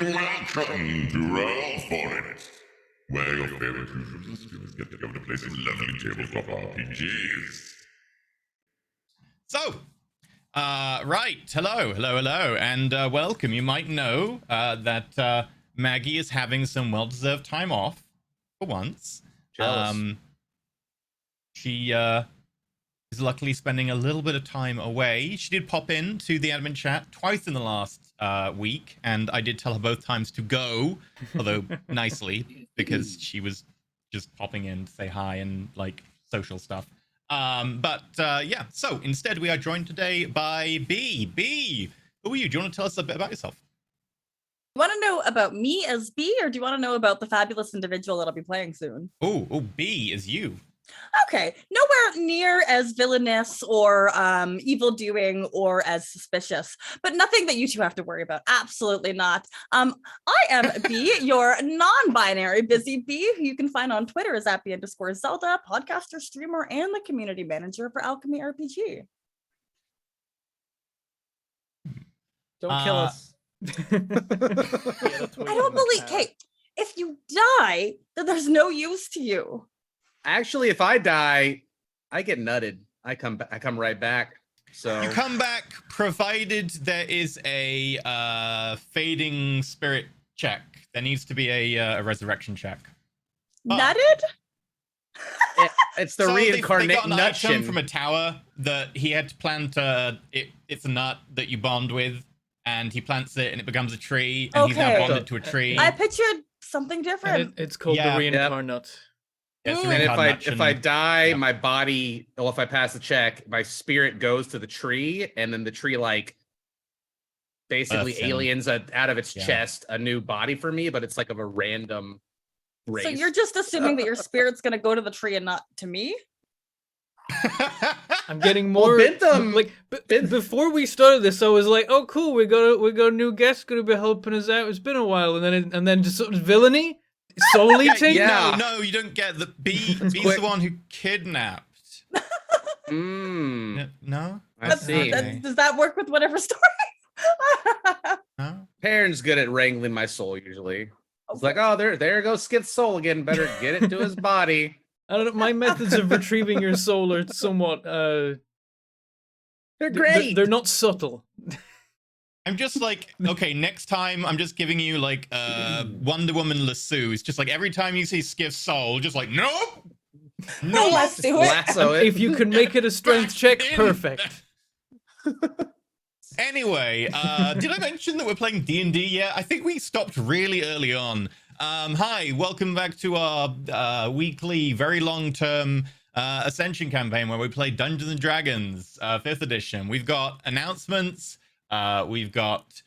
and welcome to Roll For It, where your favorite YouTubers get together to play some lovely tabletop RPGs. So, right, hello, and welcome. You might know that Maggie is having some well-deserved time off for once. Jealous. She is luckily spending a little bit of time away. She did pop in to the admin chat twice in the last week, and I did tell her both times to go, although nicely, because she was just popping in to say hi and like social stuff. Yeah, so instead we are joined today by B. B, who are you? Do you want to tell us a bit about yourself? You want to know about me as B, or do you want to know about the fabulous individual that I'll be playing soon? Oh, B is you. Okay, nowhere near as villainous or evil doing or as suspicious, but nothing that you two have to worry about. Absolutely not. I am B, your non-binary busy B, who you can find on Twitter as @B_Zelda, podcaster, streamer, and the community manager for Alchemy RPG. Don't kill us. I don't believe, Kate, if you die, then there's no use to you. Actually, if I die, I get nutted. I come right back. So You come back provided there is a fading spirit check. There needs to be a resurrection check. Nutted? It's the So they got an item nuttion from a tower that he had to plant. It's a nut that you bond with, and he plants it, and it becomes a tree, and he's now Okay. bonded to a tree. I pictured something different. It's called Yeah. the reincarnate. It's a And if I die, yeah. my body, well, if I pass the check, my spirit goes to the tree, and then the tree like basically Bursts in. aliens out of its Yeah. chest a new body for me, but it's like of a random race. So you're just assuming that your spirit's going to go to the tree and not to me? I'm getting Well, more Bentham- like before we started this. I was like, "Oh, cool, we got a new guest going to be helping us out. It's been a while," and then just sort of villainy, soul eating. Yeah. No, you don't get the B. B's quick. the one who kidnapped. No, I see. Does that work with whatever story? no. Perrin's good at wrangling my soul usually. It's like, oh, there goes Skid's soul again. Better get it to his body. I don't know. My methods of retrieving your soul are somewhat They're great. They're not subtle. I'm just like, okay, next time I'm just giving you like Wonder Woman lasso. It's just like every time you see Skiff's soul, just like, nope. No, Let's do it. Lasso it. If you can make it a strength check, perfect. Anyway, did I mention that we're playing D&D yet? I think we stopped really early on. Hi, welcome back to our weekly, very long-term Ascension campaign where we play Dungeons & Dragons, 5th edition. We've got announcements, we've got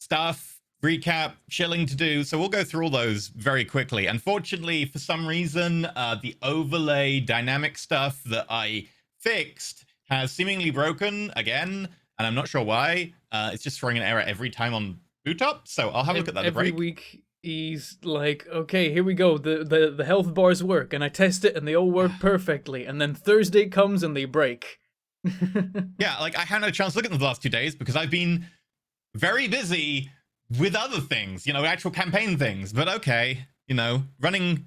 stuff, recap, chilling to do, so we'll go through all those very quickly. Unfortunately, for some reason, the overlay dynamic stuff that I fixed has seemingly broken again, and I'm not sure why. It's just throwing an error every time on boot up, so I'll have a look at that Every break. week he's like, okay, here we go. The health bars work, and I test it, and they all work perfectly. And then Thursday comes, and they break. Yeah, like I haven't had a chance to look at them the last 2 days because I've been very busy with other things, actual campaign things. But okay, running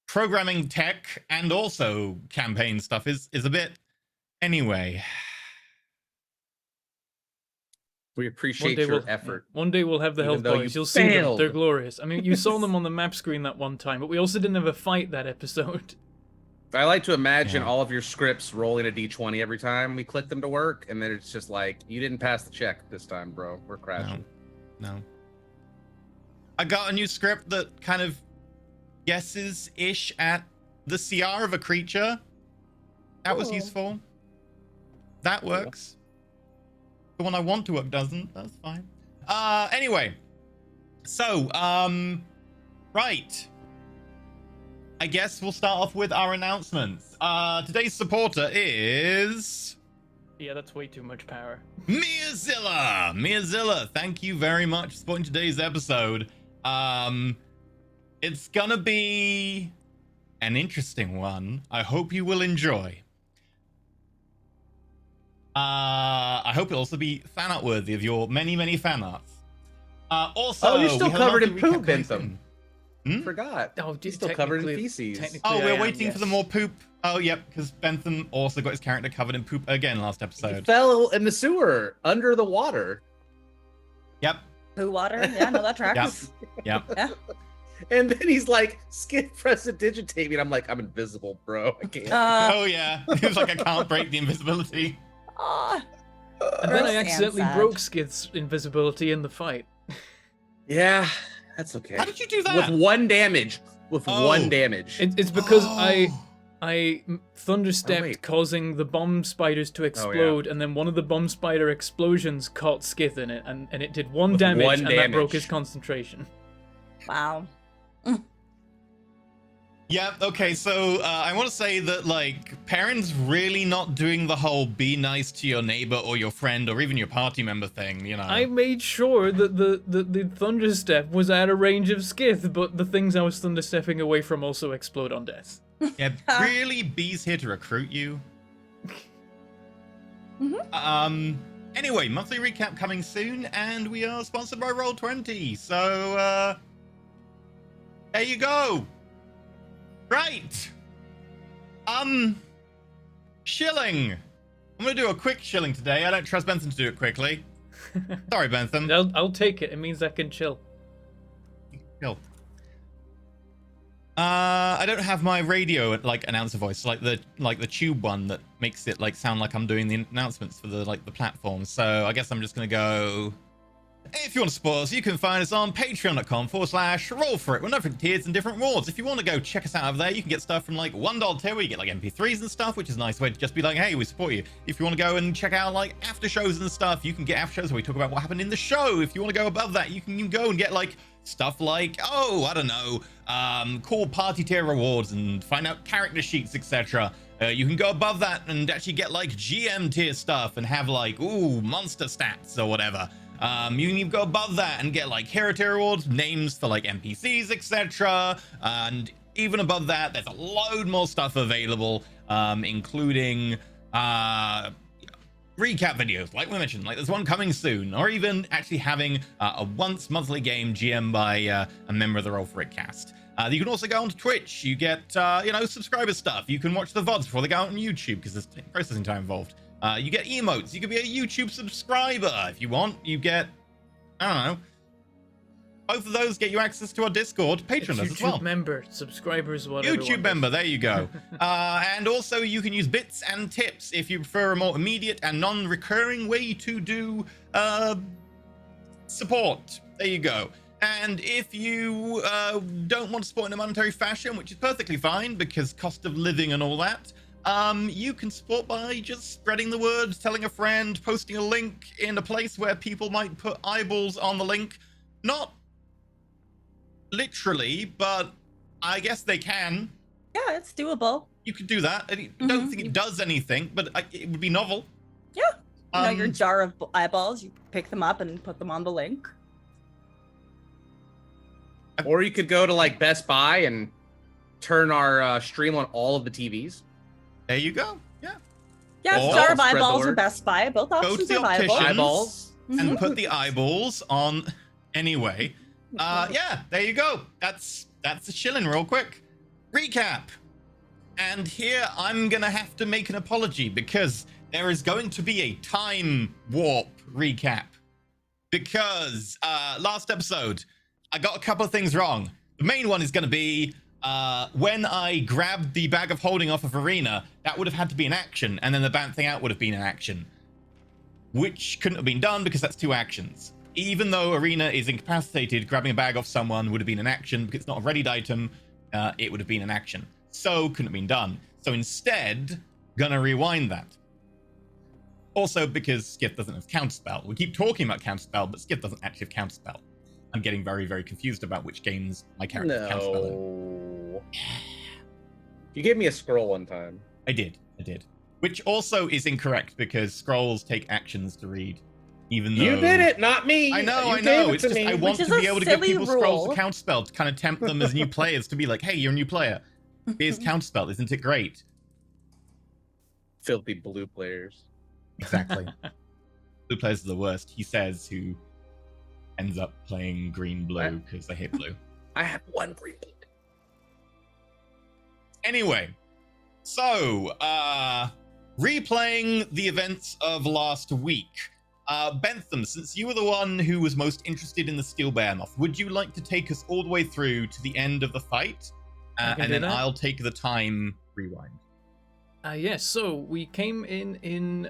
programming tech and also campaign stuff is a bit. Anyway. We appreciate your effort. One day we'll have the Even health though bars. you You'll see them. failed. They're glorious. I mean, you saw them on the map screen that one time, but we also didn't have a fight that episode. I like to imagine Yeah. all of your scripts rolling a d20 every time we click them to work, and then it's just like, you didn't pass the check this time, bro. We're crashing. No. I got a new script that kind of guesses-ish at the CR of a creature. That was Cool. useful. That works. The one I want to work doesn't. That's fine. Anyway. So, right. I guess we'll start off with our announcements. Today's supporter is... Yeah, that's way too much power. Miazilla! Miazilla, thank you very much for supporting today's episode. It's gonna be an interesting one. I hope you will enjoy. I hope it'll also be fan art worthy of your many, many fan arts. Also, Oh, you're still we have a covered in monthly recap poop, coming Bentham. soon. Forgot. Oh, He's still covered in technically- feces. technically Oh, I we're am, waiting for the yes. more poop. Oh, yep, because Bentham also got his character covered in poop again last He episode. fell in the sewer under the water. Yep, Poo water. Yeah, no, that tracks. yep. Yeah. And then he's like, skip prestidigitate me. And I'm like, I'm invisible, bro. I can't. Oh yeah, it's like I can't break the invisibility. Aw. And then Gross I and accidentally sad. broke Skith's invisibility in the fight. Yeah, that's okay. How did you do that? With one damage. With Oh. one damage. It's because Oh. I thunderstepped, wait. causing the bomb spiders to explode, and then one of the bomb spider explosions caught Skith in it, and it did one With damage, one and that broke damage. his concentration. Wow. Yeah, okay, so I want to say that, like, parents really not doing the whole be nice to your neighbor or your friend or even your party member thing, you know. I made sure that the thunderstep was at a range of Skith, but the things I was thunderstepping away from also explode on death. Yeah, really, B's here to recruit you. Anyway, monthly recap coming soon, and we are sponsored by Roll20, so, there you go. Right. Shilling. I'm gonna do a quick shilling today. I don't trust Bentham to do it quickly. Sorry, Bentham. I'll take it. It means I can chill. Chill. I don't have my radio like announcer voice, like the tube one that makes it like sound like I'm doing the announcements for the platform. So I guess I'm just gonna go. If you want to support us, you can find us on patreon.com/roll for it. We're different tiers and different rewards. If you want to go check us out over there, you can get stuff from like $1 tier where you get like MP3s and stuff, which is a nice way to just be like, hey, we support you. If you want to go and check out like after shows and stuff, you can get after shows where we talk about what happened in the show. If you want to go above that, you can go and get like stuff like, oh, I don't know, cool party tier rewards and find out character sheets, etc. You can go above that and actually get like GM tier stuff and have like, ooh, monster stats or whatever. You can even go above that and get like hero tier rewards, names for like NPCs, etc. And even above that, there's a load more stuff available, including recap videos, like we mentioned, like there's one coming soon, or even actually having a once monthly game GM by a member of the Roll for It cast. You can also go onto Twitch. You get, subscriber stuff. You can watch the VODs before they go out on YouTube because there's processing time involved. You get emotes. You can be a YouTube subscriber if you want. You get, I don't know. Both of those get you access to our Discord. Patreon does as well. YouTube member, subscribers, whatever. YouTube member, there you go. And also you can use bits and tips if you prefer a more immediate and non-recurring way to do support. There you go. And if you don't want to support in a monetary fashion, which is perfectly fine because cost of living and all that, you can support by just spreading the word, telling a friend, posting a link in a place where people might put eyeballs on the link. Not literally, but I guess they can. Yeah, it's doable. You could do that. I don't think it does anything, but it would be novel. Yeah. Your jar of eyeballs, you pick them up and put them on the link. Or you could go to like Best Buy and turn our stream on all of the TVs. There you go. Yeah. Yeah, Or jar of spread the eyeballs or word. Best Buy. Both to options the are viable. optician. Eyeballs. And put the eyeballs on anyway. Yeah, there you go. That's a shilling real quick. Recap. And here I'm gonna have to make an apology because there is going to be a time warp recap. Because last episode, I got a couple of things wrong. The main one is gonna be when I grabbed the bag of holding off of Arena, that would have had to be an action, and then the bouncing out would have been an action. Which couldn't have been done because that's two actions. Even though Arena is incapacitated, grabbing a bag off someone would have been an action because it's not a readied item, it would have been an action. So couldn't have been done. So instead, gonna rewind that. Also because Skiff doesn't have counterspell. We keep talking about counterspell, but Skiff doesn't actually have counterspell. I'm getting very, very confused about which games my character has counterspell in. No. You gave me a scroll one time. I did. Which also is incorrect because scrolls take actions to read. Even though... You did it, not me. I know. You gave it It's to just me. I want Which is to be a able to give silly people scrolls rule. to counterspell to kind of tempt them as new players to be like, hey, you're a new player. Here's counterspell. Isn't it great? Filthy blue players. Exactly. Blue players are the worst, he says, who ends up playing green-blue because I hate blue. I have one green blade. Anyway, so replaying the events of last week. Bentham, since you were the one who was most interested in the steel behemoth, would you like to take us all the way through to the end of the fight? And then I'll take the time rewind. Yes, so we came in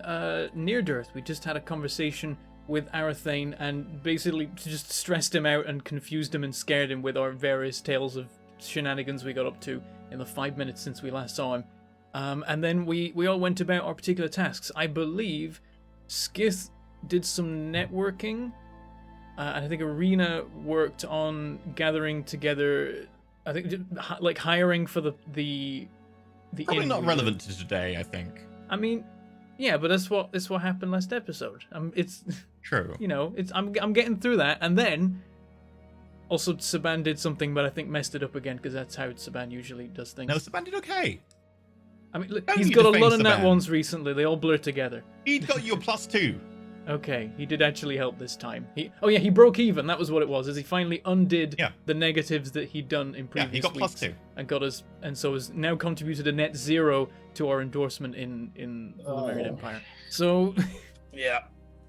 near Dearth. We just had a conversation with Arathane and basically just stressed him out and confused him and scared him with our various tales of shenanigans we got up to in the 5 minutes since we last saw him. And then we all went about our particular tasks. I believe Skith did some networking, and I think Arena worked on gathering together, I think, like hiring for the Probably inn not we relevant to today, I think. I mean, yeah, but that's what happened last episode. It's True. you know, I'm getting through that, and then also Saban did something, but I think messed it up again because that's how Saban usually does things. No, Saban did okay. I mean, look, Don't he's you got a defame lot of nat Saban. ones recently. They all blur together. He got you a +2. Okay, he did actually help this time. He broke even. That was what it was. Is he finally undid the negatives that he'd done in previous he got weeks +2 and got us, and so has now contributed a net 0 to our endorsement in the Lemurian Empire. So, Yeah.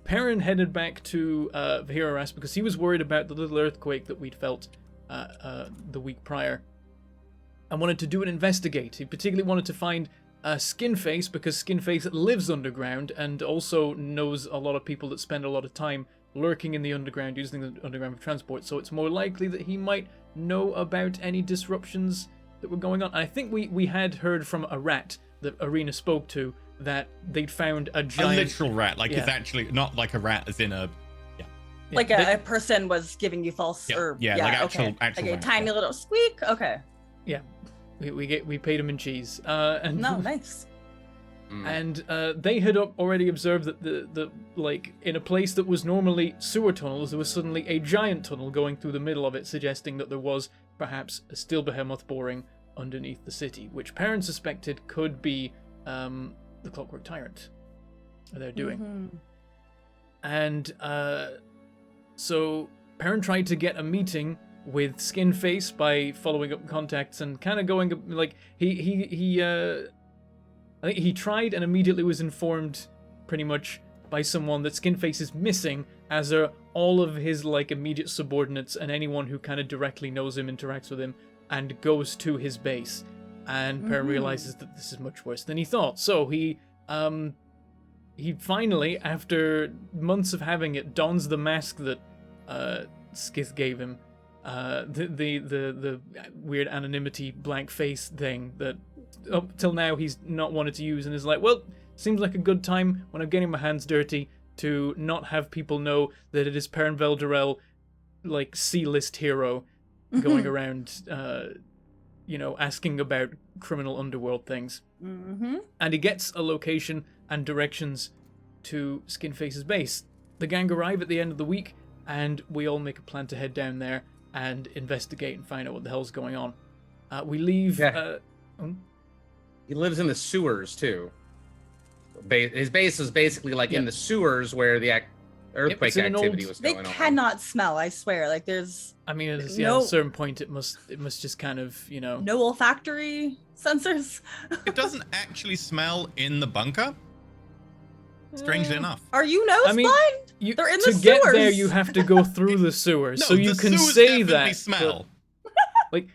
Perrin headed back to Vihiraras because he was worried about the little earthquake that we'd felt the week prior, and wanted to do an investigate. He particularly wanted to find Skinface, because Skinface lives underground and also knows a lot of people that spend a lot of time lurking in the underground, using the underground for transport, so it's more likely that he might know about any disruptions that were going on. And I think we had heard from a rat that Arena spoke to that they'd found a A giant... literal rat, like it's actually not like a rat as in a... Like a person was giving you false or like actual okay. actual like a rat, tiny little squeak. Okay. Yeah, we paid him in cheese. And No, nice. And they had already observed that the like in a place that was normally sewer tunnels, there was suddenly a giant tunnel going through the middle of it, suggesting that there was perhaps a steel behemoth boring underneath the city, which Perrin suspected could be the Clockwork Tyrant they're doing. And so Perrin tried to get a meeting with Skinface by following up contacts and kind of going like I think he tried and immediately was informed pretty much by someone that Skinface is missing, as are all of his like immediate subordinates and anyone who kind of directly knows him, interacts with him, and goes to his base. And Perrin realizes that this is much worse than he thought. So he finally, after months of having it, dons the mask that Skith gave him. The weird anonymity blank face thing that up till now he's not wanted to use, and is like, well, seems like a good time when I'm getting my hands dirty to not have people know that it is Perrin Veldurel, like C-list hero, going around, asking about criminal underworld things. And he gets a location and directions to Skinface's base. The gang arrive at the end of the week, and we all make a plan to head down there and investigate and find out what the hell's going on. We leave... He lives in the sewers, too. His base is basically like in the sewers where the earthquake activity was going on. They cannot smell, I swear. Like there's... I mean, at a certain point, it must just kind of, No olfactory sensors. It doesn't actually smell in the bunker. Strangely enough. Are you nose blind? They're in the sewers. To get there, you have to go through the sewers. No, so you the can sewers say definitely that. smell. Like,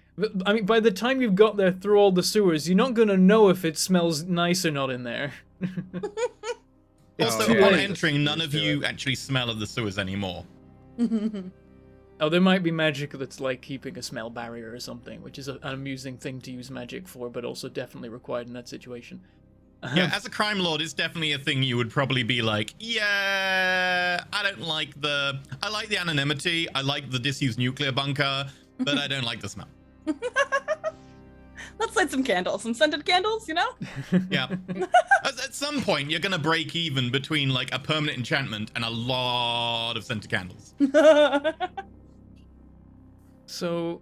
I mean, by the time you've got there through all the sewers, you're not going to know if it smells nice or not in there. Also, upon entering, none of you actually smell of the sewers anymore. Oh, there might be magic that's like keeping a smell barrier or something, which is an amusing thing to use magic for, but also definitely required in that situation. Yeah, as a crime lord, it's definitely a thing you would probably be like, yeah, I like the anonymity, I like the disused nuclear bunker, but I don't like the smell. Let's light some candles, some scented candles, Yeah. At some point, you're going to break even between like a permanent enchantment and a lot of scented candles. So,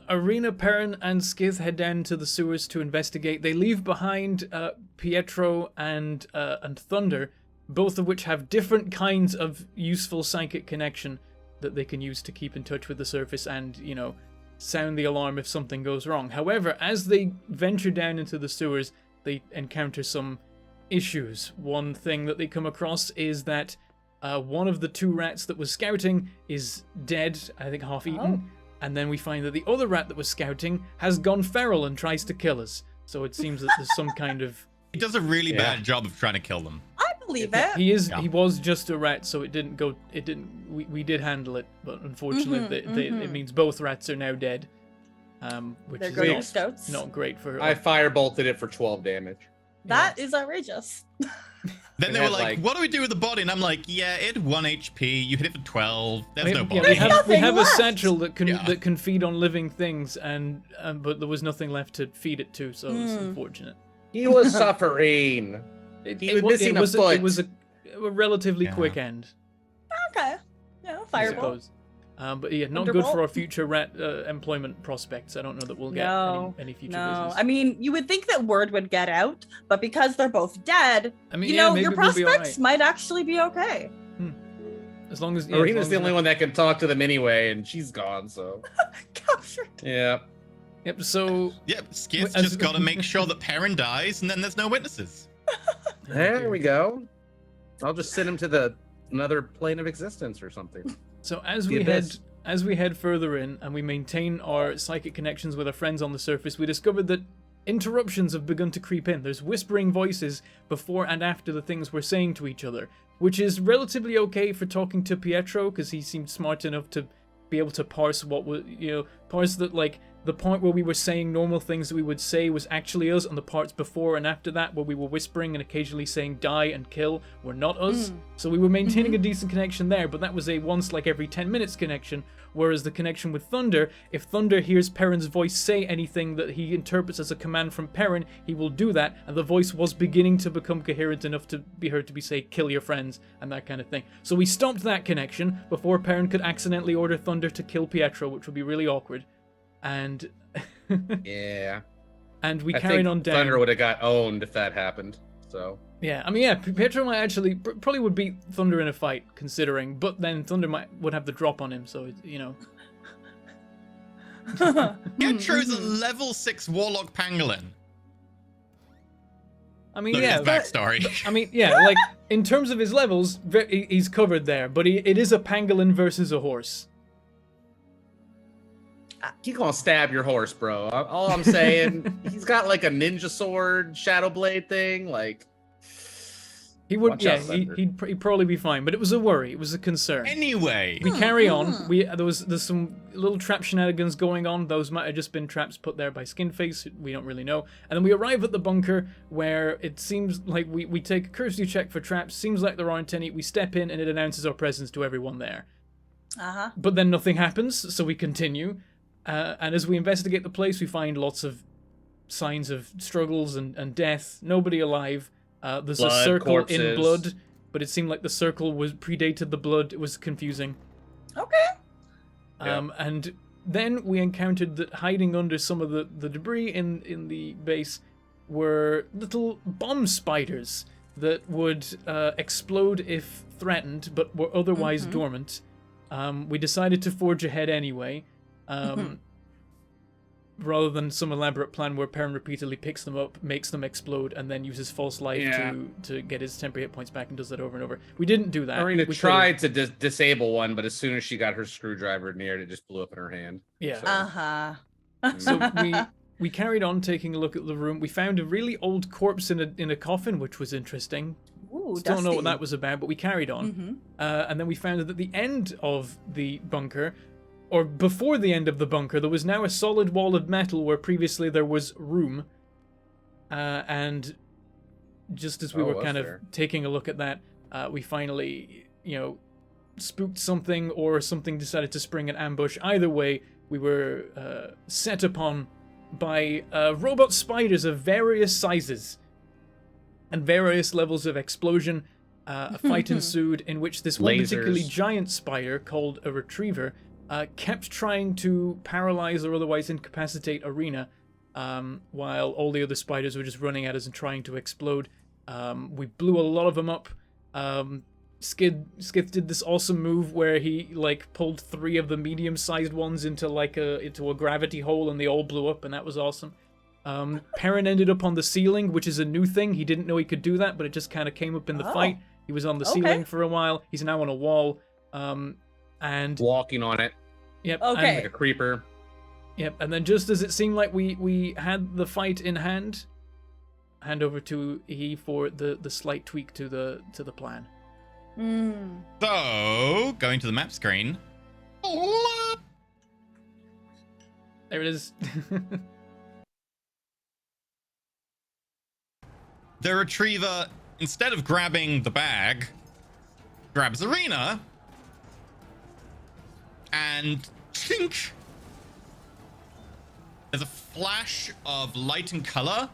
Arena, Perrin, and Skith head down to the sewers to investigate. They leave behind Pietro and Thunder, both of which have different kinds of useful psychic connection that they can use to keep in touch with the surface and, you know, sound the alarm if something goes wrong. However, as they venture down into the sewers, they encounter some issues. One thing that they come across is that one of the 2 rats that was scouting is dead, I think half-eaten, and then we find that the other rat that was scouting has gone feral and tries to kill us. So it seems that there's some kind of... He does a really bad job of trying to kill them. I believe it. He was just a rat, so it didn't go. It didn't. We did handle it, but unfortunately, it means both rats are now dead. Which They're is scouts. not great for. I firebolted it for 12 damage. That is outrageous. Then It they were had, like, like- "What do we do with the body?" And I'm like, "Yeah, it had 1 HP. You hit it for 12. There's no Yeah, body." we have nothing a left. satchel that can Yeah. that can feed on living things, and but there was nothing left to feed it to, so it's unfortunate. He was suffering. He was missing a foot. It was a relatively quick end, Okay. Yeah, I fireball. suppose. But yeah, not good Thunderbolt? for our future rat employment prospects. I don't know that we'll get any future No, business. I mean, you would think that word would get out, but because they're both dead, I mean, you yeah, know, maybe your we'll be prospects alright. might actually be okay. As long as Arena's the only one that can talk to them anyway, and she's gone, so. Captured. Yeah. Yep. So Yep, Skid's As- just got to make sure that Perrin dies, and then there's no witnesses. There we go. I'll just send him to another plane of existence or something. So as The we abyss. head further in and we maintain our psychic connections with our friends on the surface, we discovered that interruptions have begun to creep in. There's whispering voices before and after the things we're saying to each other, which is relatively okay for talking to Pietro because he seemed smart enough to be able to parse what was, parse that, like, the point where we were saying normal things that we would say was actually us, and the parts before and after that where we were whispering and occasionally saying die and kill were not us. So we were maintaining a decent connection there, but that was a once like every 10 minutes connection, whereas the connection with Thunder, if Thunder hears Perrin's voice say anything that he interprets as a command from Perrin, he will do that, and the voice was beginning to become coherent enough to be heard to be say, kill your friends, and that kind of thing. So we stopped that connection before Perrin could accidentally order Thunder to kill Pietro, which would be really awkward. And Yeah. and we I carried think on down. Thunder would have got owned if that happened. So. Yeah, I mean, yeah, Pietro might actually probably would beat Thunder in a fight, considering, but then Thunder would have the drop on him, so you know. Pietro's a level 6 Warlock Pangolin. I mean, Look yeah, at his backstory. I mean, yeah, like in terms of his levels, he's covered there, but it is a pangolin versus a horse. He gonna stab your horse, bro. All I'm saying, he's got like a ninja sword, shadow blade thing. Like, He would, Watch yeah, out, Thunder. he'd probably be fine, but it was a worry, it was a concern. Anyway, We carry on. There's some little trap shenanigans going on. Those might have just been traps put there by Skinface. We don't really know. And then we arrive at the bunker where it seems like we take a courtesy check for traps. Seems like there aren't any. We step in and it announces our presence to everyone there. Uh-huh. But then nothing happens, so we continue. And as we investigate the place, we find lots of signs of struggles and death. Nobody alive. There's a Blood, circle in corpses. blood, but it seemed like the circle was predated the blood. It was confusing. Okay. And then we encountered that hiding under some of the debris in the base were little bomb spiders that would explode if threatened, but were otherwise dormant. We decided to forge ahead anyway, rather than some elaborate plan where Perrin repeatedly picks them up, makes them explode, and then uses false life to get his temporary hit points back and does that over and over. We didn't do that. Arena We tried to disable one, but as soon as she got her screwdriver near it, it just blew up in her hand. Yeah. So- Uh-huh. So we carried on taking a look at the room. We found a really old corpse in a coffin, which was interesting. Ooh, Still don't know what dusty. that was about, but we carried on. And then we found that at the end of the bunker, or before the end of the bunker, there was now a solid wall of metal where previously there was room. And just as we Oh, were was kind there? of taking a look at that, we finally, spooked something, or something decided to spring an ambush. Either way, we were set upon by robot spiders of various sizes and various levels of explosion. A fight ensued in which this one particularly Lasers. giant spider, called a retriever, kept trying to paralyze or otherwise incapacitate Arena, while all the other spiders were just running at us and trying to explode. We blew a lot of them up. Skith did this awesome move where he like pulled 3 of the medium-sized ones into a gravity hole, and they all blew up, and that was awesome. Perrin ended up on the ceiling, which is a new thing. He didn't know he could do that, but it just kind of came up in the fight. He was on the ceiling for a while. He's now on a wall, and walking on it. Yep. Okay. Like a creeper. Yep. And then just as it seemed like we had the fight in hand over to E for the slight tweak to the plan. So, going to the map screen. There it is. The retriever, instead of grabbing the bag, grabs Arena and chink. There's a flash of light and color,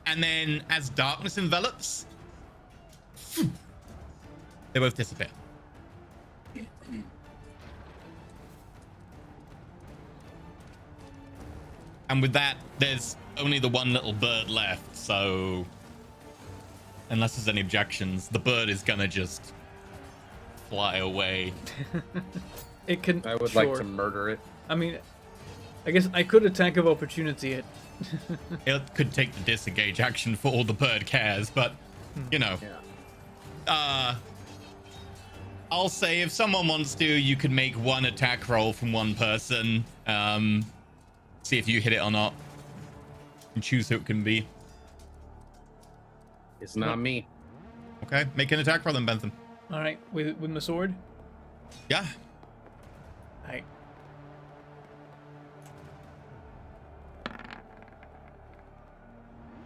and then as darkness envelops, they both disappear. And with that, there's only the one little bird left, so unless there's any objections, the bird is gonna just fly away. It can. I would like to murder it. I mean, I guess I could attack of opportunity it. It could take the disengage action for all the bird cares, but you know. Yeah. I'll say if someone wants to, you could make one attack roll from one person. See if you hit it or not. And choose who it can be. It's not me. Okay, make an attack roll then, Bentham. All right, with my sword. Yeah. All right.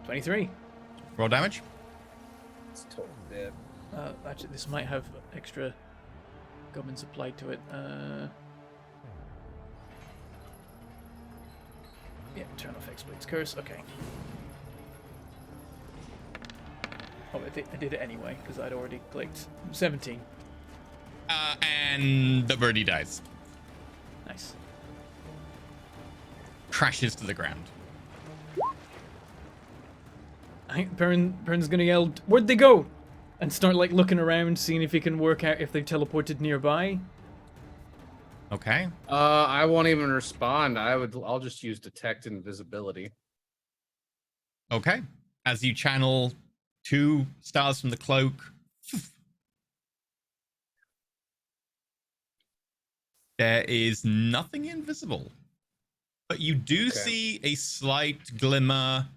$23. Roll damage. It's totally dead. Actually, this might have extra gubbins applied to it. Yeah, turn off X-Blade's Curse. Okay. Oh, I did it anyway, because I'd already clicked. 17. And the birdie dies. Nice. Crashes to the ground. I think Perrin's gonna yell, "Where'd they go?" And start like looking around, seeing if he can work out if they've teleported nearby. Okay. I won't even respond. I'll just use detect invisibility. Okay. As you channel 2 stars from the cloak, there is nothing invisible, but you do see a slight glimmer.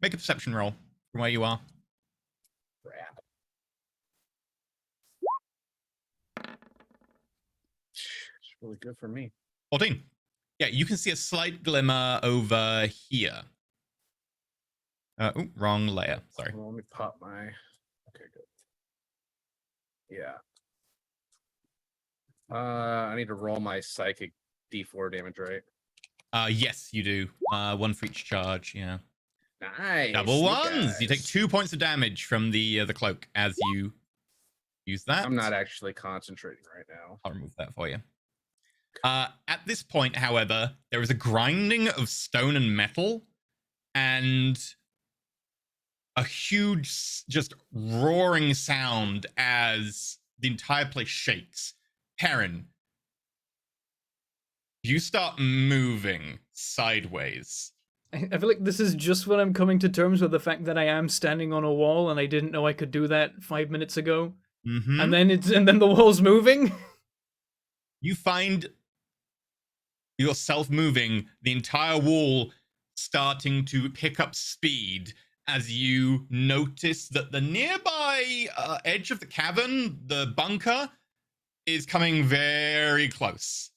Make a perception roll from where you are. Crap. It's really good for me. 14. Yeah, you can see a slight glimmer over here. Wrong layer. Sorry. Well, let me pop my. Okay, good. Yeah. I need to roll my psychic D4 damage, right? Yes, you do. 1 for each charge. Yeah. Nice. Double you ones. guys. You take 2 points of damage from the cloak as you use that. I'm not actually concentrating right now. I'll remove that for you. At this point, however, there is a grinding of stone and metal, and a huge, just roaring sound as the entire place shakes. Perrin, you start moving sideways. I feel like this is just when I'm coming to terms with the fact that I am standing on a wall and I didn't know I could do that 5 minutes ago. Mm-hmm. And then the wall's moving. You find yourself moving, the entire wall starting to pick up speed as you notice that the nearby edge of the cavern, the bunker, is coming very close.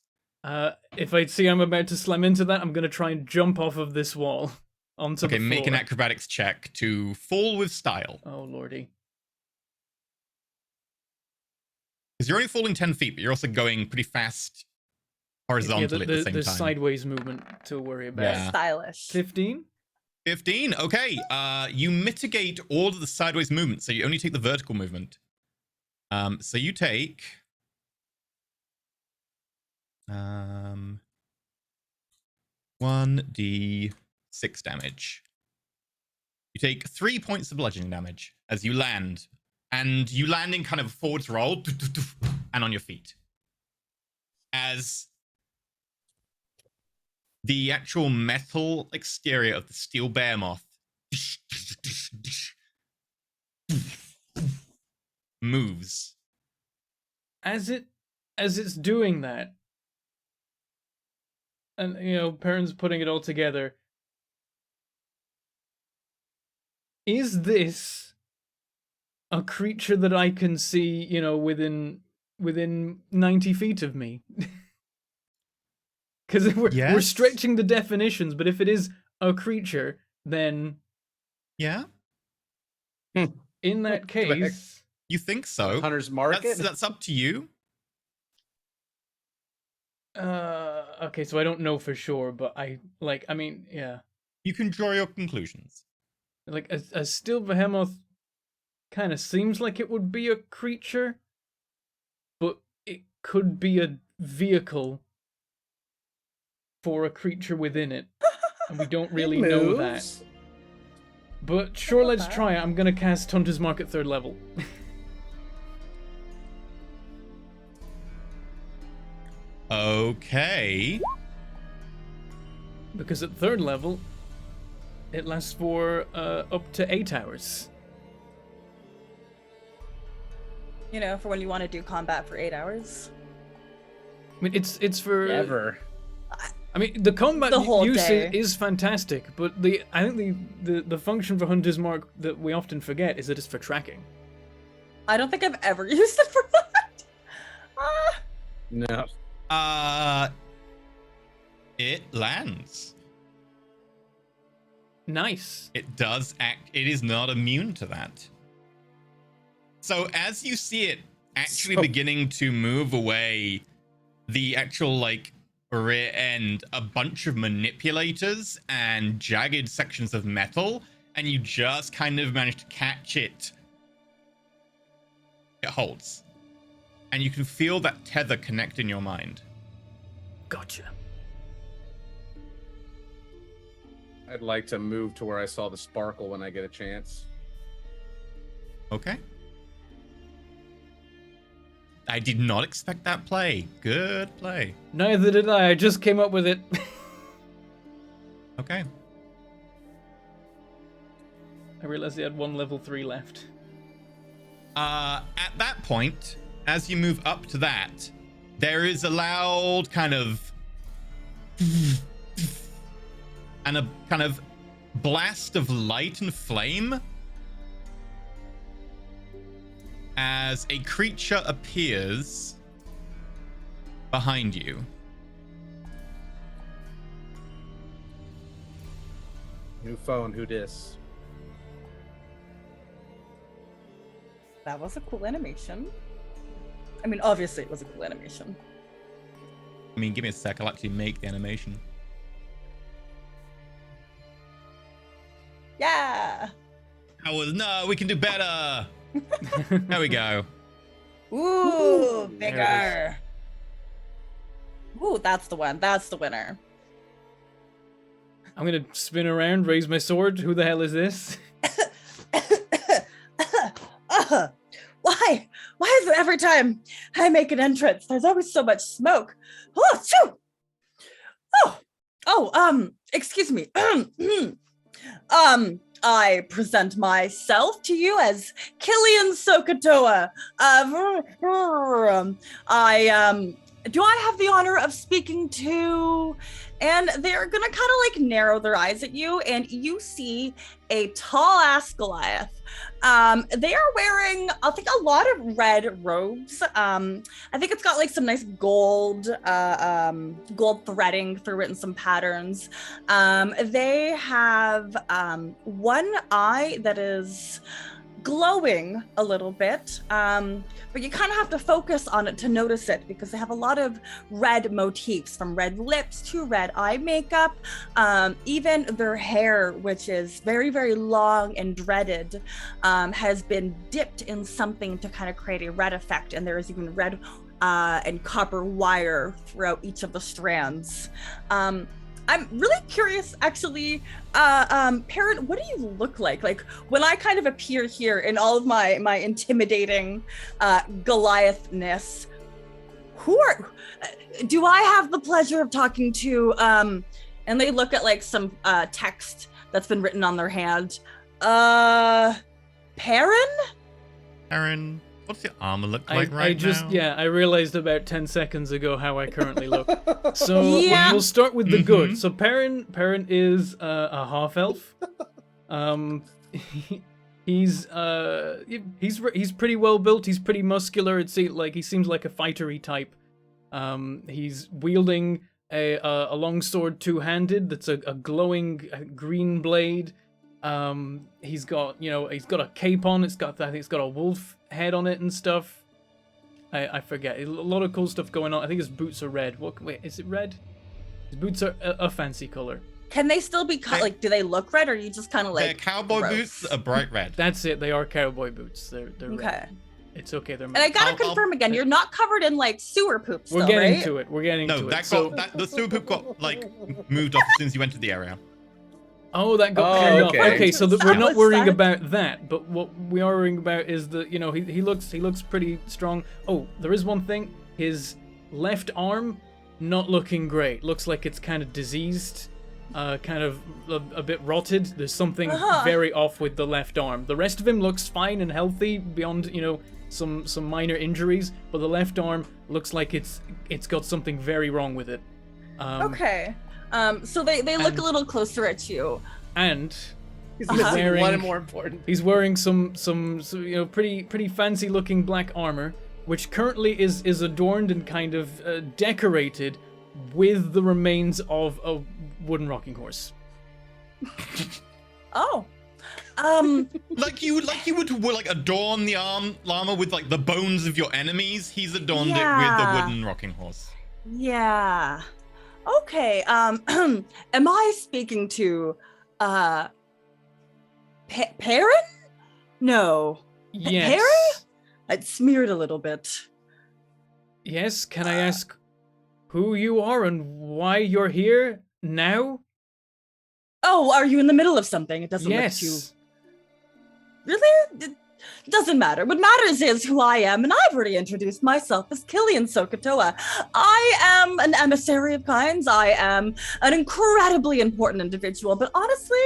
If I see I'm about to slam into that, I'm gonna try and jump off of this wall onto the floor. Okay, make an acrobatics check to fall with style. Oh lordy. Because you're only falling 10 feet, but you're also going pretty fast horizontally at the same time. There's sideways movement to worry about. Yeah. Stylish. 15? 15, okay. You mitigate all of the sideways movement, so you only take the vertical movement. So you take 1d6 damage. You take 3 points of bludgeoning damage as you land and you land in kind of a forwards roll and on your feet. As the actual metal exterior of the steel behemoth moves. As it's doing that, and Perrin's putting it all together. Is this a creature that I can see, within 90 feet of me? Because we're stretching the definitions, but if it is a creature, then yeah. In that case, you think so? Hunter's Market. That's up to you. Okay, so I don't know for sure, but yeah. You can draw your conclusions. Like a steel behemoth kind of seems like it would be a creature, but it could be a vehicle for a creature within it, and we don't really know that. But sure, let's try it. I'm gonna cast Hunter's Mark at 3rd level. Okay. Because at 3rd level, it lasts for up to 8 hours. For when you want to do combat for 8 hours. I mean, it's for ever. I mean, the combat use is fantastic, but I think the function for Hunter's Mark that we often forget is that it's for tracking. I don't think I've ever used it for that. No. It lands. Nice. It does act. It is not immune to that. So as you see it actually beginning to move away, the actual rear end, a bunch of manipulators and jagged sections of metal, and you just kind of manage to catch it. It holds. And you can feel that tether connect in your mind. Gotcha. I'd like to move to where I saw the sparkle when I get a chance. Okay. I did not expect that play. Good play. Neither did I. I just came up with it. Okay. I realized I had 1 level 3 left. At that point, as you move up to that, there is a loud kind of and a kind of blast of light and flame as a creature appears behind you. New phone, who dis? That was a cool animation. I mean, obviously it was a cool animation. I mean, give me a sec. I'll actually make the animation. Yeah. No, we can do better. There we go. Ooh, bigger. Ooh, that's the one. That's the winner. I'm gonna spin around, raise my sword. Who the hell is this? Why is it every time I make an entrance, there's always so much smoke? Oh, shoo! Excuse me. I present myself to you as Killian Sokatoa. Do I have the honor of speaking to? And they're gonna kind of narrow their eyes at you, and you see a tall ass Goliath. They are wearing, I think, a lot of red robes. I think it's got some nice gold threading through it and some patterns. They have one eye that is glowing a little bit, but you kind of have to focus on it to notice it, because they have a lot of red motifs, from red lips to red eye makeup. Even their hair, which is very, very long and dreaded, has been dipped in something to kind of create a red effect, and there is even red and copper wire throughout each of the strands. I'm really curious, actually, Perrin, what do you look like? Like, when I kind of appear here in all of my intimidating Goliathness, do I have the pleasure of talking to, and they look at, like, some text that's been written on their hand. Perrin? Perrin, what's your armor look like right now? Yeah, I realized about 10 seconds ago how I currently look. So Yeah. we'll start with the good. So Perrin is a half elf. He's pretty well built. He's pretty muscular. He seems like a fightery type. He's wielding a long sword two-handed that's a glowing green blade. He's got a cape on. I think it's got a wolf head on it and stuff. I forget. A lot of cool stuff going on. I think his boots are red. Wait, is it red? His boots are a fancy color. Can they still be like? Do they look red, or are you just kind of like? They're cowboy gross? boots are bright red. That's it. They are cowboy boots. They're Okay. red. It's okay. They're. And I gotta confirm again. You're not covered in like sewer poop. We're Still, getting right? to it. We're getting to it. No, the sewer poop got like moved off as soon as you entered the area. Oh, that got turned off. okay. Okay, so That we're not was worrying sad. about that, but what we are worrying about is that he looks pretty strong. Oh, there is one thing. His left arm not looking great. Looks like it's kind of diseased, kind of a bit rotted. There's something very off with the left arm. The rest of him looks fine and healthy beyond, some minor injuries, but the left arm looks like it's got something very wrong with it. Okay. So they look a little closer at you. And He's missing wearing- one more important. he's wearing some pretty fancy looking black armor, which currently is adorned and kind of decorated with the remains of a wooden rocking horse. Oh. Like you would like adorn the armor with like the bones of your enemies. He's adorned it with Yeah. the wooden rocking horse. Yeah. Okay. Am I speaking to Perrin? No. Yes. Perry? It smeared a little bit. Yes, can I ask who you are and why you're here now? Oh, are you in the middle of something? It doesn't Yes. look too. Really? It doesn't matter. What matters is who I am, and I've already introduced myself as Killian Sokatoa. I am an emissary of kinds. I am an incredibly important individual, but honestly,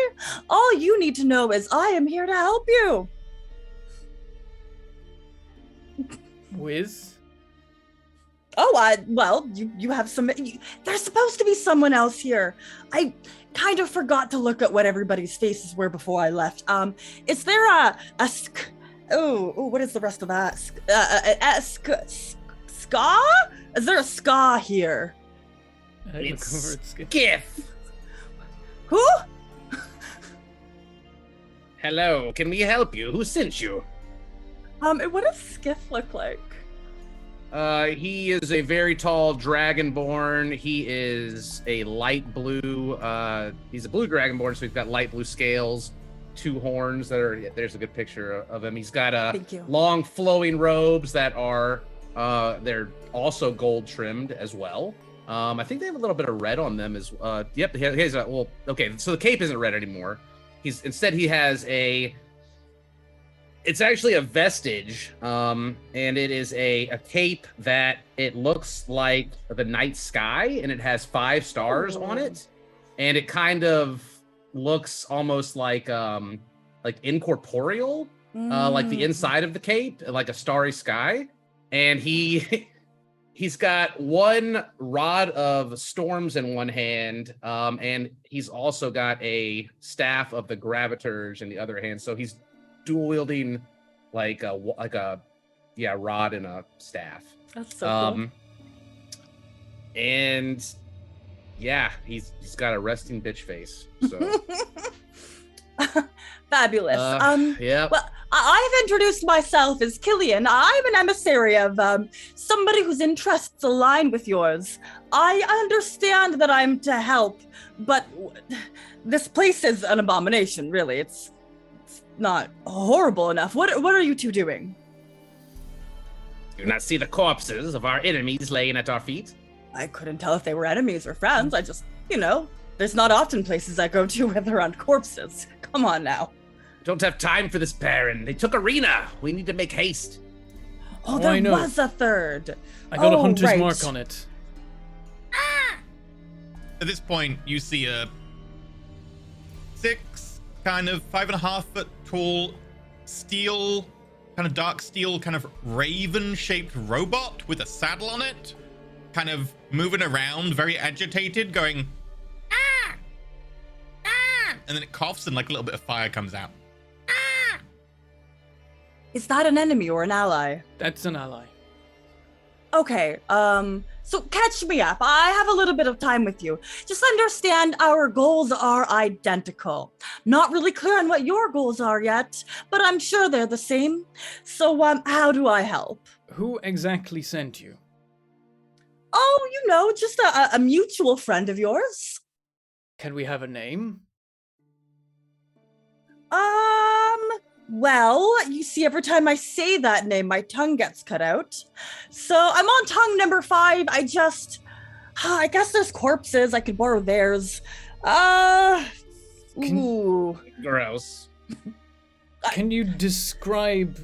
all you need to know is I am here to help you. With? Oh, well, you have some. There's supposed to be someone else here. I kind of forgot to look at what everybody's faces were before I left. Is there what is the rest of that? Ska? Is there a ska here? I look It's over at Skip. Skiff. Who? Hello, can we help you? Who sent you? What does Skiff look like? He is a very tall dragonborn. He is a light blue. He's a blue dragonborn, so he's got light blue scales, 2 horns that are. There's a good picture of him. He's got Thank you. long flowing robes that are. They're also gold trimmed as well. I think they have a little bit of red on them as. Yep. He has a, well, okay. So the cape isn't red anymore. He has a. It's actually a vestige, and it is a cape that it looks like the night sky, and it has 5 stars on it, and it kind of looks almost like incorporeal, like the inside of the cape, like a starry sky, and he's got 1 rod of storms in one hand, and he's also got a staff of the gravitors in the other hand, so he's dual wielding like a rod and a staff. That's so cool. And yeah, he's got a resting bitch face. So Fabulous. yeah. Well, I've introduced myself as Killian. I'm an emissary of somebody whose interests align with yours. I understand that I'm to help, but this place is an abomination, really. It's not horrible enough. What are you two doing? Do not see the corpses of our enemies laying at our feet. I couldn't tell if they were enemies or friends. I just, There's not often places I go to where there aren't corpses. Come on now. Don't have time for this, Baron. They took Arena. We need to make haste. Oh, I there know. was a third. I got a Oh, hunter's right. mark on it. At this point, you see a 5.5 foot tall steel, kind of dark steel, kind of raven-shaped robot with a saddle on it, kind of moving around, very agitated, going, ah, ah, and then it coughs and like a little bit of fire comes out. Is that an enemy or an ally? That's an ally. Okay, so catch me up. I have a little bit of time with you. Just understand our goals are identical. Not really clear on what your goals are yet, but I'm sure they're the same. So, how do I help? Who exactly sent you? Oh, just a mutual friend of yours. Can we have a name? Well, you see, every time I say that name, my tongue gets cut out. So I'm on tongue number 5. I guess there's corpses. I could borrow theirs. Ooh. Gross. Can you describe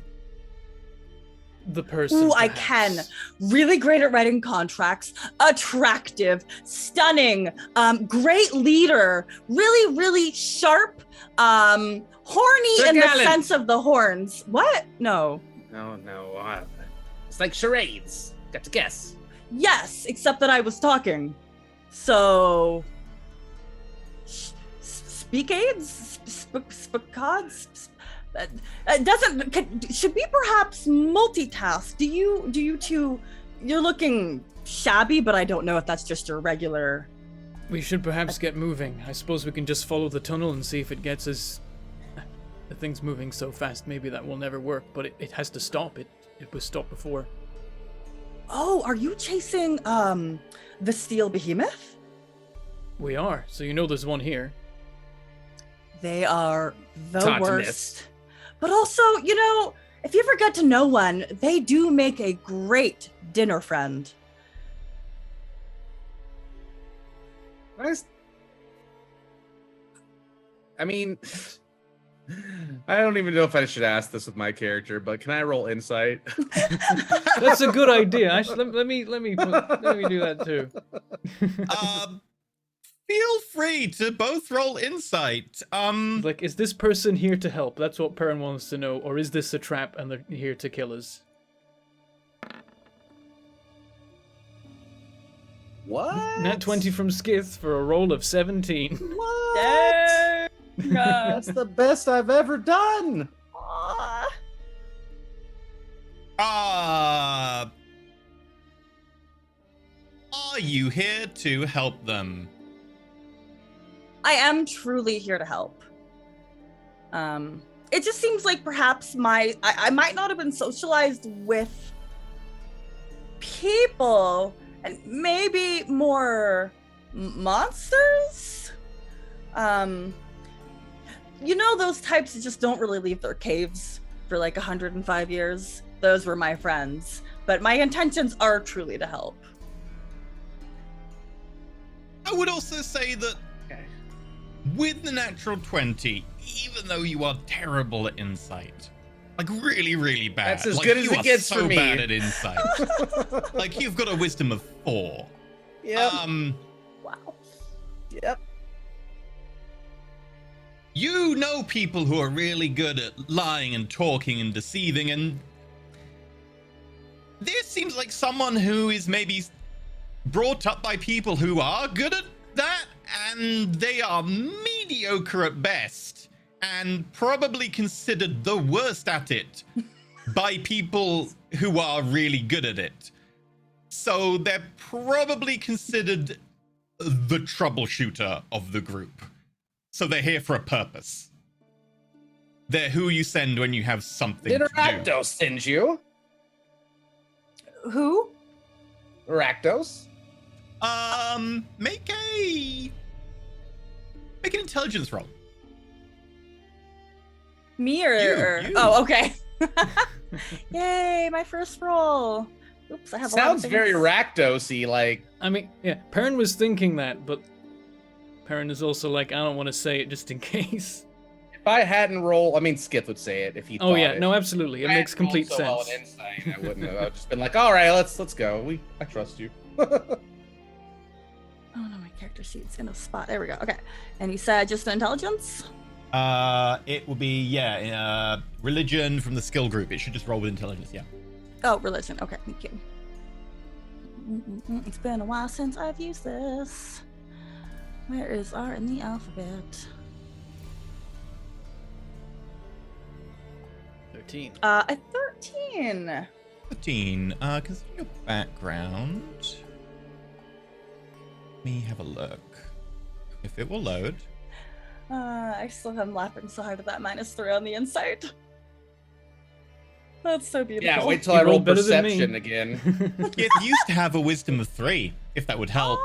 the person? Ooh, I perhaps? can. Really great at writing contracts. Attractive. Stunning. Great leader. Really, really sharp. Horny in the Gallant. sense of the horns. What? No. No. It's like charades. Got to guess. Yes, except that I was talking. So, speak aids, spicades. Should we perhaps multitask? Do you two? You're looking shabby, but I don't know if that's just your regular. We should perhaps get moving. I suppose we can just follow the tunnel and see if it gets us. The thing's moving so fast, maybe that will never work, but it has to stop. It was stopped before. Oh, are you chasing the steel behemoth? We are, so you know there's one here. They are the Tauntiness. worst. But also, if you ever get to know one, they do make a great dinner friend. Nice. I mean, I don't even know if I should ask this with my character, but can I roll insight? That's a good idea. Actually, let me do that too. Feel free to both roll insight. Like, is this person here to help? That's what Perrin wants to know, or is this a trap and they're here to kill us? What? Nat 20 from Skith for a roll of 17. What? Dang. That's the best I've ever done. Are you here to help them? I am truly here to help. It just seems like perhaps I might not have been socialized with people and maybe more monsters. Those types that just don't really leave their caves for like 105 years. Those were my friends, but my intentions are truly to help. I would also say that Okay. with the natural 20, even though you are terrible at insight, like really, really bad. That's as like, good as you it are gets so for me. bad at insight. Like you've got a wisdom of 4. Yep. Wow. Yep. You know people who are really good at lying and talking and deceiving, and this seems like someone who is maybe brought up by people who are good at that, and they are mediocre at best, and probably considered the worst at it by people who are really good at it. So they're probably considered the troubleshooter of the group. So they're here for a purpose. They're who you send when you have something Did to do. Rakdos send you? Who? Rakdos? Make an intelligence roll. Me or You. Oh, okay. Yay, my first roll. Oops, I have Sounds a lot of very things. Rakdos-y, like. I mean, yeah, Perrin was thinking that, but Perrin is also like, I don't want to say it just in case. If I hadn't rolled, I mean, Skith would say it if he. Oh thought yeah, it. no, absolutely, it If I makes hadn't rolled complete so well sense. in insight, I wouldn't have. I've just been like, all right, let's go. I trust you. Oh no, my character sheet's in a spot. There we go. Okay. And you said just intelligence? It will be religion from the skill group. It should just roll with intelligence. Yeah. Oh, religion. Okay, thank you. It's been a while since I've used this. Where is R in the alphabet? 13. A 13. 13. Consider your background. Let me have a look. If it will load. I still am laughing so hard at that -3 on the insight. That's so beautiful. Yeah, wait till You I roll rolled better than me. perception again. It used to have a wisdom of 3, if that would help.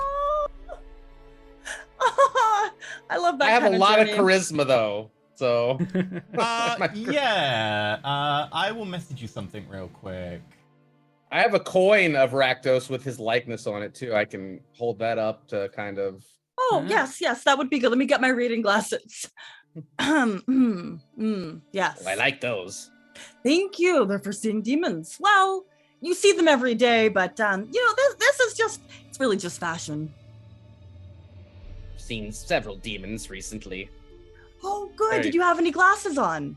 I love that. I have a kind lot journey. of charisma though, so. I will message you something real quick. I have a coin of Rakdos with his likeness on it too. I can hold that up to kind of. Oh, yes, that would be good. Let me get my reading glasses. Yes. I like those. Thank you. They're for seeing demons. Well, you see them every day, but this is it's really just fashion. I've seen several demons recently. Oh, good. Very- Did you have any glasses on?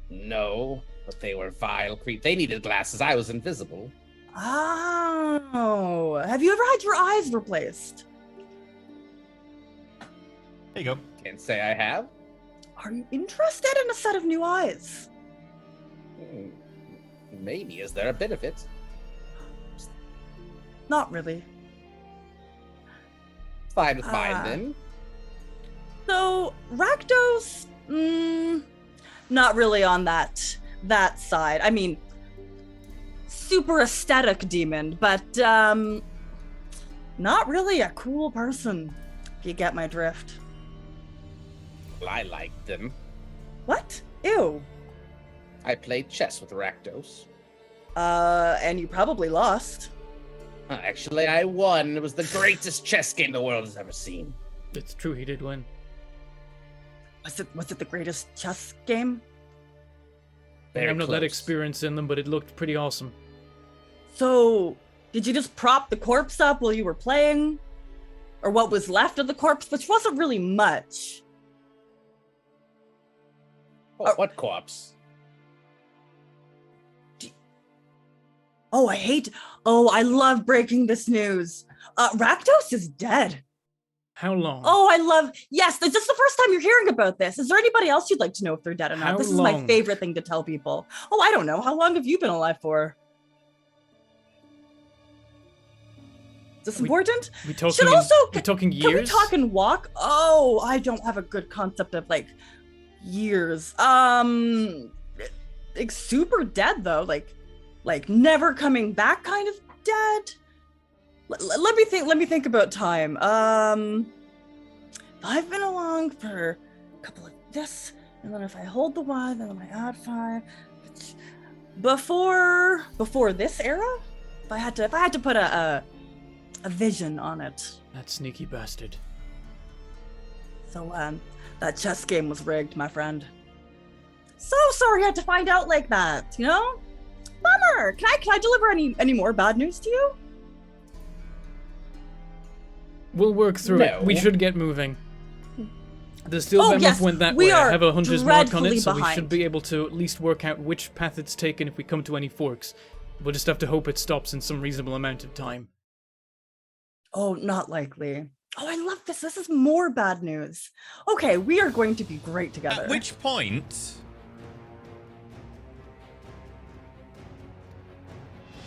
No, but they were vile creep. They needed glasses. I was invisible. Oh, have you ever had your eyes replaced? There you go. Can't say I have. Are you interested in a set of new eyes? Maybe. Is there a benefit? Not really. Fine with mine then. So, Rakdos, not really on that side. I mean, super aesthetic demon, but not really a cool person, if you get my drift. Well, I liked them. What? Ew. I played chess with Rakdos. And you probably lost. Actually, I won. It was the greatest chess game the world has ever seen. It's true, he did win. Was it the greatest chess game? Very I'm not that close. experienced in them, but it looked pretty awesome. So, did you just prop the corpse up while you were playing? Or what was left of the corpse, which wasn't really much. Oh, what corpse? Oh, I love breaking this news. Rakdos is dead. How long? Oh, yes, this is the first time you're hearing about this. Is there anybody else you'd like to know if they're dead or not? How This is my long? favorite thing to tell people. Oh, I don't know. How long have you been alive for? Is this important? we talking Should also, we talking Can we years? talk and walk? Oh, I don't have a good concept of years. Super dead though, like never coming back kind of dead. Let me think about time. I've been along for a couple of this, and then if I hold the Y, then I add 5. Before this era, if I had to put a vision on it. That sneaky bastard. So that chess game was rigged, my friend. So sorry you had to find out like that, Bummer. Can I deliver any more bad news to you? We'll work through it. We No. should get moving. The steel Oh, behemoth yes, went that we way. I are have a hunter's mark on dreadfully it, so we behind. should be able to at least work out which path it's taken if we come to any forks. We'll just have to hope it stops in some reasonable amount of time. Oh, not likely. Oh, I love this. This is more bad news. Okay, we are going to be great together. At which point,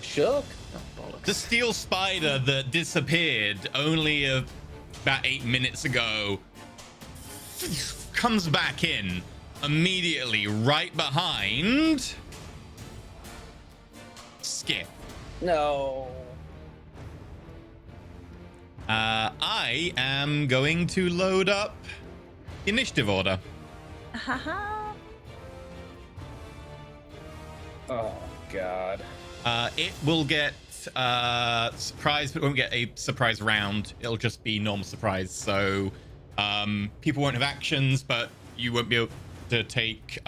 Shook? Oh, bollocks. the steel spider that disappeared only about 8 minutes ago comes back in immediately right behind Skip. No. I am going to load up initiative order. Haha. Oh, God. It will get surprise, but won't get a surprise round. It'll just be normal surprise. So people won't have actions, but you won't be able to take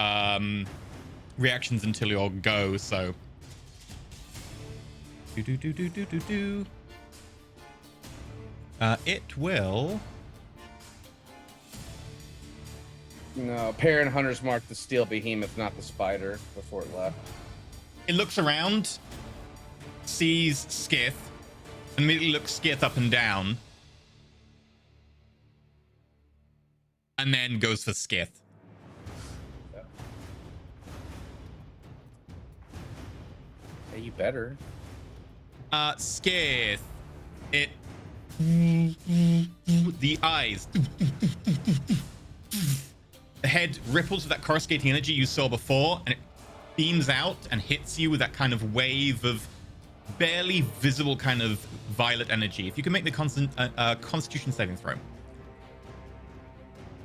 reactions until your go. So it will. No, Parent Hunter's marked the steel behemoth, not the spider, before it left. It looks around, sees Skith, and immediately looks Skith up and down, and then goes for Skith. Hey, you better. Skith. It. The eyes. The head ripples with that coruscating energy you saw before, and it beams out and hits you with that kind of wave of barely visible kind of violet energy. If you can make the Constitution saving throw.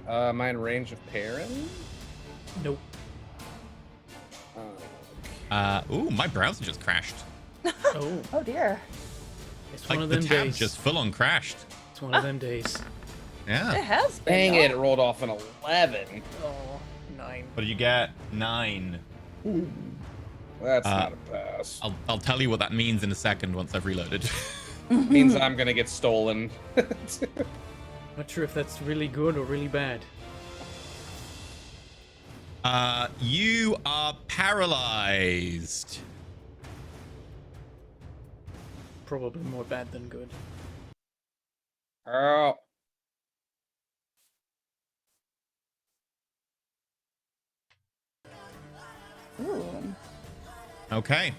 Am I in range of Parent? Nope. Ooh, my browser just crashed. Oh, Oh dear. it's Like one of the them tab days. just full on crashed. It's one of them days. Yeah. It has been. Dang though. it, it rolled off an 11. Oh, 9. What did you get? 9. That's not a pass. I'll tell you what that means in a second once I've reloaded. Means I'm gonna get stolen. Not sure if that's really good or really bad. You are paralyzed. Probably more bad than good. Oh. Ooh. Okay.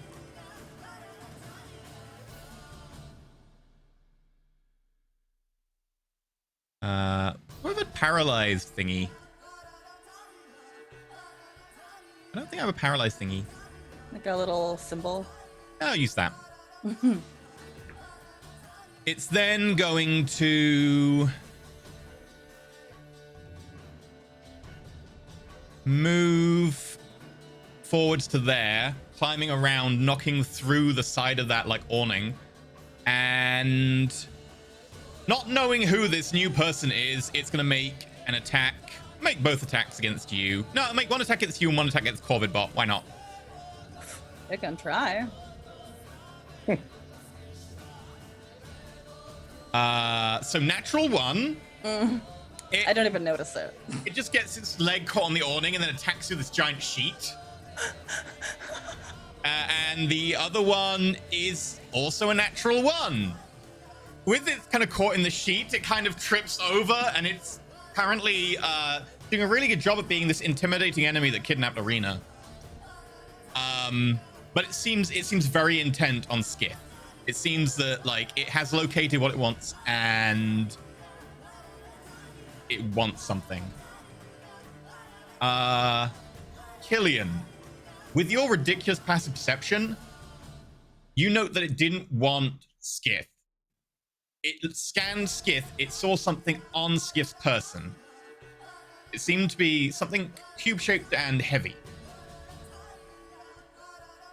What about paralyzed thingy? I don't think I have a paralyzed thingy. Like a little symbol. I'll use that. It's then going to move forwards to there, climbing around, knocking through the side of that like awning, and not knowing who this new person is, it's gonna make an attack. Make both attacks against you. No, make one attack against you and one attack against Corvidbot. Why not? I can try. So natural 1. I don't even notice it. It just gets its leg caught on the awning and then attacks through this giant sheet. And the other one is also a natural 1. With it kind of caught in the sheet, it kind of trips over, and it's currently doing a really good job of being this intimidating enemy that kidnapped Arena. But it seems very intent on Skith. It seems that like it has located what it wants and it wants something. Killian, with your ridiculous passive perception, you note that it didn't want Skith. It scanned Skith. It saw something on Skith's person. It seemed to be something cube-shaped and heavy.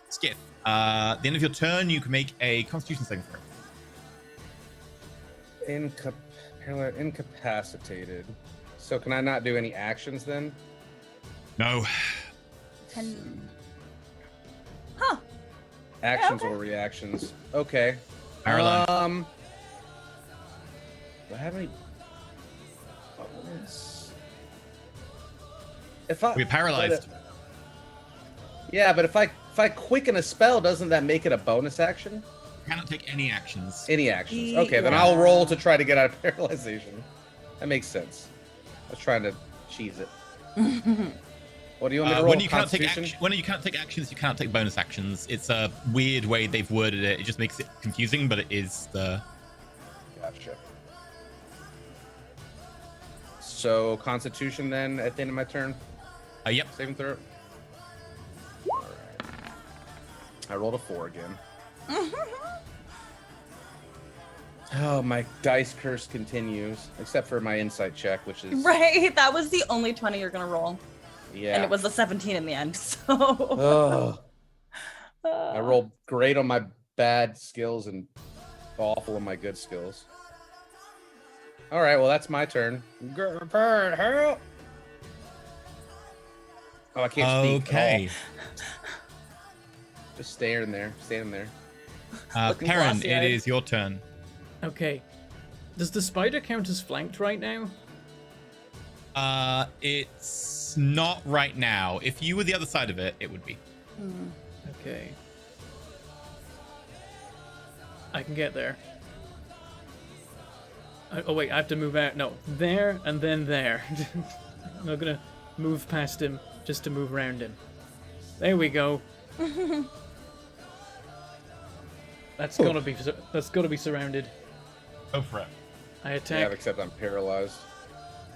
Skith, at the end of your turn, you can make a Constitution saving throw. Incapacitated. So can I not do any actions then? No. Huh. Actions okay. or reactions? Okay. Paralyzed. Do I have any bonus? If I We're paralyzed. yeah, but if I quicken a spell, doesn't that make it a bonus action? You cannot take any actions. Any actions? Yeah. Okay, then I'll roll to try to get out of paralyzation. That makes sense. I was trying to cheese it. What do you want me to roll? When you cannot take Constitution? when you cannot take actions, you cannot take bonus actions. It's a weird way they've worded it. It just makes it confusing, but it is the. Gotcha. So Constitution then at the end of my turn. Yep. Saving throw. All right. I rolled a 4 again. Oh, my dice curse continues, except for my insight check, which is Right. That was the only 20 you're gonna roll. yeah. And it was a 17 in the end. So Oh, I rolled great on my bad skills and awful in my good skills. All right, well that's my turn. Help! Oh, I can't speak. Okay. Just standing there, Looking Perrin, it glossy-eyed. is your turn. Okay. Does the spider count as flanked right now? It's not right now. If you were the other side of it, it would be. Okay. I can get there. Oh wait, I have to move out. No, there and then there. I'm not gonna move past him just to move around him. There we go. That's gotta be surrounded. Go for it. I Yeah, attack. except I'm paralyzed.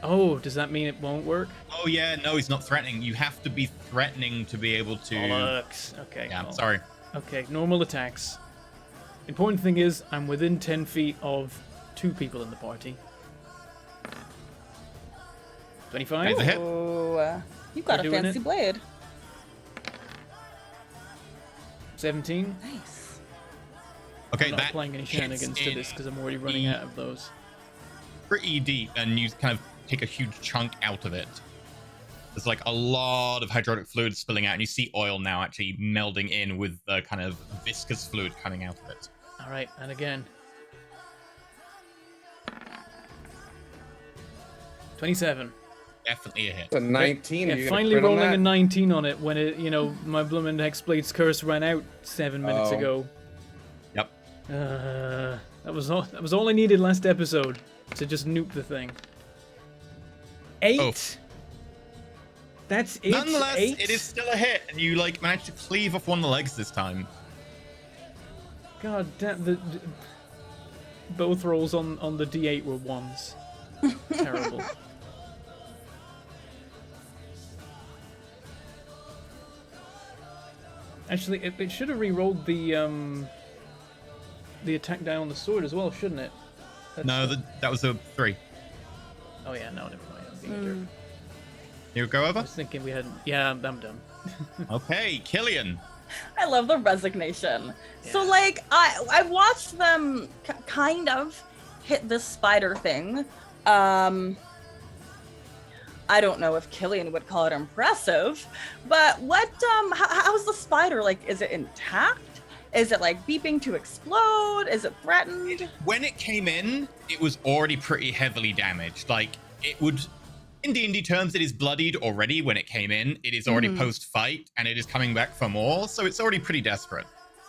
Oh, does that mean it won't work? Oh yeah, no, he's not threatening. You have to be threatening to be able to. Bollocks. Okay. Yeah, I'm well, sorry. Okay, normal attacks. Important thing is, I'm within 10 feet of 2 people in the party. 25? There's a hit. Oh, you got We're a doing fancy it. blade. 17? Nice. Okay, I'm not that applying any hits shenanigans to in this because I'm already running out of those. pretty deep, and you kind of take a huge chunk out of it. There's like a lot of hydraulic fluid spilling out, and you see oil now actually melding in with the kind of viscous fluid coming out of it. Alright, and again. 27. Definitely a hit. It's a 19. Yeah, you gonna finally crit on rolling that? a 19 on it when it, my Bloomin' Hexblade's curse ran out 7 minutes Oh. ago. Yep. That was all I needed last episode to just nuke the thing. 8. Oh. That's it. Nonetheless, 8? it is still a hit, and you like managed to cleave off one of the legs this time. God damn, both rolls on the D8 were 1s. Terrible. Actually, it should have re-rolled the attack down on the sword as well, shouldn't it? No, that was a 3. Oh yeah, no, never mind. I'm being a jerk. You go I over? was thinking we had. Yeah, I'm done. Okay, Killian. I love the resignation. So Yeah. like I watched them kind of hit this spider thing. I don't know if Killian would call it impressive, but what how's the spider? Like, is it intact? Is it like beeping to explode? Is it threatened? When it came in, it was already pretty heavily damaged. Like, it would, in D&D terms, it is bloodied already when it came in. It is already post-fight, and it is coming back for more, so it's already pretty desperate.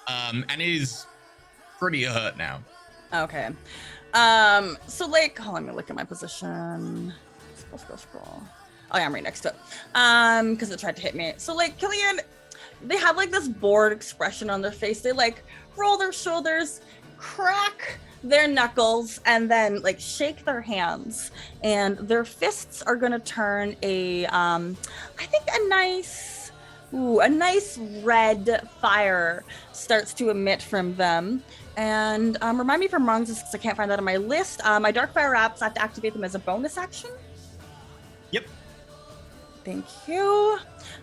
And it is pretty hurt now. Okay. So like, hold on, let me look at my position. Scroll. Oh yeah, I'm right next to it. Because it tried to hit me. So like, Killian, they have like this bored expression on their face. They like roll their shoulders, crack their knuckles, and then like shake their hands. And their fists are gonna turn a, I think a nice red fire starts to emit from them. And remind me if I'm wrong, just because I can't find that on my list. My dark fire apps, I have to activate them as a bonus action. Yep. Thank you.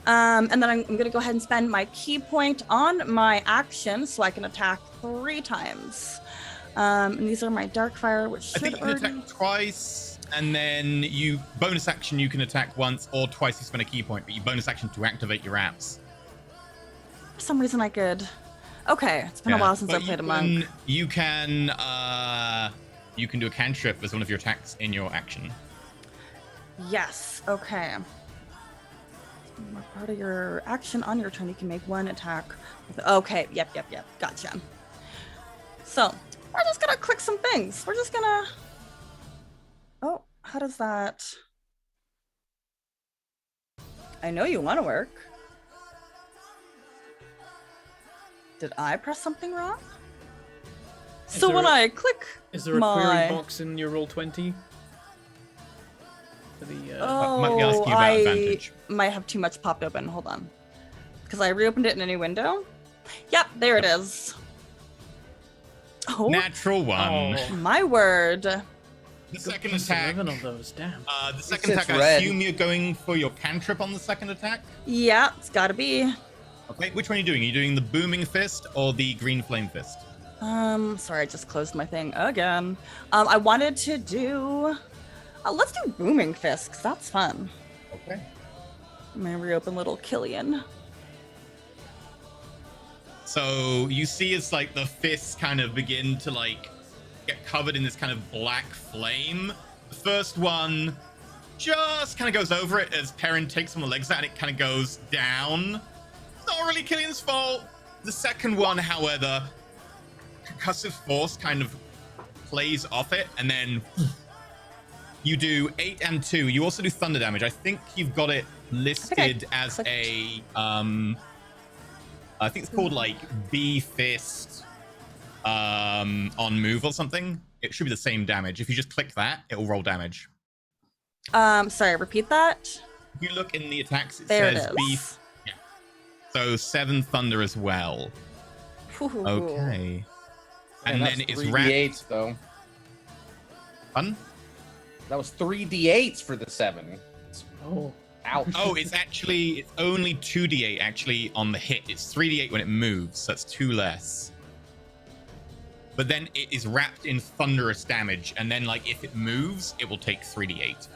And then I'm going to go ahead and spend my key point on my action so I can attack 3 times. And these are my dark fire, which I should think you can attack twice, and then you bonus action you can attack once, or twice you spend a key point, but you bonus action to activate your apps. For some reason I could. Okay, it's been a while since I played a monk. You can do a cantrip as one of your attacks in your action. Yes, okay. Part of your action on your turn, you can make 1 attack. Okay, yep. Gotcha. So, we're just gonna click some things. We're just gonna... Oh, how does that... I know you want to work. Did I press something wrong? So there when a- I click Is there a my... query box in your roll 20? For the, Might be asking you about advantage. Might have too much popped open. Hold on. Because I reopened it in a new window. Yep, there it is. Oh, Natural 1. Oh. my word. The second Plus attack. 11 on those, damn. The second It's attack, I red. assume you're going for your cantrip on the second attack? Yeah, it's gotta be. Okay, which one are you doing? Are you doing the booming fist or the green flame fist? Sorry, I just closed my thing again. I wanted to do. Let's do booming fist, 'cause that's fun. Okay. Let me reopen little Killian. So you see it's like the fists kind of begin to like get covered in this kind of black flame. The first one just kind of goes over it as Perrin takes one of the legs out and it kind of goes down. It's not really Killian's fault. The second one, however, concussive force kind of plays off it, and then you do 8 and 2. You also do thunder damage. I think you've got it listed as clicked. a I think it's called like B fist on move or something. It should be the same damage. If you just click that, it will roll damage. Sorry, repeat that. If you look in the attacks, it There says it B. is. Yeah. So 7 thunder as well. Ooh. Okay. Man, And that's then it's 3d8s wrapped. though. Fun? That was 3d8s for the 7. Oh. Ouch. Oh, it's only 2d8 actually on the hit. It's 3d8 when it moves, so that's 2 less. But then it is wrapped in thunderous damage, and then like if it moves, it will take 3d8.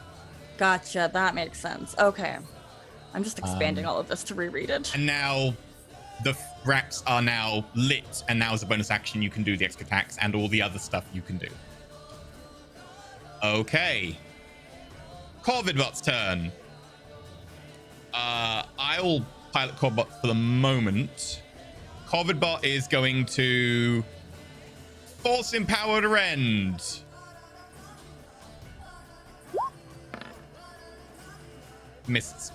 Gotcha. That makes sense. Okay. I'm just expanding all of this to reread it. And now the wraps are now lit, and now as a bonus action, you can do the extra attacks and all the other stuff you can do. Okay. Corvidbot's turn. I'll pilot Corvidbot for the moment. Corvidbot is going to force empower to rend. Misses.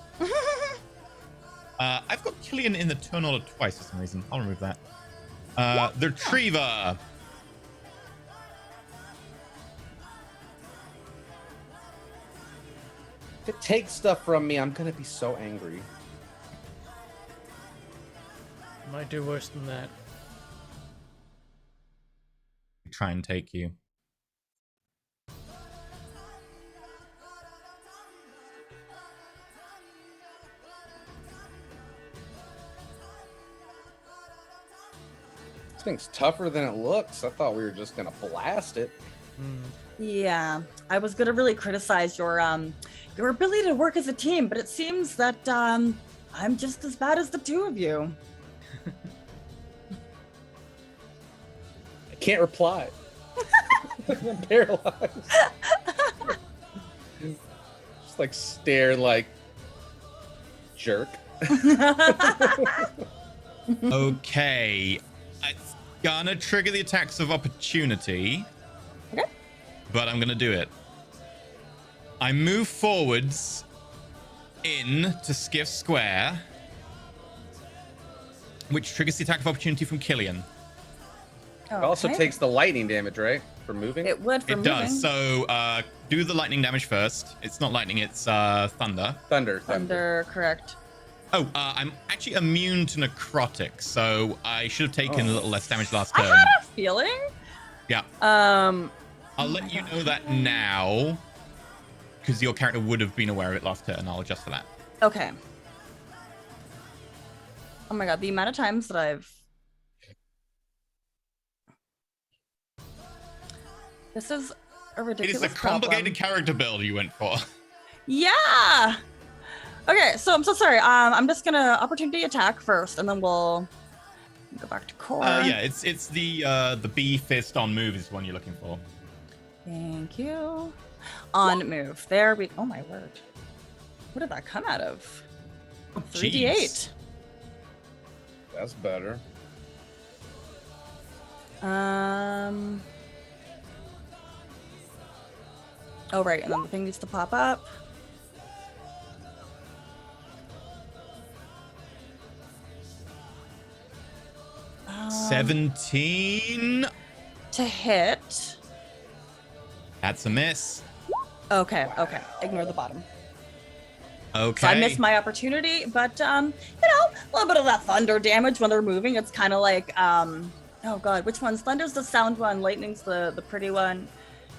I've got Killian in the turn order twice for some reason. I'll remove that. The Retriever. If it takes stuff from me, I'm gonna be so angry. Might do worse than that. Try and take you. This thing's tougher than it looks. I thought we were just gonna blast it. Yeah, I was gonna really criticize your ability to work as a team, but it seems that I'm just as bad as the two of you. I can't reply. I'm paralyzed. Just like stare like jerk. Okay. It's gonna trigger the attacks of opportunity. Okay. But I'm gonna do it. I move forwards in to Skiff Square, which triggers the attack of opportunity from Killian. It also takes the lightning damage, right? For moving? It would for It moving. does. So do the lightning damage first. It's not lightning, it's thunder. Thunder. Thunder, correct. Oh, I'm actually immune to necrotic, so I should have taken a little less damage last I turn. had a feeling. Yeah. I'll let you know that now, because your character would have been aware of it last turn. I'll adjust for that. Okay. Oh my god, the amount of times that I've... This is a It ridiculous is a complicated problem. character build you went for. Yeah! Okay, so I'm so sorry. I'm just gonna opportunity attack first, and then we'll go back to core. Yeah, it's the B fist on move is the one you're looking for. Thank you. On move. There we... Oh my word. What did that come out of? 3d8. Jeez. That's better. Oh, right. And then the thing needs to pop up. Um, 17. To hit. That's a miss. Okay, okay. Ignore the bottom. Okay. So I missed my opportunity, but a little bit of that thunder damage when they're moving. It's kind of like, oh god, which one's thunder's the sound one, lightning's the pretty one.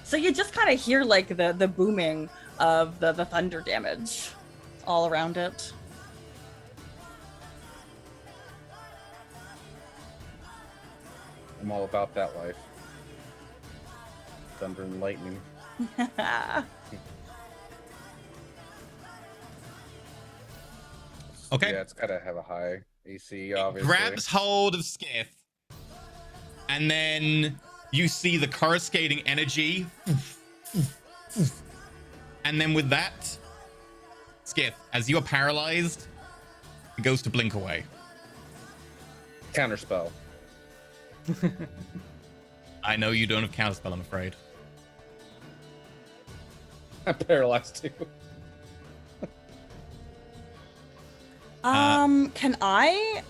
So you just kind of hear like the booming of the thunder damage all around it. I'm all about that life. Thunder and lightning. Okay. Yeah, it's gotta have a high AC, obviously. Grabs hold of Skiff, and then you see the coruscating energy, and then with that, Skiff, as you are paralyzed, it goes to blink away. Counterspell. I know you don't have counterspell, I'm afraid. I'm paralyzed too. Can I?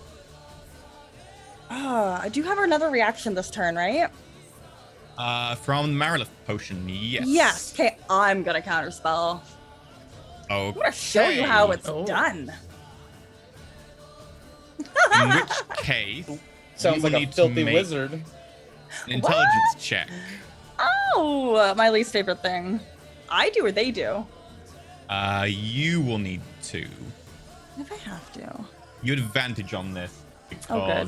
I do have another reaction this turn, right? From Marilith potion, yes. Yes. Okay, I'm gonna counterspell. Oh. I'm gonna show you how it's done. In which case, Sounds you like will a need to filthy make wizard. an intelligence check. Oh, my least favorite thing. I do or they do? You will need to. If I have to. You have advantage on this because Oh, good.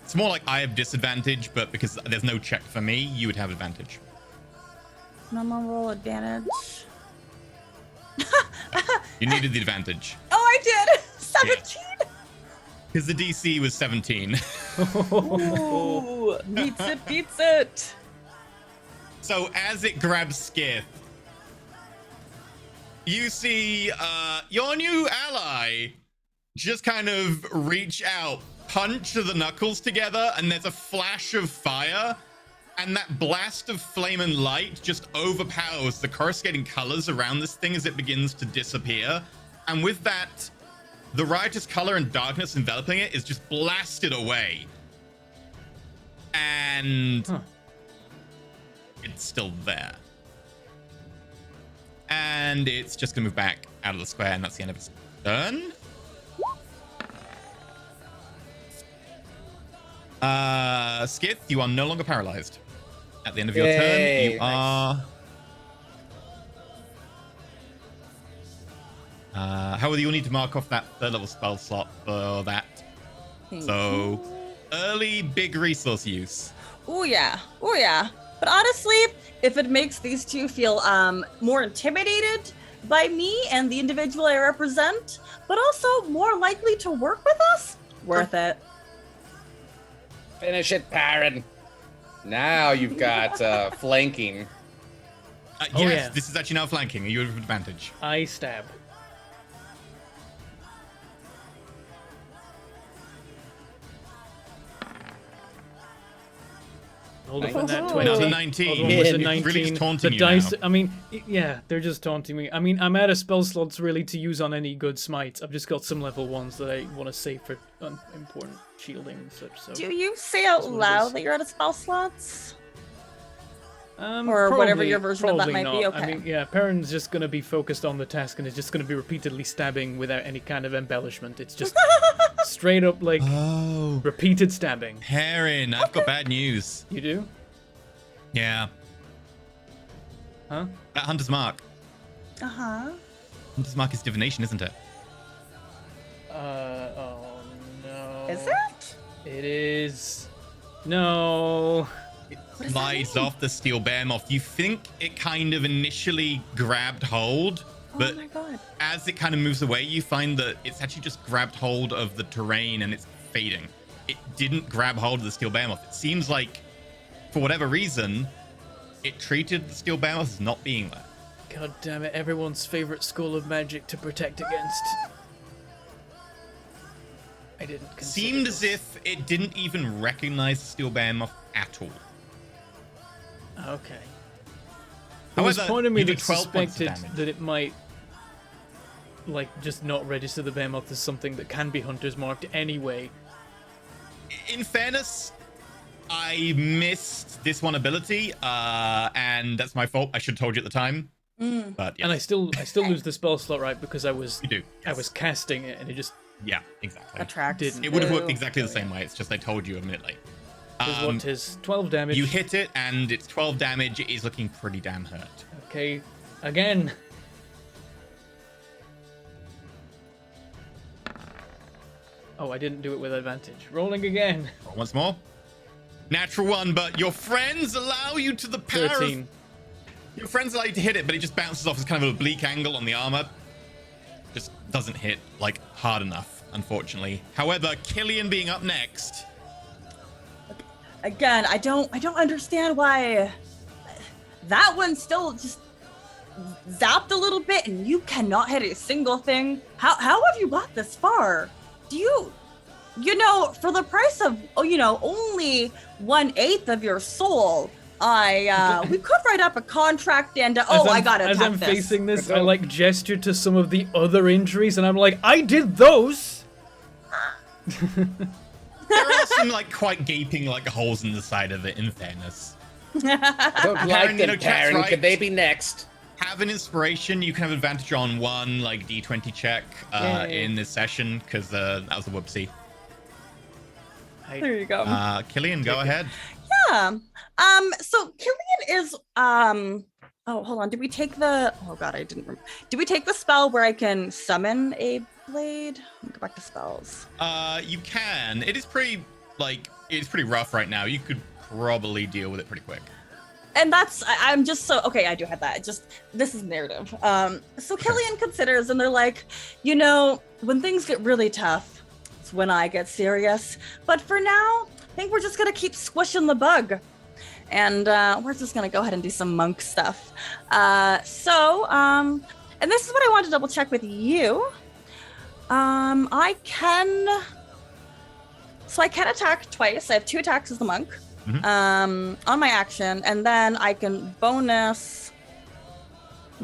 it's more like I have disadvantage, but because there's no check for me, you would have advantage. Normal roll advantage. You needed the advantage Oh, I did. 17. because the DC was 17. Ooh, beats it, beats it. So as it grabs Skiff, you see your new ally just kind of reach out, punch the knuckles together, and there's a flash of fire, and that blast of flame and light just overpowers the coruscating colors around this thing as it begins to disappear. And with that, the riotous color and darkness enveloping it is just blasted away. And it's still there. And it's just gonna move back out of the square, and that's the end of its turn. Skith, you are no longer paralyzed. At the end of your turn, Yay. you are. However, you'll need to mark off that third level spell slot for that. So, early big resource use. Oh yeah, oh yeah. But honestly, if it makes these two feel more intimidated by me and the individual I represent, but also more likely to work with us, worth it. Finish it, Baron. Now you've got flanking. Yes, yeah. this is actually now flanking. You have advantage. I stab. Hold up on that Ooh. 20. That's a Other 19. one was a It's 19. really just taunting The you dice, now. I mean, yeah, they're just taunting me. I mean, I'm out of spell slots really to use on any good smites. I've just got some level ones that I want to save for important shielding and such. So. Do you say out That's what it is. loud that you're out of spell slots? Or Probably- whatever your version of that probably might be, not. okay. I mean, yeah, Perrin's just going to be focused on the task and is just going to be repeatedly stabbing without any kind of embellishment. It's just straight up, like, Oh, repeated stabbing. Heron, I've got bad news. You do? Yeah, Huh? that Hunter's Mark. Uh-huh. Hunter's Mark is divination, isn't it? Oh, no. Is it? It is. No. What does that Slides mean? off the steel behemoth. You think it kind of initially grabbed hold, but Oh my god. as it kind of moves away, you find that it's actually just grabbed hold of the terrain and it's fading. It didn't grab hold of the steel behemoth. It seems like, for whatever reason, it treated the steel behemoth as not being there. God damn it, everyone's favorite school of magic to protect against. I didn't consider Seemed this. as if it didn't even recognize the steel behemoth at all. Okay. There was However, part of me you do that 12 points of suspected damage. that it might, like, just not register the behemoth as something that can be hunter's marked anyway. In fairness, I missed this one ability, and that's my fault. I should have told you at the time. But yes, And I still lose the spell slot, right, because I was you do. I was casting it and it just Yeah, exactly. Attracts. Didn't. It would have worked Boo. exactly the same way. It's just I told you a minute late. was what is 12 damage. You hit it, and it's 12 damage. It is looking pretty damn hurt. Okay, again. Oh, I didn't do it with advantage. Rolling again. Roll once more. Natural 1, but your friends allow you to the power. 13. Your friends allow you to hit it, but it just bounces off as kind of an oblique angle on the armor. Just doesn't hit like hard enough, unfortunately. However, Killian being up next. Again, I don't understand why that one still just zapped a little bit and you cannot hit a single thing. How have you got this far? Do you know, for the price of only 1/8 of your soul, we could write up a contract and I gotta as attack I'm this. facing this, I like gesture to some of the other injuries, and I'm like, I did those. There are some like quite gaping like holes in the side of it. In fairness, Don't like them, Chat's Karen. right. Could they be next? Have an inspiration. You can have advantage on one like D20 check in this session because that was a whoopsie. There you go. Killian, go ahead. Yeah. So Killian is oh, hold on. Did we take the oh god, I didn't remember. Did we take the spell where I can summon a blade? Let me go back to spells. You can. It is pretty rough right now. You could probably deal with it pretty quick. And I'm just so okay, I do have that. This is narrative. So Killian considers and they're like, when things get really tough, it's when I get serious. But for now, I think we're just gonna keep squishing the bug. And we're just gonna go ahead and do some monk stuff. And this is what I want to double check with you. I can attack twice. I have 2 attacks as the monk. On my action, and then I can bonus.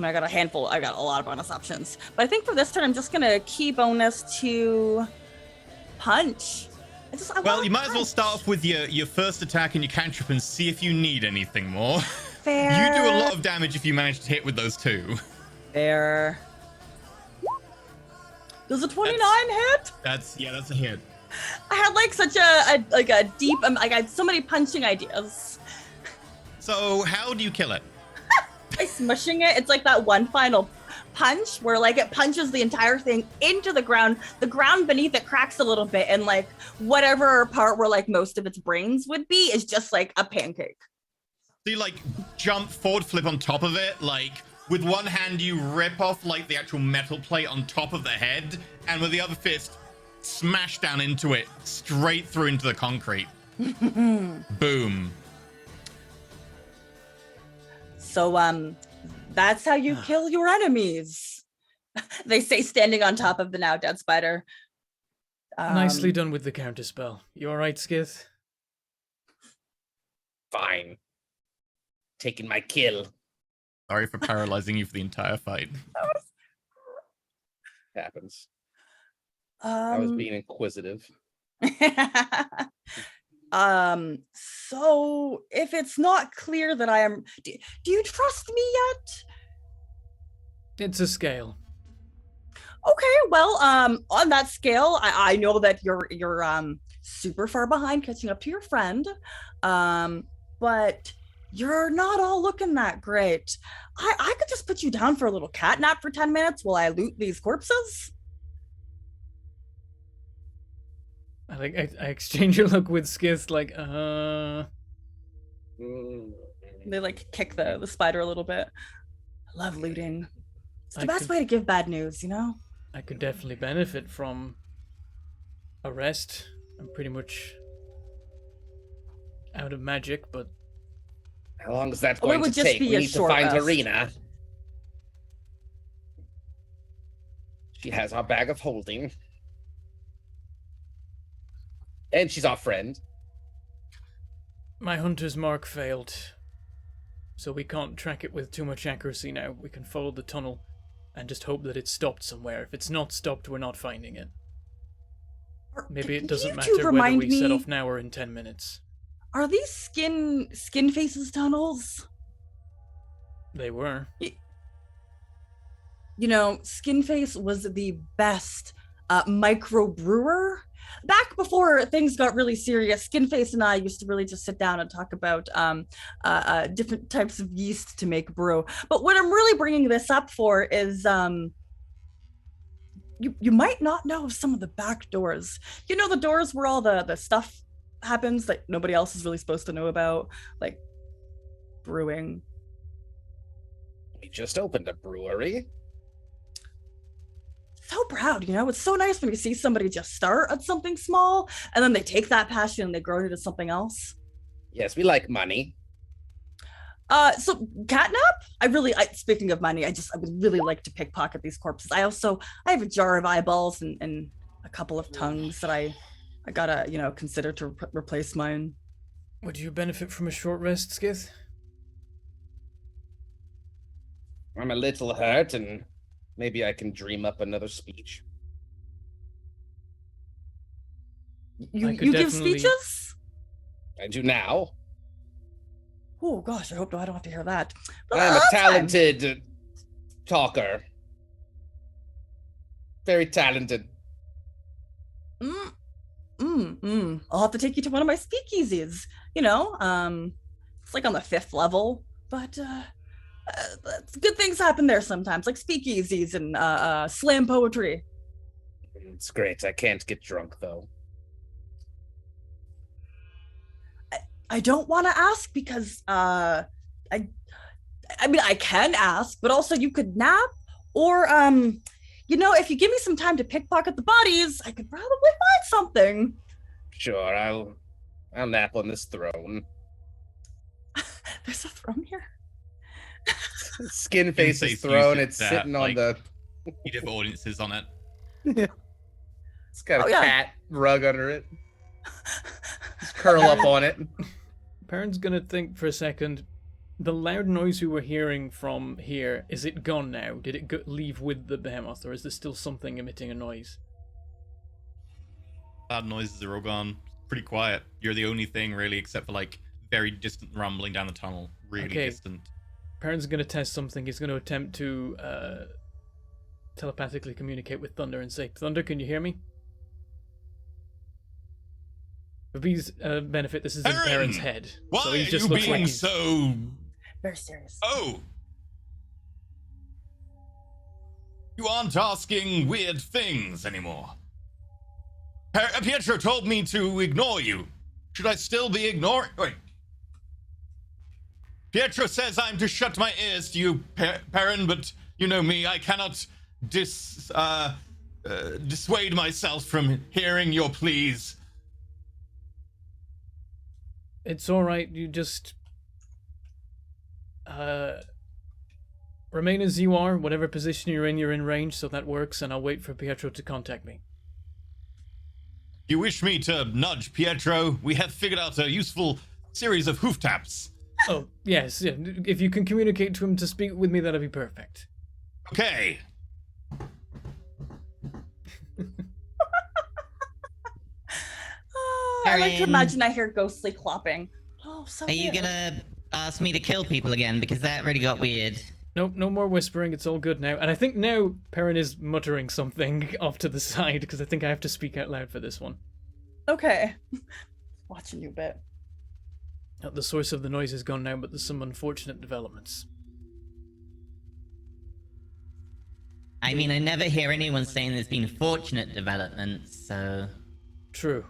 I got a lot of bonus options, but I think for this turn I'm just gonna key bonus to punch. Well, you might as well start off with your first attack and your cantrip and see if you need anything more. Fair. You do a lot of damage if you manage to hit with those 2. Fair. Does a 29 hit? That's a hit. I had like such a deep I had so many punching ideas. So how do you kill it? By smushing it, it's like that one final punch where like it punches the entire thing into the ground beneath it cracks a little bit, and like whatever part where like most of its brains would be is just like a pancake. So you like jump forward flip on top of it, like with one hand you rip off like the actual metal plate on top of the head, and with the other fist smash down into it, straight through into the concrete. Boom. So that's how you kill your enemies. They say standing on top of the now dead spider. Nicely done with the counterspell. You all right, Skith? Fine. Taking my kill. Sorry for paralyzing you for the entire fight. Happens. I was being inquisitive. So if it's not clear that I am, do you trust me yet? It's a scale. Okay, well, on that scale, I know that you're super far behind catching up to your friend, but you're not all looking that great. I could just put you down for a little cat nap for 10 minutes while I loot these corpses. I exchange a look with Skith, like, They like kick the spider a little bit. I love looting. It's the best way to give bad news, I could definitely benefit from a rest. I'm pretty much out of magic, but How long is that Oh, it going would to just take? be We a need to short find rest. Arena. She has our bag of holding. And she's our friend. my hunter's mark failed. So we can't track it with too much accuracy now. We can follow the tunnel and just hope that it's stopped somewhere. If it's not stopped, we're not finding it. Maybe it doesn't matter whether we set off now or in 10 minutes. Are these skin faces tunnels? They were. Skin face was the best micro brewer. Back before things got really serious, Skinface and I used to really just sit down and talk about different types of yeast to make brew. But what I'm really bringing this up for is you might not know of some of the back doors. The doors where all the stuff happens that nobody else is really supposed to know about, like brewing. We just opened a brewery. So proud, you know. It's so nice when you see somebody just start at something small and then they take that passion and they grow it into something else. Yes, we like money. So catnap, speaking of money, I would really like to pickpocket these corpses. I have a jar of eyeballs and a couple of tongues that I gotta, consider to replace mine. Would you benefit from a short rest, Skith? I'm a little hurt, and maybe I can dream up another speech. You give speeches? I do now. Oh gosh, I hope I don't have to hear that. But I'm a talented talker. Very talented. I'll have to take you to one of my speakeasies. It's like on the 5th level, but good things happen there sometimes, like speakeasies and slam poetry. It's great. I can't get drunk though. I don't want to ask because I mean I can ask, but also you could nap, or if you give me some time to pickpocket the bodies, I could probably find something. Sure, I'll nap on this throne. There's a throne here. Skin Face's throne. It's sitting on the. You have audiences on it. Yeah. It's got a cat rug under it. Just curl up on it. Perrin's gonna think for a second. The loud noise we were hearing from here, is it gone now? Did it leave with the behemoth, or is there still something emitting a noise? Loud noises are all gone. Pretty quiet. You're the only thing, really, except for, like, very distant rumbling down the tunnel. Really distant. Perrin's gonna test something. He's gonna attempt to telepathically communicate with Thunder and say, Thunder, can you hear me? For B's benefit, this is in Perrin's head. Why so he just are you looks being like so... Very serious. Oh! You aren't asking weird things anymore. Pietro told me to ignore you. Should I still be ignoring... Wait. Pietro says I'm to shut my ears to you, Perrin, but you know me, I cannot dissuade myself from hearing your pleas. It's alright, you just... remain as you are, whatever position you're in range, so that works, and I'll wait for Pietro to contact me. You wish me to nudge Pietro? We have figured out a useful series of hoof taps. Oh, yes, yeah. If you can communicate to him to speak with me, that'd be perfect. Okay. I like to imagine I hear ghostly clopping. Oh, so Are you gonna ask me to kill people again? Because that really got weird. Nope, no more whispering, it's all good now. And I think now Perrin is muttering something off to the side, because I think I have to speak out loud for this one. Okay. Watching you a bit. The source of the noise is gone now, but there's some unfortunate developments. I mean, I never hear anyone saying there's been fortunate developments, so... True.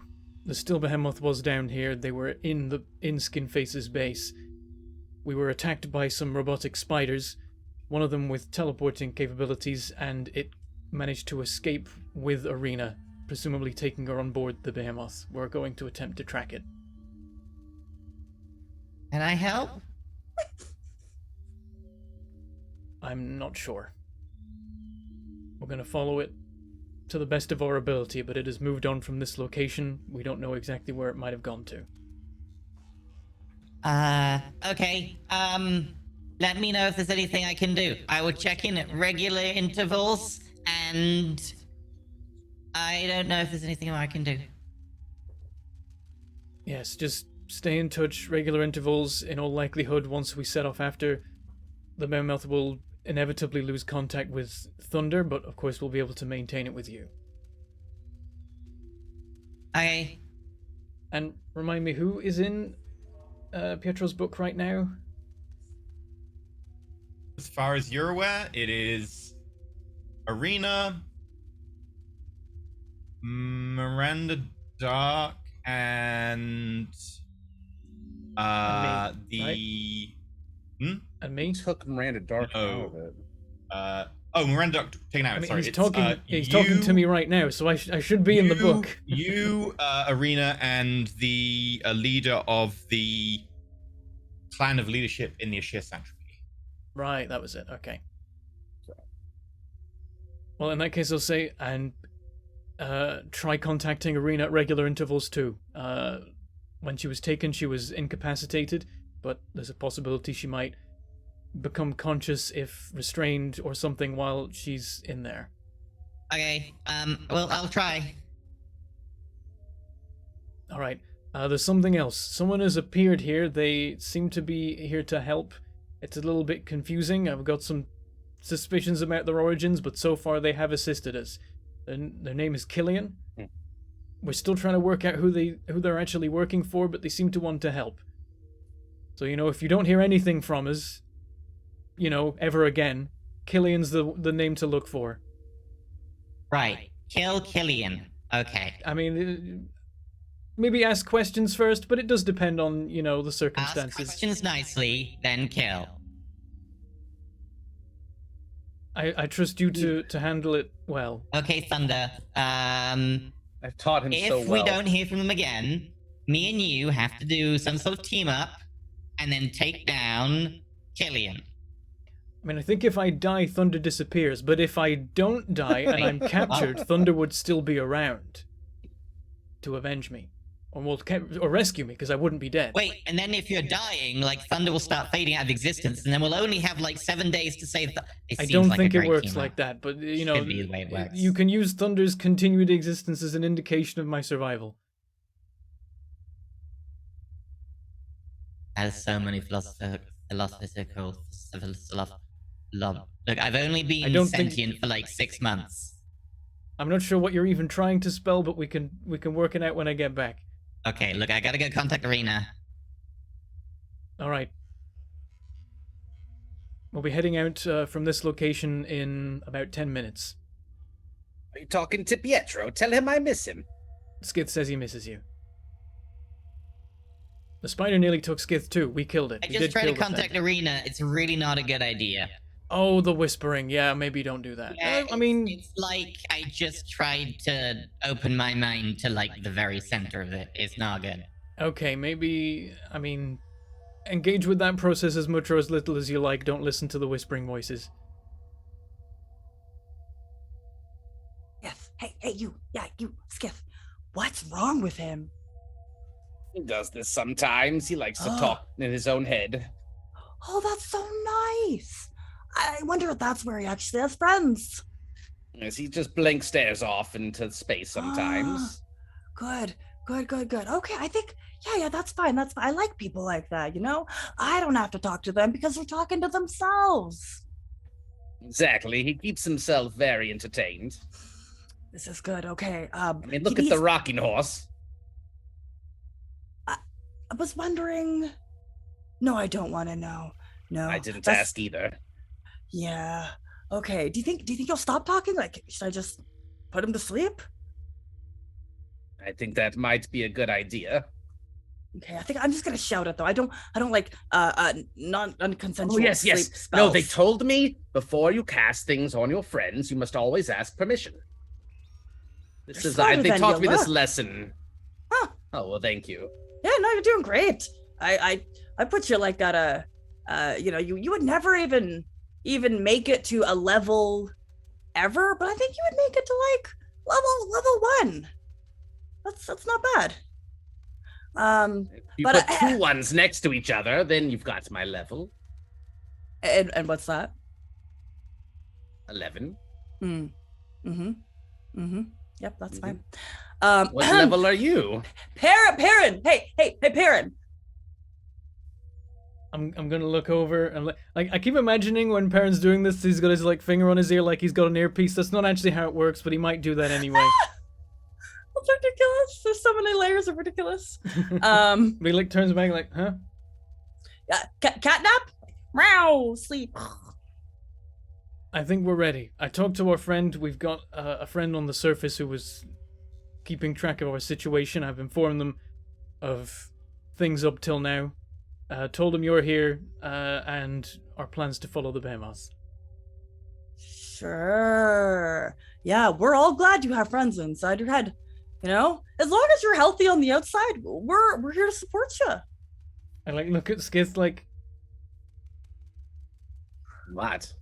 The still behemoth was down here. They were in Skin Face's base. We were attacked by some robotic spiders, one of them with teleporting capabilities, and it managed to escape with Arena, presumably taking her on board the behemoth. We're going to attempt to track it. Can I help? I'm not sure. We're going to follow it to the best of our ability, but it has moved on from this location. We don't know exactly where it might have gone to. Okay. Let me know if there's anything I can do. I will check in at regular intervals, and I don't know if there's anything I can do. Yes, just stay in touch, regular intervals. In all likelihood, once we set off after, the behemoth will inevitably lose contact with Thunder, but of course we'll be able to maintain it with you. Okay. And remind me, who is in Pietro's book right now? As far as you're aware, it is Arena, Miranda Dark, and And the And me? Took Miranda Dark No. out of it. Miranda Dark taken out. I mean, Sorry, he's it's, talking. He's talking to me right now, so I should be in the book. You, Arena, and the leader of the clan of leadership in the Ashir Sanctuary. Right, that was it. Okay. Well, in that case, I'll say and try contacting Arena at regular intervals too. When she was taken, she was incapacitated, but there's a possibility she might become conscious if restrained or something while she's in there. Okay, well, I'll try. All right. There's something else. Someone has appeared here. They seem to be here to help. It's a little bit confusing. I've got some suspicions about their origins, but so far they have assisted us. Their name is Killian. We're still trying to work out who they're actually working for, but they seem to want to help. So, if you don't hear anything from us, ever again, Killian's the name to look for. Right. Kill Killian. Okay. I mean, maybe ask questions first, but it does depend on, the Ask circumstances. questions nicely, then kill. I trust you to handle it well. Okay, Thunder. I've taught him so well. If we don't hear from them again, me and you have to do some sort of team up, and then take down Killian. I mean, I think if I die, Thunder disappears, but if I don't die and I'm captured, Thunder would still be around to avenge me. Or rescue me, because I wouldn't be dead. Wait, and then if you're dying, Thunder will start fading out of existence, and then we'll only have 7 days to save. I don't think it works like that, but Could be the way it works. you can use Thunder's continued existence as an indication of my survival. Has so many philosophical. Look, I've only been sentient for 6 months. I'm not sure what you're even trying to spell, but we can work it out when I get back. Okay, look, I gotta go contact Arena. All right. We'll be heading out from this location in about 10 minutes. Are you talking to Pietro? Tell him I miss him. Skith says he misses you. The spider nearly took Skith too. We killed it. I We just did tried kill to the contact thing. Arena. It's really not a good idea. Oh, the whispering. Yeah, maybe don't do that. I mean, it's like I just tried to open my mind to the very center of it. It's not good. okay, maybe, engage with that process as much or as little as you like. Don't listen to the whispering voices. Yes. Hey, you. Yeah, you, Skiff. What's wrong with him? He does this sometimes. He likes to talk in his own head. Oh, that's so nice. I wonder if that's where he actually has friends. Yes, he just blank stares off into space sometimes. Good. Okay, I think, yeah, that's fine. That's fine. I like people like that, I don't have to talk to them because they're talking to themselves. Exactly. He keeps himself very entertained. This is good. Okay. Look at the rocking horse. I was wondering. No, I don't want to know. No. I didn't ask either. Yeah. Okay. Do you think he'll stop talking? Should I just put him to sleep? I think that might be a good idea. Okay, I think I'm just gonna shout it though. I don't like non-consensual yes. sleep No, spells. they told me before you cast things on your friends, you must always ask permission. They're They smarter than taught you me this look. lesson. Huh. Oh well, thank you. Yeah, no, you're doing great. I put you at a you would never even make it to a level ever, but I think you would make it to level 1. That's not bad. If you But, put two ones next to each other, then you've got my level. And what's that? 11. Yep, that's fine. What level are you? Perrin! Hey, Perrin! I'm gonna look over and I keep imagining when Perrin's doing this, he's got his finger on his ear like he's got an earpiece. That's not actually how it works, but he might do that anyway. That's ridiculous. There's so many layers of ridiculous. But he turns back huh? Catnap? Meow, sleep. I think we're ready. I talked to our friend. We've got a friend on the surface who was keeping track of our situation. I've informed them of things up till now. Told them you're here, and our plans to follow the behemoths. Sure. Yeah, we're all glad you have friends inside your head. You know, as long as you're healthy on the outside, we're here to support you. I like look at Skith like, What?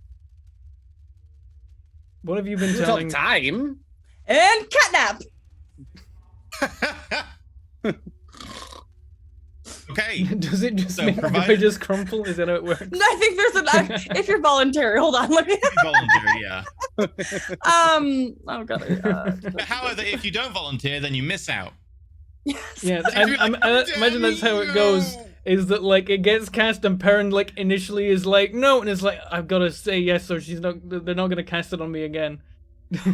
what have you been All telling? the time. And catnap. Okay. Does it just So make provided- just crumple? Is that how it works? I think there's an if you're voluntary. Hold on, let me. Voluntary, yeah. Oh god. However, if you don't volunteer, then you miss out. Yes. Yeah, You're like, I imagine that's how it goes. Is that like it gets cast and Perrin like initially is like no, and it's like I've got to say yes, or they're not gonna cast it on me again.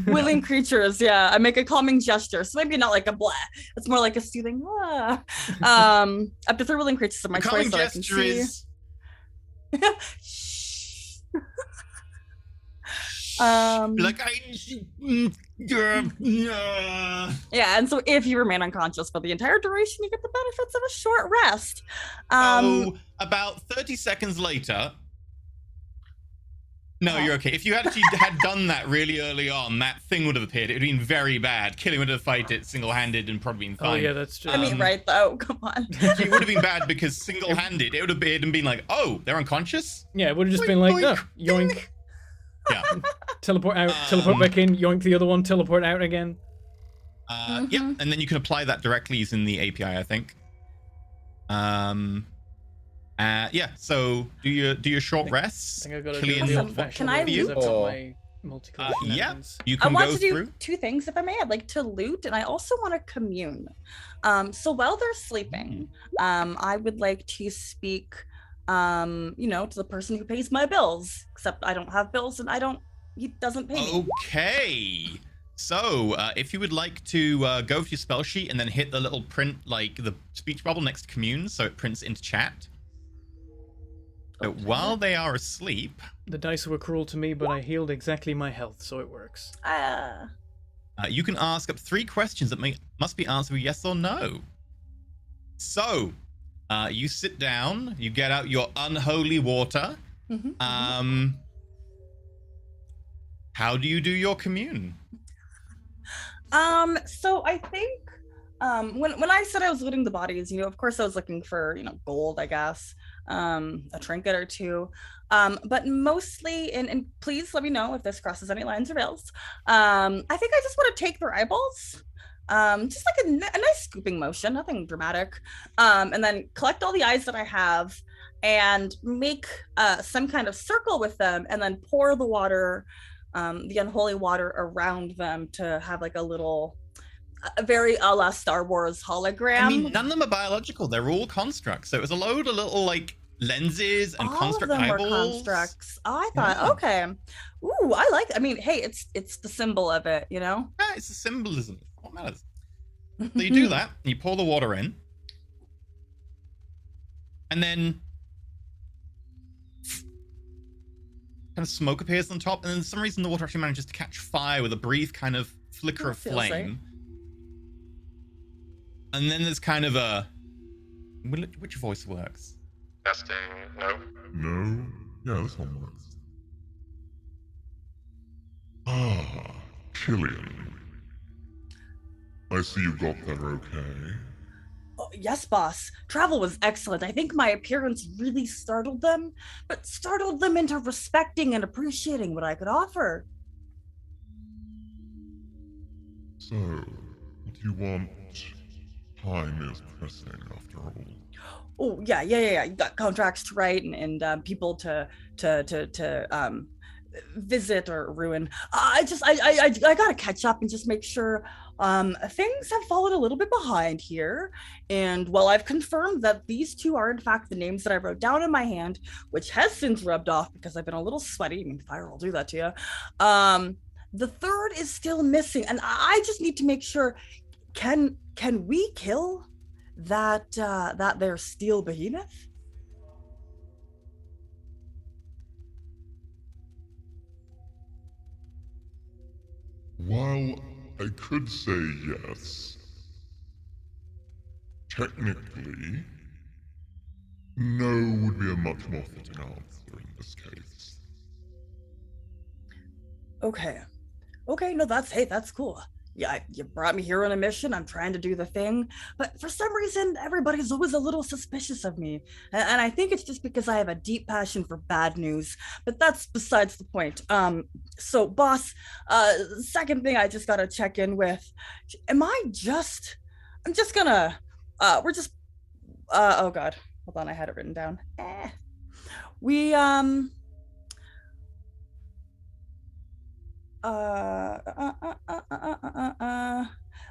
Willing creatures, yeah. I make a calming gesture, so maybe not like a blah. It's more like a soothing. Ah. Up to 3 willing creatures of my The choice calming that I can gesture see. is like Yeah, and so if you remain unconscious for the entire duration, you get the benefits of a short rest. So about 30 seconds later. No, you're okay. If you actually had done that really early on, that thing would have appeared. It would have been very bad. Killian would have fight it single-handed and probably been fine. Oh yeah, that's true. I mean, right though. Come on. It would have been bad because single-handed, it would have appeared and been like, oh, they're unconscious? Yeah, it would have just Boink, been like, boink, oh, yoink, Yeah. teleport out, teleport back in, yoink the other one, teleport out again. Yep, and then you can apply that directly using the API, I think. Yeah, so do your short rests. I think I got to do Killian, the Awesome. old-fashioned Can I way because loot? I've got Oh. my multicolored yeah, shenanigans. you I can want go to do through. 2 things, if I may. I'd like to loot, and I also want to commune. So while they're sleeping, I would like to speak, to the person who pays my bills. Except I don't have bills, and he doesn't pay me. Okay. So, if you would like to go for your spell sheet and then hit the little print, like the speech bubble next to commune, so it prints into chat. So while they are asleep, The dice were cruel to me, but I healed exactly my health, so it works. you can ask up 3 questions that must be answered with yes or no. So, you sit down, you get out your unholy water. How do you do your commune? So I think when I said I was looting the bodies, of course I was looking for, gold, I guess, a trinket or 2. But mostly, and please let me know if this crosses any lines or veils. I think I just want to take their eyeballs. Just like a nice scooping motion, nothing dramatic. And then collect all the eyes that I have and make some kind of circle with them and then pour the water, the unholy water around them to have like a very a la Star Wars hologram. I mean, none of them are biological. They're all constructs. So it was a load of little, like, lenses and all construct of them eyeballs. were constructs. I thought, Yeah. okay. Ooh, I like, I mean, hey, it's the symbol of it, Yeah, it's the symbolism. What matters? So you do that, you pour the water in, and then kind of smoke appears on top, and then for some reason the water actually manages to catch fire with a brief kind of flicker of Feels right. flame. And then there's kind of a... Which voice works? Testing. No. No. Yeah, this one works. Ah, Killian. I see you got there okay. Oh, yes, boss. Travel was excellent. I think my appearance really startled them, but startled them into respecting and appreciating what I could offer. So, what do you want? Time is pressing after all. Oh, yeah. You got contracts to write and people to visit or ruin. I gotta catch up and just make sure things have fallen a little bit behind here. And while I've confirmed that these 2 are in fact the names that I wrote down in my hand, which has since rubbed off because I've been a little sweaty. I mean, fire will do that to you. The 3rd is still missing, and I just need to make sure. Can we kill that their steel behemoth? While I could say yes. Technically, no would be a much more fitting answer in this case. Okay. Okay, no, that's cool. Yeah, you brought me here on a mission. I'm trying to do the thing, but for some reason, everybody's always a little suspicious of me, and I think it's just because I have a deep passion for bad news. But that's besides the point. So boss, second thing I just gotta check in with. Am I just? I'm just gonna. We're just. Oh God, hold on, I had it written down. We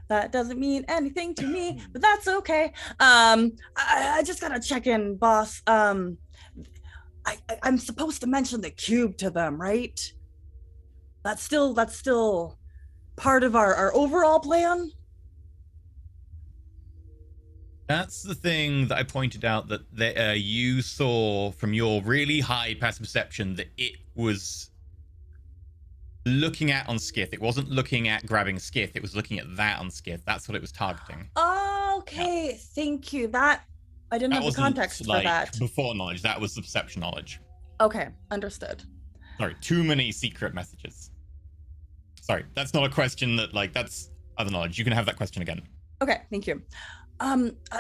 that doesn't mean anything to me, but that's okay. I just gotta check in, boss. I'm supposed to mention the cube to them, right? That's still part of our overall plan. That's the thing that I pointed out that you saw from your really high passive perception that it was looking at on Skith. It wasn't looking at grabbing Skith. It was looking at that on Skith. That's what it was targeting. Okay, thank you. That I didn't have the context for that. Before knowledge. That was the perception knowledge. Okay, understood. Sorry, too many secret messages. Sorry, that's not a question that that's other knowledge. You can have that question again. Okay, thank you.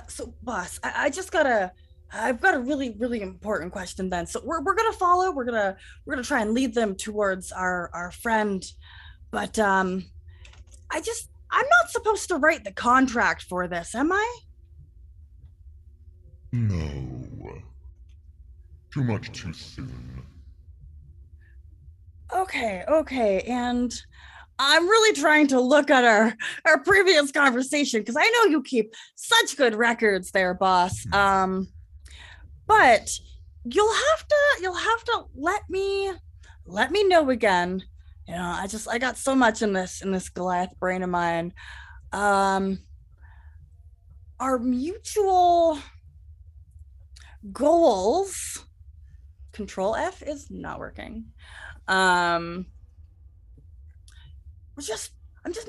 So boss, I've got a really, really important question then. So we're gonna follow, we're gonna try and lead them towards our friend, but I'm not supposed to write the contract for this, am I? No. Too much too soon. Okay, and I'm really trying to look at our previous conversation because I know you keep such good records there, boss. But you'll have to let me know again. You know, I got so much in this Goliath brain of mine. Our mutual goals. Control F is not working. I'm just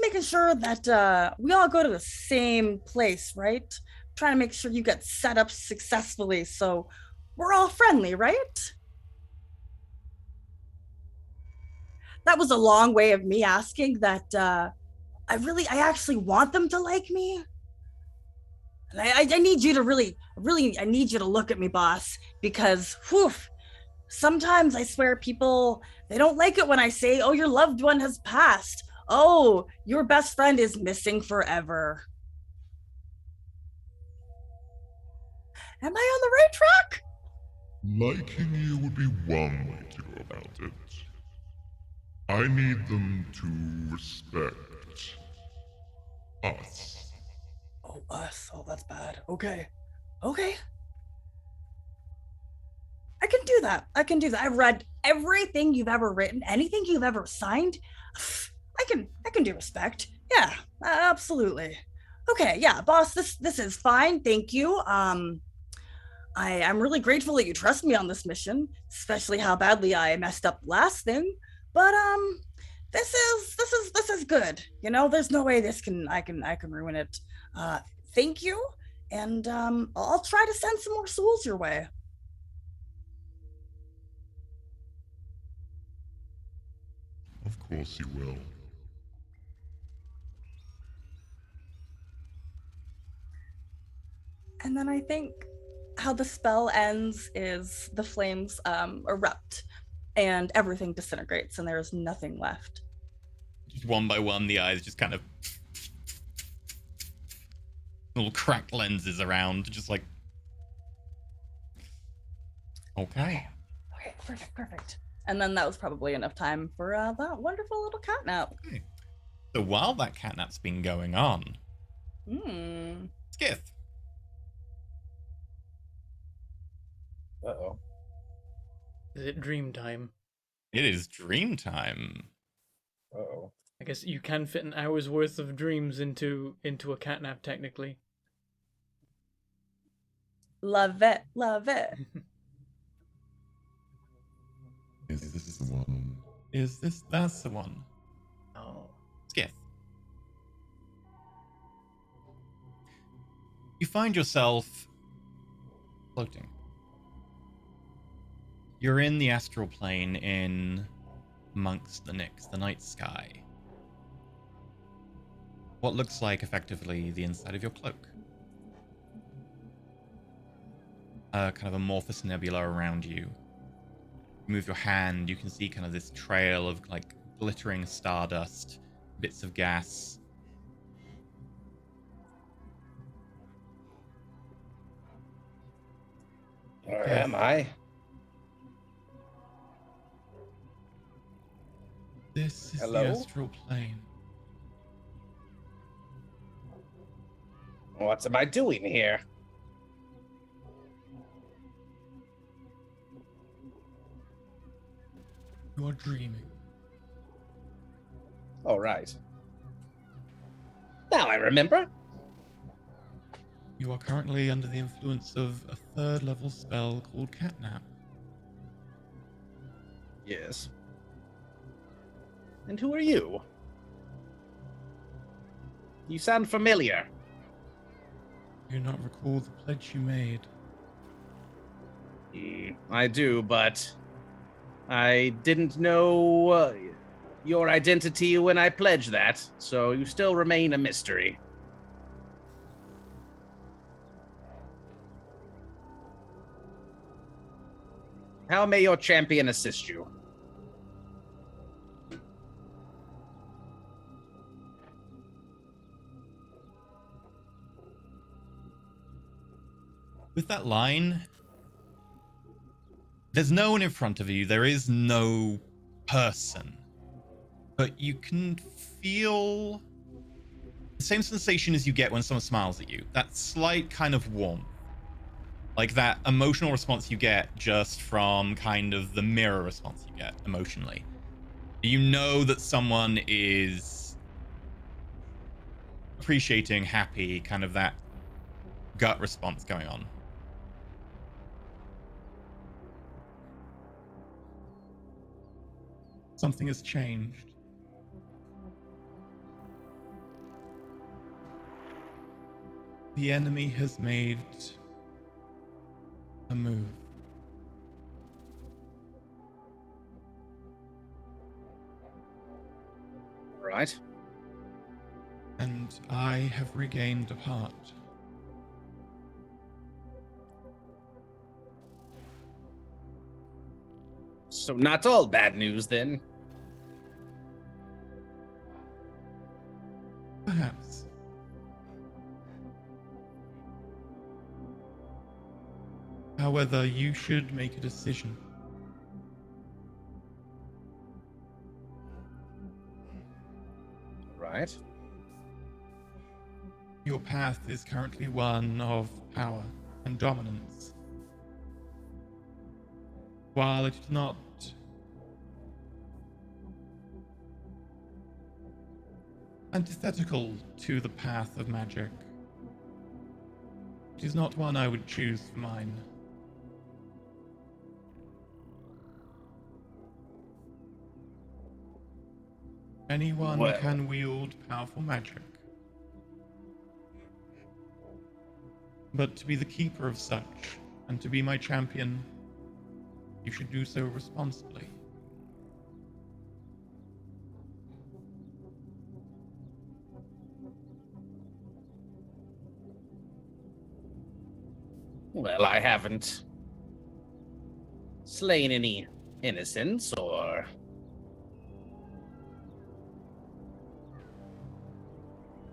making sure that we all go to the same place, right? Trying to make sure you get set up successfully so we're all friendly, right? That was a long way of me asking that I actually want them to like me. And I need you to really, I need you to look at me, boss, because whew, sometimes I swear people, they don't like it when I say, oh, your loved one has passed. Oh, your best friend is missing forever. Am I on the right track? Liking you would be one way to go about it. I need them to respect us. Oh, us. Oh, that's bad. Okay. Okay. I can do that. I've read everything you've ever written, anything you've ever signed. I can do respect. Yeah, absolutely. Okay, yeah, boss, this is fine. Thank you. I'm really grateful that you trust me on this mission, especially how badly I messed up last thing. But this is good. You know, there's no way I can ruin it. Thank you, and I'll try to send some more souls your way. Of course you will. And then I think how the spell ends is the flames erupt and everything disintegrates and there's nothing left. Just one by one, the eyes just kind of little cracked lenses around, just like okay. Okay, perfect. And then that was probably enough time for that wonderful little catnap. Okay. So while that catnap's been going on, Skith. Uh-oh. Is it dream time? It is dream time. Uh-oh. I guess you can fit an hour's worth of dreams into a catnap, technically. Love it. Is this the one? That's the one. Oh. Skith. You find yourself floating. You're in the astral plane in amongst the Nyx, the night sky. What looks like effectively the inside of your cloak. Kind of amorphous nebula around you. You move your hand, you can see kind of this trail of like glittering stardust, bits of gas. Where am I? This is Hello? the astral plane. What am I doing here? You are dreaming. All right. Now I remember. You are currently under the influence of a 3rd level spell called Catnap. Yes. And who are you? You sound familiar. Do you not recall the pledge you made? I do, but I didn't know your identity when I pledged that, so you still remain a mystery. How may your champion assist you? With that line, there's no one in front of you. There is no person. But you can feel the same sensation as you get when someone smiles at you. That slight kind of warmth. Like that emotional response you get just from kind of the mirror response you get emotionally. You know that someone is appreciating, happy, kind of that gut response going on. Something has changed. The enemy has made a move. Right. And I have regained a part. So not all bad news then. Perhaps. However, you should make a decision. Right. Your path is currently one of power and dominance. While it is not antithetical to the path of magic, it is not one I would choose for mine. Anyone Well. can wield powerful magic. But to be the keeper of such, and to be my champion, you should do so responsibly. Well, I haven't slain any innocents or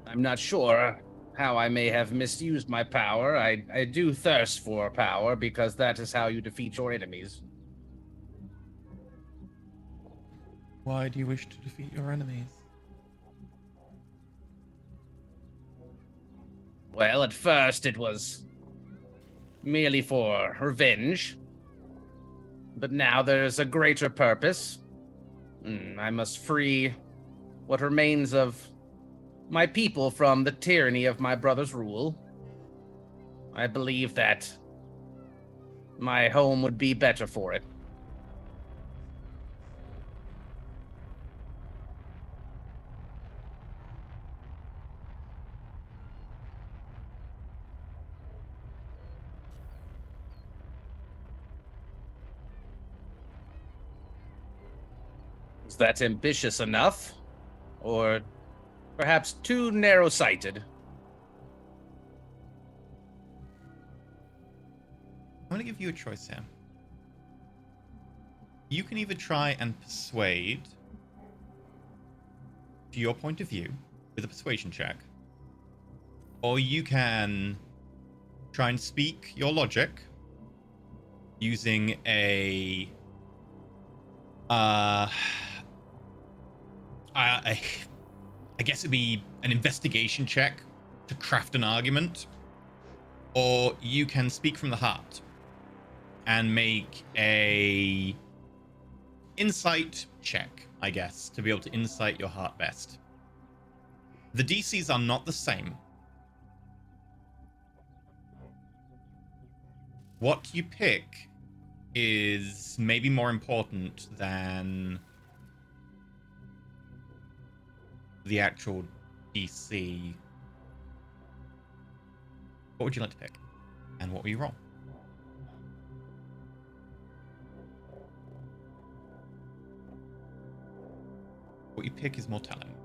I'm not sure how I may have misused my power. I do thirst for power because that is how you defeat your enemies. Why do you wish to defeat your enemies? Well, at first it was merely for revenge. But now there's a greater purpose. I must free what remains of my people from the tyranny of my brother's rule. I believe that my home would be better for it. Is that ambitious enough? Or perhaps too narrow-sighted? I'm going to give you a choice here. You can either try and persuade to your point of view with a persuasion check, or you can try and speak your logic using a I guess it'd be an investigation check to craft an argument, or you can speak from the heart and make a insight check, I guess, to be able to insight your heart best. The DCs are not the same. What you pick is maybe more important than the actual DC. What would you like to pick? And what will you roll? What you pick is more telling.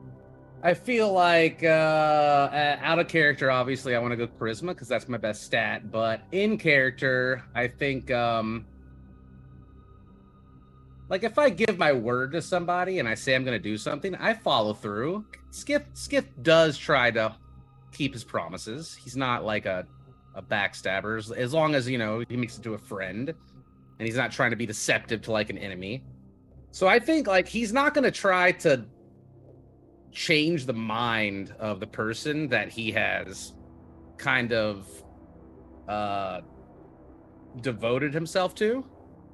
I feel like out of character, obviously, I want to go charisma because that's my best stat. But in character, I think like if I give my word to somebody and I say I'm going to do something, I follow through. Skiff does try to keep his promises. He's not like a backstabber, as long as, you know, he makes it to a friend and he's not trying to be deceptive to like an enemy. So I think like he's not going to try to change the mind of the person that he has kind of devoted himself to,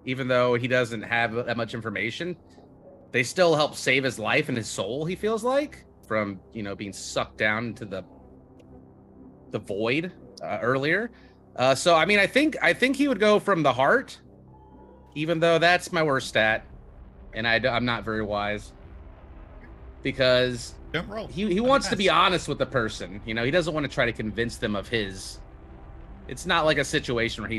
even though he doesn't have that much information. They still help save his life and his soul, he feels like, from, you know, being sucked down into the void earlier. So I mean, I think he would go from the heart, even though that's my worst stat, and I'm not very wise, because Don't roll. he wants to be honest with the person. You know, he doesn't want to try to convince them of his. It's not like a situation where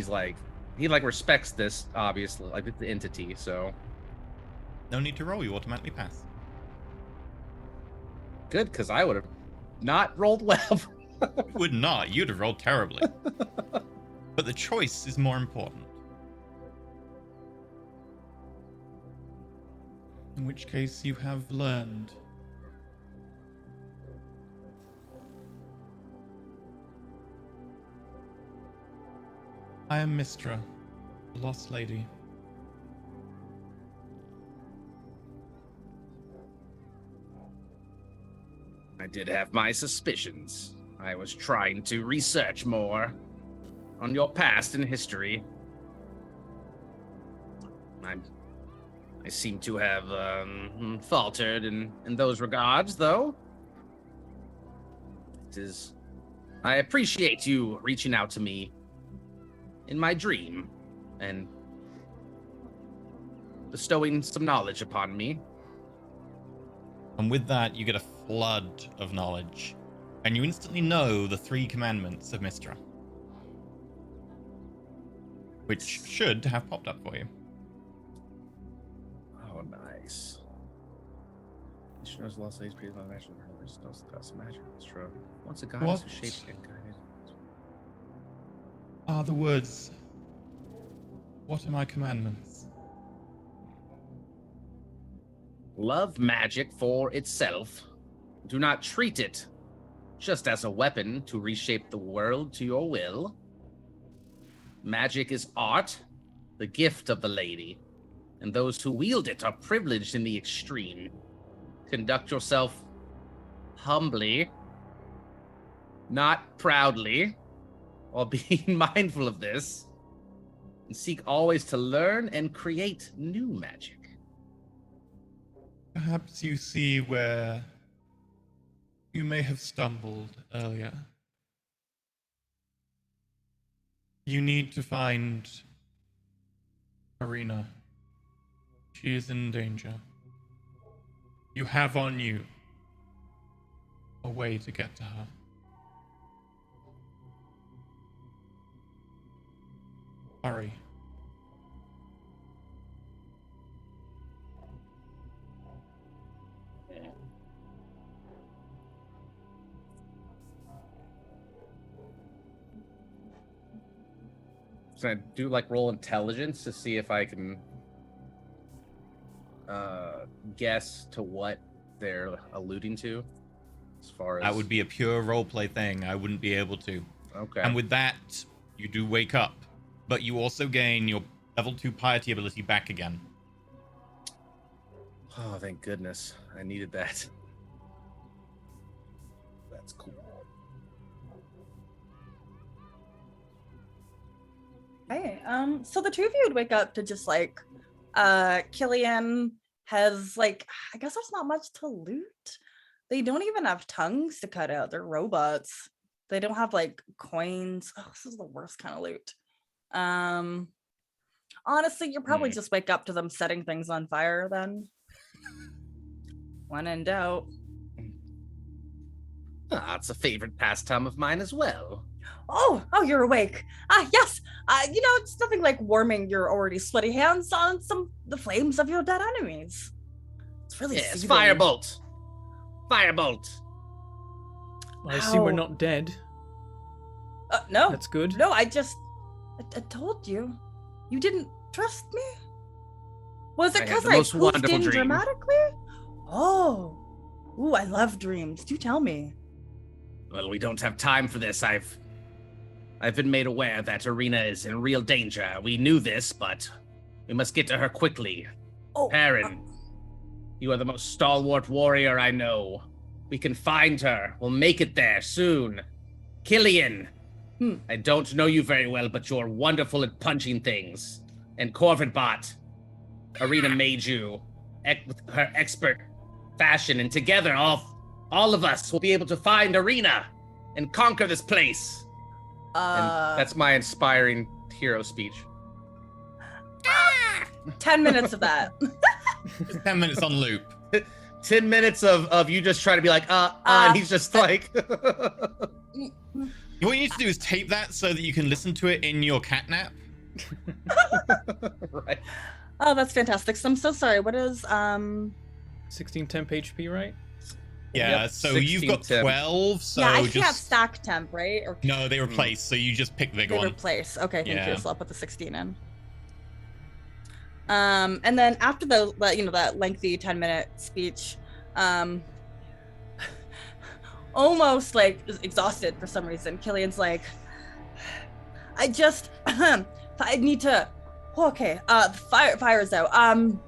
he respects this, obviously, like the entity. So No need to roll. You automatically pass. good, because I would have not rolled well. You would not. You'd have rolled terribly. But the choice is more important. In which case, you have learned. I am Mistra, the Lost Lady. I did have my suspicions. I was trying to research more on your past and history. I seem to have faltered in those regards, though. I appreciate you reaching out to me in my dream and bestowing some knowledge upon me. And with that, you get a flood of knowledge. And you instantly know the 3 commandments of Mistra. Which should have popped up for you. Oh, nice. She knows lost age, people natural powers, knows the dust magic. It's true. Once a goddess What? who shaped and guided. Are the words. What are my commandments? Love magic for itself. Do not treat it just as a weapon to reshape the world to your will. Magic is art, the gift of the lady, and those who wield it are privileged in the extreme. Conduct yourself humbly, not proudly, while being mindful of this, and seek always to learn and create new magic. Perhaps you see where you may have stumbled earlier. You need to find Arena. She is in danger. You have on you a way to get to her. Hurry. Can I do like roll intelligence to see if I can guess to what they're alluding to? As far as That would be a pure roleplay thing. I wouldn't be able to. okay. And with that, you do wake up, but you also gain your level 2 piety ability back again. Oh, thank goodness. I needed that. That's cool. Hey, so the two of you would wake up to just like, Killian has like, I guess there's not much to loot. They don't even have tongues to cut out. They're robots. They don't have like coins. Oh, this is the worst kind of loot. Honestly, you probably just wake up to them setting things on fire then. When in doubt. Ah, it's a favorite pastime of mine as well. Oh, you're awake. Yes. It's nothing like warming your already sweaty hands on the flames of your dead enemies. It's really Yes, soothing. firebolt. Firebolt. I assume we're Ow. not dead. No. That's good. No, I told you. You didn't trust me? Was it I had because the I most poofed wonderful in dream. dramatically? Oh. Ooh, I love dreams. Do tell me. Well, we don't have time for this. I've been made aware that Arena is in real danger. We knew this, but we must get to her quickly. Oh, Perrin, you are the most stalwart warrior I know. We can find her. We'll make it there soon. Killian, I don't know you very well, but you're wonderful at punching things. And Corvidbot, Arena made you with her expert fashion, and together, all of us will be able to find Arena and conquer this place. And that's my inspiring hero speech. 10 minutes of that. Just 10 minutes on loop. 10 minutes of you just trying to be like, and he's just like... What you need to do is tape that so that you can listen to it in your catnap. Right. Oh, that's fantastic. So I'm so sorry. What is 16 temp HP, right? Yeah, Yep, so you've got 16 temp. 12, so yeah, I just... can't stack temp, right? Or No, they replace, so you just pick the bigger they one. replace. Okay, thank Yeah. you. So I'll put the 16 in. And then after that lengthy 10-minute speech, almost like exhausted for some reason, Killian's like, I need to. Okay, fire's out.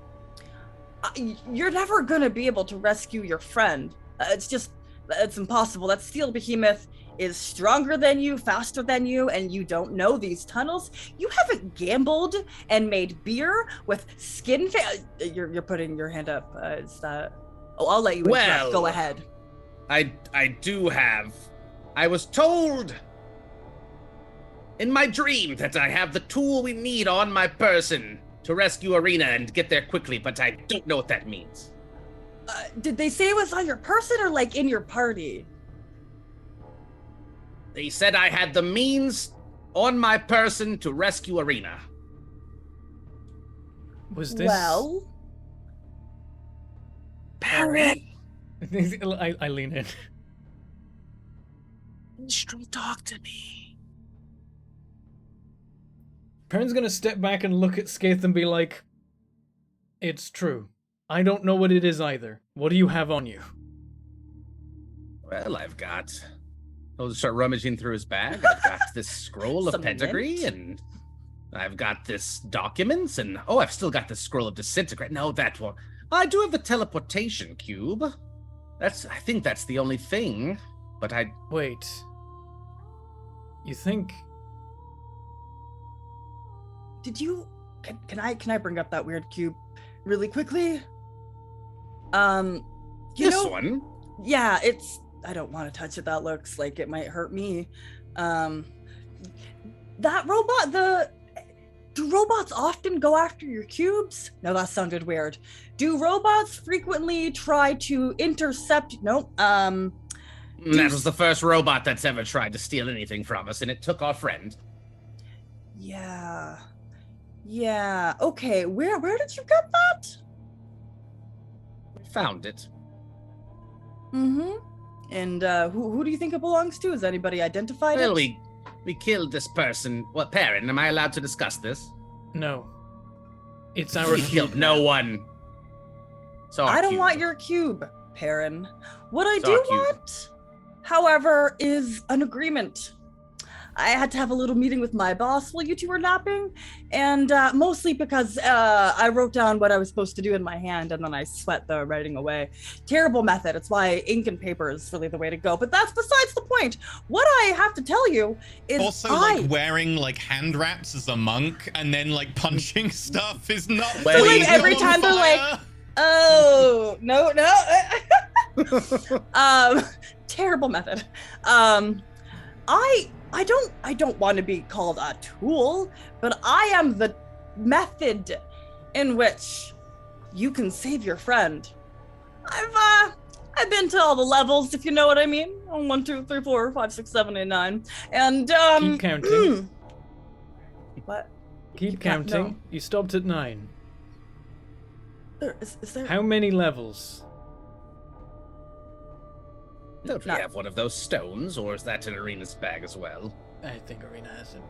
You're never gonna be able to rescue your friend. It's impossible. That steel behemoth is stronger than you, faster than you, and you don't know these tunnels. You haven't gambled and made beer with skin. You're putting your hand up. Is that? Oh, I'll let you interrupt. Well, Go ahead. I do have. I was told in my dream that I have the tool we need on my person to rescue Arena and get there quickly, but I don't know what that means. Did they say it was on your person or like in your party? They said I had the means on my person to rescue Arena. Was this... Well, Perrin, I lean in. Minstrel, talk to me. Perrin's gonna step back and look at Skaith and be like, it's true. I don't know what it is either. What do you have on you? Well, I'll start rummaging through his bag. I've got this scroll of Some pedigree, mint. and I've got this documents, and I've still got the scroll of disintegrate. No, that one. I do have the teleportation cube. I think that's the only thing. But Wait. You think... did you? Can I bring up that weird cube really quickly? this one. Yeah, I don't want to touch it. That looks like it might hurt me. That robot, do robots often go after your cubes? No, that sounded weird. Do robots frequently try to intercept? No. That was the first robot that's ever tried to steal anything from us, and it took our friend. Yeah. Okay. Where did you get that? We found it. Mm-hmm. And who do you think it belongs to? Has anybody identified Well, it? We killed this person. What, Perrin? Am I allowed to discuss this? No. It's our We killed no one. So I don't want your cube, Perrin. What I It's do our cube. want, however, is an agreement. I had to have a little meeting with my boss while you two were napping, and mostly because I wrote down what I was supposed to do in my hand, and then I sweat the writing away. Terrible method. It's why ink and paper is really the way to go. But that's besides the point. What I have to tell you is Also, like wearing like hand wraps as a monk and then like punching stuff is not. So, like, please, every on time they're like, fire. oh, no. Terrible method. I don't want to be called a tool, but I am the method in which you can save your friend. I've been to all the levels, if you know what I mean. 1, 2, 3, 4, 5, 6, 7, 8, 9. And Keep counting. What? Keep count- counting. no. You stopped at 9. Is there How many levels? Don't we Not- have one of those stones, or is that in Arena's bag as well? I think Arena has it.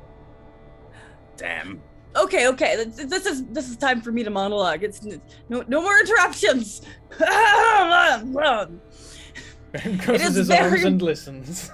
Damn. Okay. This is time for me to monologue. It's no more interruptions. Baron crosses is his very- arms and listens.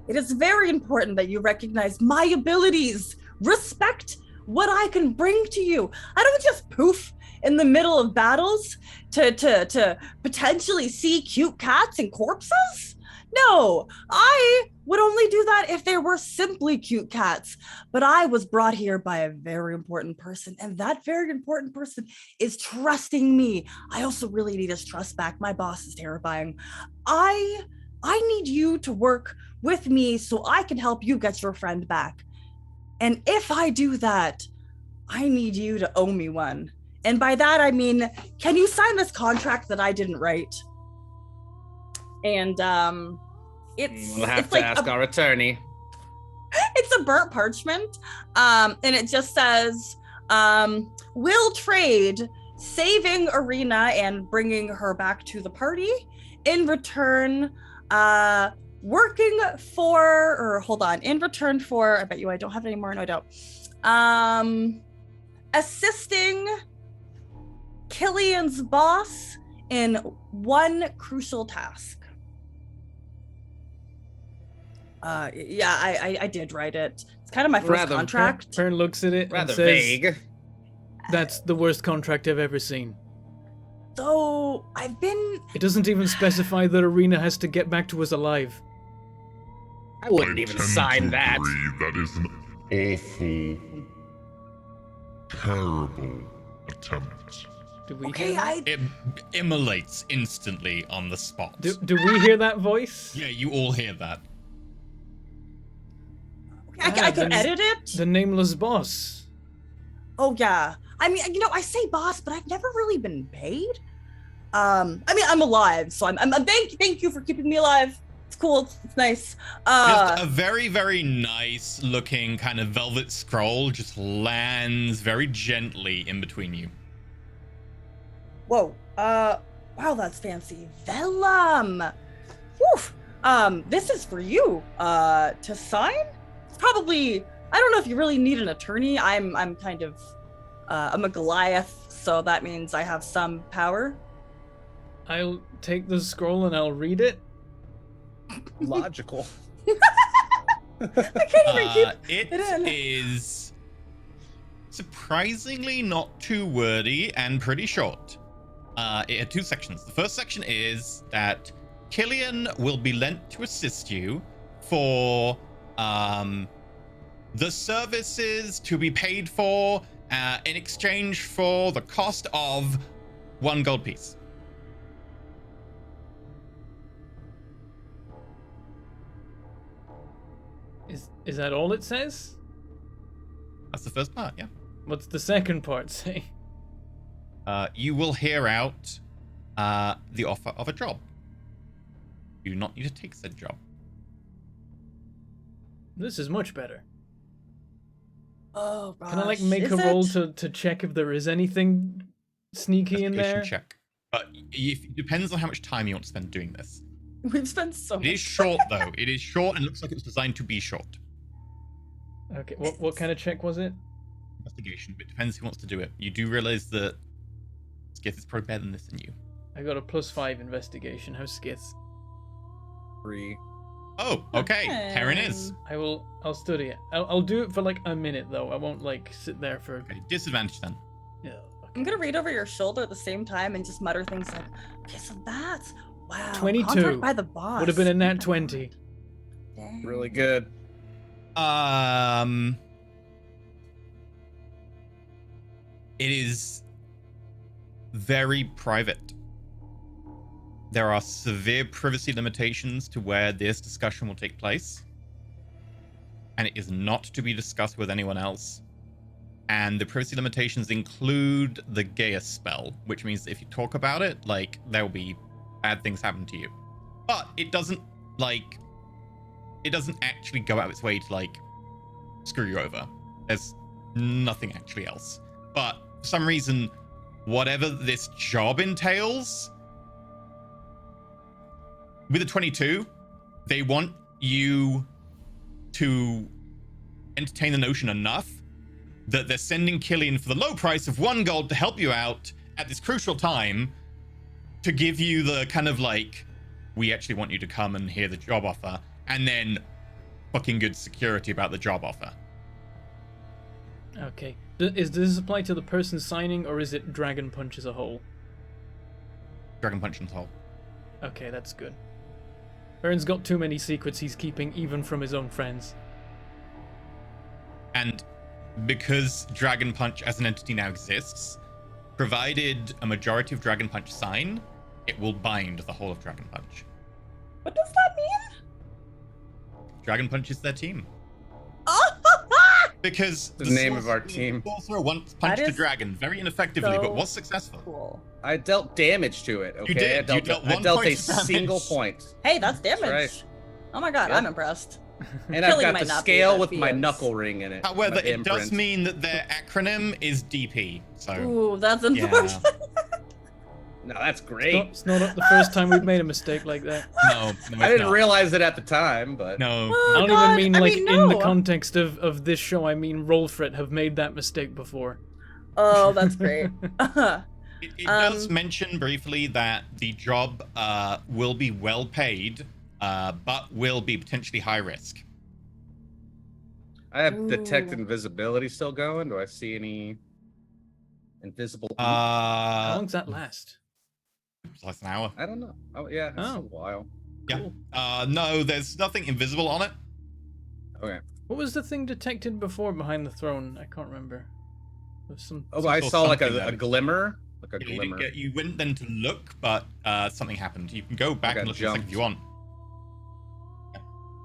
It is very important that you recognize my abilities. Respect what I can bring to you. I don't just poof in the middle of battles to potentially see cute cats and corpses. No, I would only do that if there were simply cute cats. But I was brought here by a very important person, and that very important person is trusting me. I also really need his trust back. My boss is terrifying. I need you to work with me so I can help you get your friend back. And if I do that, I need you to owe me one. And by that, I mean, can you sign this contract that I didn't write? And We'll have it's to like ask our attorney. it's a burnt parchment, and it just says, "Will trade saving Arena and bringing her back to the party in return, working for, or hold on, in return for, I bet you I don't have it anymore. No, I don't. Assisting Killian's boss in one crucial task." Yeah, I did write it. It's kind of my first Rather- contract. Baron looks at it Rather and says, vague. "That's the worst contract I've ever seen. So I've been. It doesn't even specify that Arena has to get back to us alive." I wouldn't even tend sign to that. agree that is an awful, terrible attempt. Do we Okay, hear that? It immolates instantly on the spot. Do we hear that voice? Yeah, you all hear that. I Ah, can then edit it. The nameless boss. Oh yeah. I mean, I say boss, but I've never really been paid. I mean, I'm alive, so I'm thank you for keeping me alive. It's cool. It's nice. Just a very, very nice looking kind of velvet scroll just lands very gently in between you. Whoa. Wow, that's fancy. Vellum. Woof. This is for you. To sign? It's probably. I don't know if you really need an attorney. I'm kind of. I'm a Goliath, so that means I have some power. I'll take the scroll and I'll read it. Logical. I can't even keep It it in. is surprisingly not too wordy and pretty short. It had 2 sections. The first section is that Killian will be lent to assist you for the services to be paid for in exchange for the cost of 1 gold piece. Is that all it says? That's the first part, yeah. What's the second part say? You will hear out the offer of a job. You do not need to take said job. This is much better. Oh gosh. Can I like make is a roll it? to check if there is anything sneaky in Investigation there? check. But it depends on how much time you want to spend doing this. We've spent so It much. is short though. It is short and looks like it's designed to be short. Okay, what kind of check was it? Investigation, but it depends who wants to do it. You do realize that Skith is probably better than this than you. I got a +5 investigation. How's Skith? 3. Oh, okay. Perrin is. I'll study it. I'll do it for like a minute though. I won't like sit there for. Okay, disadvantage then. Yeah. I'm gonna read over your shoulder at the same time and just mutter things like, okay, so that's wow. 22. Contract by the boss. Would have been a nat 20. Dang. Really good. It is very private. There are severe privacy limitations to where this discussion will take place. And it is not to be discussed with anyone else. And the privacy limitations include the Gaius spell, which means if you talk about it, like, there will be bad things happen to you. But it doesn't, like, it doesn't actually go out of its way to, like, screw you over. There's nothing actually else. But for some reason, whatever this job entails, with a 22, they want you to entertain the notion enough that they're sending Killian for the low price of 1 gold to help you out at this crucial time, to give you the kind of like, we actually want you to come and hear the job offer, and then fucking good security about the job offer. Okay. Does this apply to the person signing, or is it Dragon Punch as a whole? Dragon Punch and Soul. Okay, that's good. Baron's got too many secrets he's keeping, even from his own friends. And because Dragon Punch as an entity now exists, provided a majority of Dragon Punch sign, it will bind the whole of Dragon Punch. What does that mean? Dragon Punch is their team. Oh, Because The name of our team. Sorcerer once punched That a is dragon very ineffectively, so but was successful. cool. I dealt damage to it. Okay, did. You dealt I 1 dealt point a of damage. single point, Hey, that's damage. right. Oh my god, Yep. I'm impressed. and I've Killian got might the not be, scale but with my he is. knuckle ring in it. However, my it does imprint. mean that their acronym is DP. So Ooh, that's yeah. unfortunate. No, that's It's great. not the first time we've made a mistake like that. No, I it's didn't not. realize it at the time, but No, Oh, I don't God, even mean I like mean, in the no. context of this show. I mean Rolfret have made that mistake before. Oh, that's great. it does mention briefly that the job will be well paid, but will be potentially high risk. I have detect Ooh. invisibility still going. Do I see any invisible? How long's that last? It's less than an hour. I don't know. Oh yeah, it's Oh. a while. Yeah. Cool. No, there's nothing invisible on it. Okay. What was the thing detected before behind the throne? I can't remember. There's some. Oh, Some I sort saw of like something a there. glimmer, like a You didn't glimmer. get. You went then to look, but something happened. You can go back got and look in a second if you want.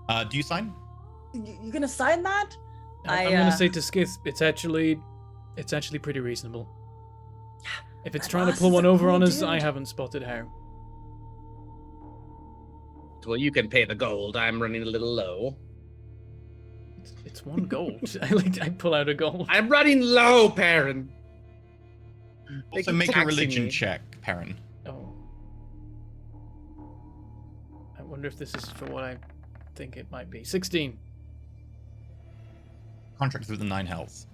jumped. Do you sign? You gonna sign that? I'm gonna say to Skith, it's actually pretty reasonable. If it's My trying to boss pull is one a over cool on us, dude. I haven't spotted how. Well, you can pay the gold. I'm running a little low. It's 1 gold. I pull out a gold. I'm running low, Perrin. They Also, keep make a taxing religion me. check, Perrin. Oh. I wonder if this is for what I think it might be. 16. Contracts with the 9 hells.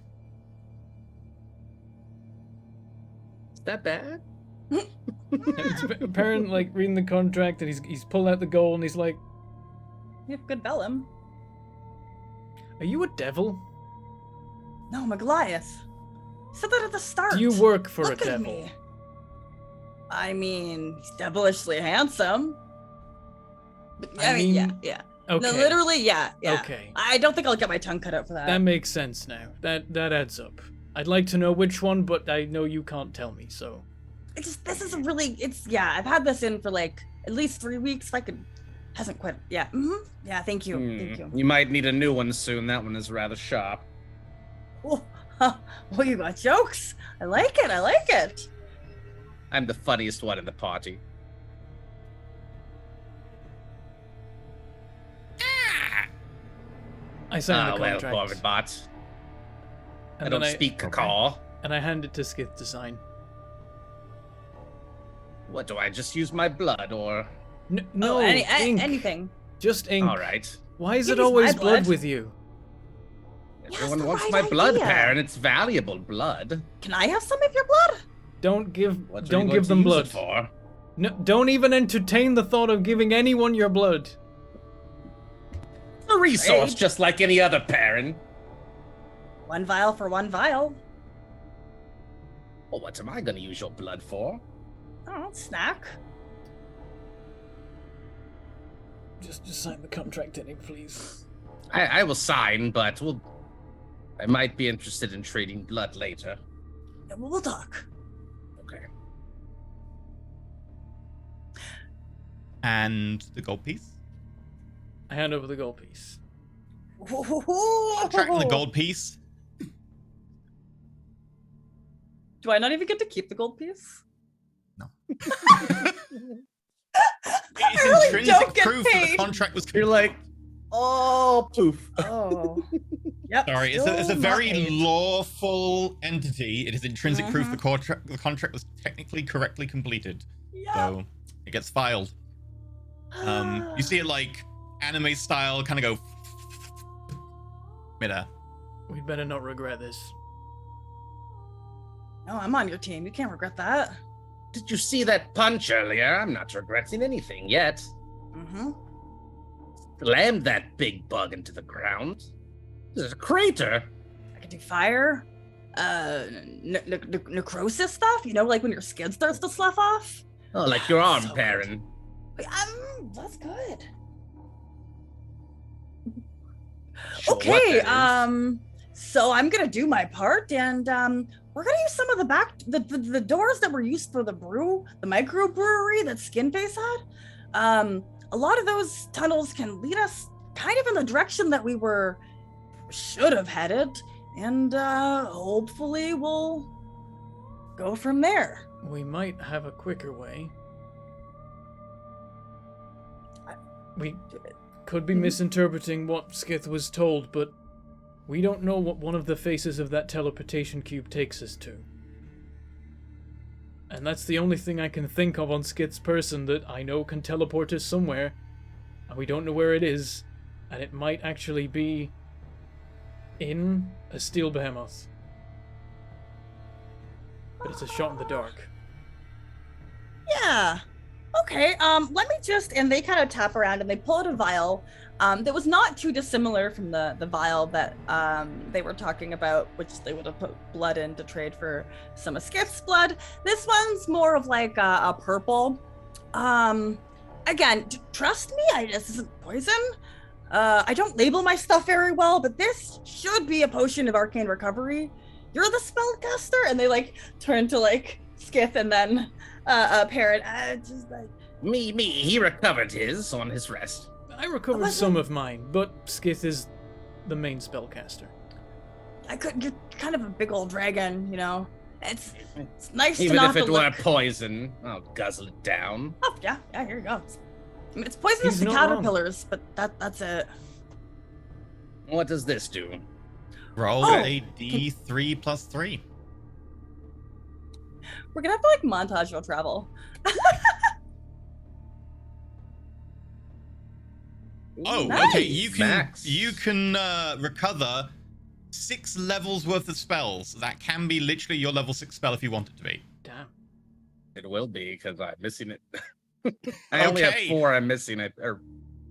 Is that bad? It's apparent, like reading the contract, and he's pulled out the gold, and he's like, You have good vellum. "Are you a devil? No, I'm a Goliath. You said that at the start. Do you work for Look a at devil?" me. I mean, he's devilishly handsome. But, I mean, yeah, yeah. Okay. No, literally, yeah, yeah. Okay. I don't think I'll get my tongue cut out for that. That makes sense now. That adds up. I'd like to know which one, but I know you can't tell me, so. It's just, this is a really, yeah, I've had this in for like at least 3 weeks. If I could, hasn't quite, yeah. Yeah, thank you. Thank you. You might need a new one soon. That one is rather sharp. Oh, well, you got jokes. I like it. I like it. I'm the funniest one in the party. I signed the Well, contract. Bobbin bots. I and don't then speak cacaw. And I hand it to Skith to sign. What do I just use my blood, or No, ink. Anything. Just ink. All right. Why is You it can use always my blood blood. with you? Everyone the wants right my blood, idea. Baron. It's valuable blood. Can I have some of your blood? Don't give What are you don't going give to them use blood. it for? No, don't even entertain the thought of giving anyone your blood. A resource, Trade. just like any other Baron. 1 vial for 1 vial. Well, what am I going to use your blood for? Oh, snack. Just sign the contract, Eddie, please. I will sign, but I might be interested in trading blood later. Yeah, we'll talk. Okay. And the gold piece. I hand over the gold piece. Contract and the gold piece. Do I not even get to keep the gold piece? No. I It's really intrinsic don't get proof that the paid. contract was You're like, oh, poof. Oh. Yep. Sorry, it's still a not very paid. lawful entity. It is intrinsic proof Mhm. the contract was technically correctly completed. Yep. So it gets filed. You see it like anime style kind of go midair. We'd better not regret this. No, I'm on your team. You can't regret that. Did you see that punch earlier? I'm not regretting anything yet. Mm-hmm. Slammed that big bug into the ground. This is a crater. I can do fire, necrosis stuff. You know, like when your skin starts to slough off. Oh, like your arm, So good. Baron. That's good. Sure, what Okay. that is. So I'm gonna do my part, and we're gonna use some of the doors that were used for the microbrewery that Skinface had. A lot of those tunnels can lead us kind of in the direction that we should have headed, and hopefully we'll go from there. We might have a quicker way. We could be misinterpreting what Skith was told, but we don't know what one of the faces of that teleportation cube takes us to. And that's the only thing I can think of on Skith's person that I know can teleport us somewhere, and we don't know where it is, and it might actually be in a steel behemoth. But it's a shot in the dark. Yeah. Okay. Let me just, and they kind of tap around and they pull out a vial that was not too dissimilar from the vial that they were talking about, which they would have put blood in to trade for some of Skith's blood. This one's more of like a purple. Again, trust me, this isn't poison. I don't label my stuff very well, but this should be a potion of arcane recovery. You're the spellcaster, and they like turn to like Skith and then Parrot. Just like Me. He recovered his on his rest. I recovered was some it? of mine, but Skith is the main spellcaster. you're kind of a big old dragon, you know. It's nice to Even not if have it to were look. poison, I'll guzzle it down. Oh yeah, here you go. I mean, it's poisonous He's to not wrong. caterpillars, but that's it. What does this do? Roll Oh, a d3 plus 3. We're gonna have to like montage your travel. Oh, Nice. okay. You Max. can recover 6 levels worth of spells. That can be literally your level 6 spell if you want it to be. Damn. It will be because I'm missing it. I only have Okay. 4. I'm missing it, or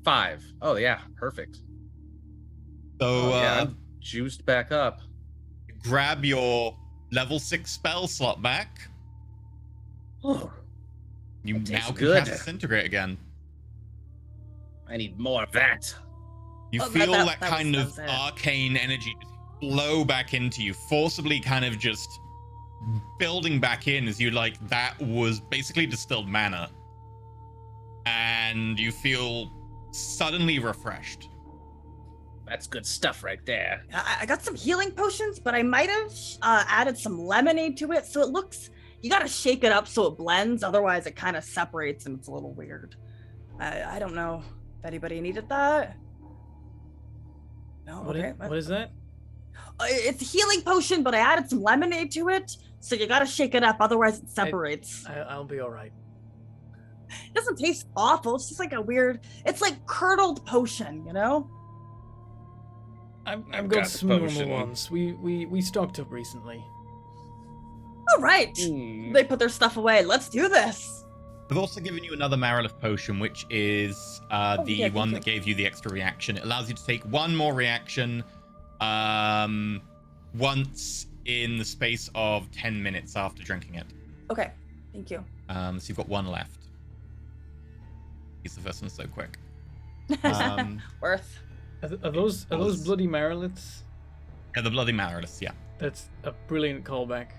5. Oh yeah, perfect. So Yeah, I'm juiced back up. grab your level 6 spell slot back. Oh, You That tastes now can good. cast Disintegrate again. I need more of that. You Oh, that- feel that- that, that kind was of it. arcane energy just flow back into you, forcibly kind of just building back in as you like that was basically distilled mana. And you feel suddenly refreshed. That's good stuff right there. I got some healing potions, but I might have added some lemonade to it, so it looks. You gotta shake it up so it blends, otherwise it kind of separates and it's a little weird. I don't know if anybody needed that. No, okay. What is that? It's a healing potion, but I added some lemonade to it, so you gotta shake it up, otherwise it separates. I'll be all right. It doesn't taste awful. It's just like a weird. It's like curdled potion, you know. I've I've got got the some normal potion. ones. We stocked up recently. All right. Hmm. They put their stuff away. Let's do this. I've also given you another Marilith potion, which is the yeah, thank one you. that gave you the extra reaction. It allows you to take one more reaction once in the space of 10 minutes after drinking it. Okay. Thank you. So you've got one left. He's the first one so quick. Worth. Are those bloody Mariliths? Yeah, the Bloody Marilith, yeah. That's a brilliant callback.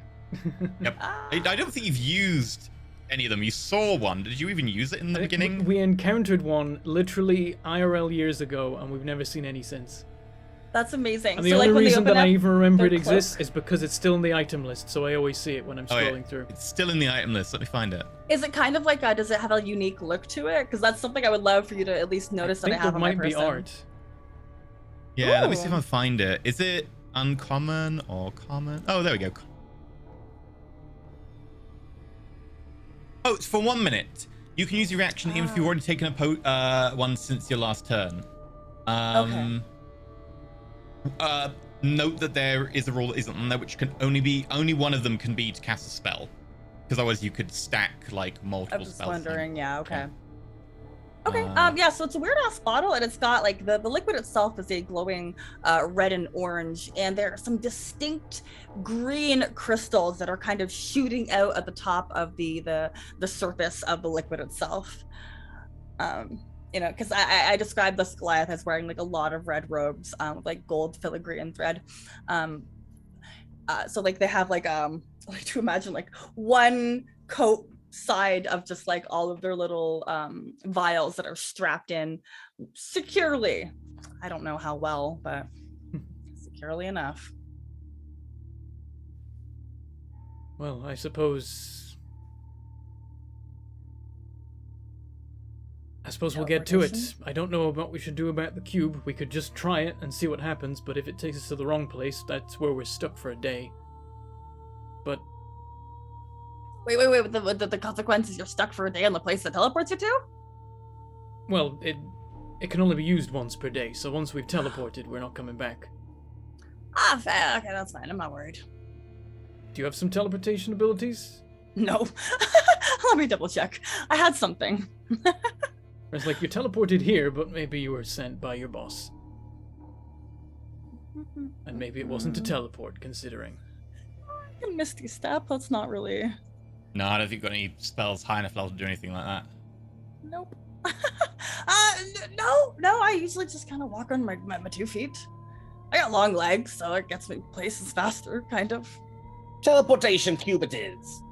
Yep. I don't think you've used any of them. You saw one. Did you even use it in the beginning? We encountered one literally IRL years ago, and we've never seen any since. That's amazing. And the so, only like, when they reason open that I up even remember it their exists cloak- is because it's still in the item list, so I always see it when I'm Oh, yeah. scrolling through. It's still in the item list. Let me find it. Is it kind of like does it have a unique look to it? Because that's something I would love for you to at least notice I that I think have there on my might be person. art. Yeah, let me see if Ooh. I can find it. Is it uncommon or common? Oh, there we go. Oh, it's for 1 minute. You can use your reaction even if you've already taken a one since your last turn. Note that there is a rule that isn't on there, which can only one of them can be to cast a spell, because otherwise you could stack like multiple I'm just spells. wondering. Yeah. Okay. Yeah. Okay. Yeah. So it's a weird ass bottle, and it's got like the liquid itself is a glowing red and orange, and there are some distinct green crystals that are kind of shooting out at the top of the surface of the liquid itself. Because I described this Goliath as wearing like a lot of red robes with like gold filigree thread. So like they have like like to imagine like one coat side of just like all of their little vials that are strapped in securely. I don't know how well, but securely enough. Well, I suppose we'll get to it. Teleportation? I don't know what we should do about the cube. We could just try it and see what happens, but if it takes us to the wrong place, that's where we're stuck for a day. But Wait. The consequences, you're stuck for a day on the place that teleports you to? well, it can only be used once per day, so once we've teleported, we're not coming back. Fair. Okay, that's fine. I'm not worried. Do you have some teleportation abilities? No. Let me double check. I had something. It's like you're teleported here, but maybe you were sent by your boss. And maybe it wasn't to teleport, considering. Misty Step, that's not really... No, I don't think you've got any spells high enough level to do anything like that. Nope. No, I usually just kind of walk on my 2 feet. I got long legs, so it gets me places faster, kind of. Teleportation cube it is.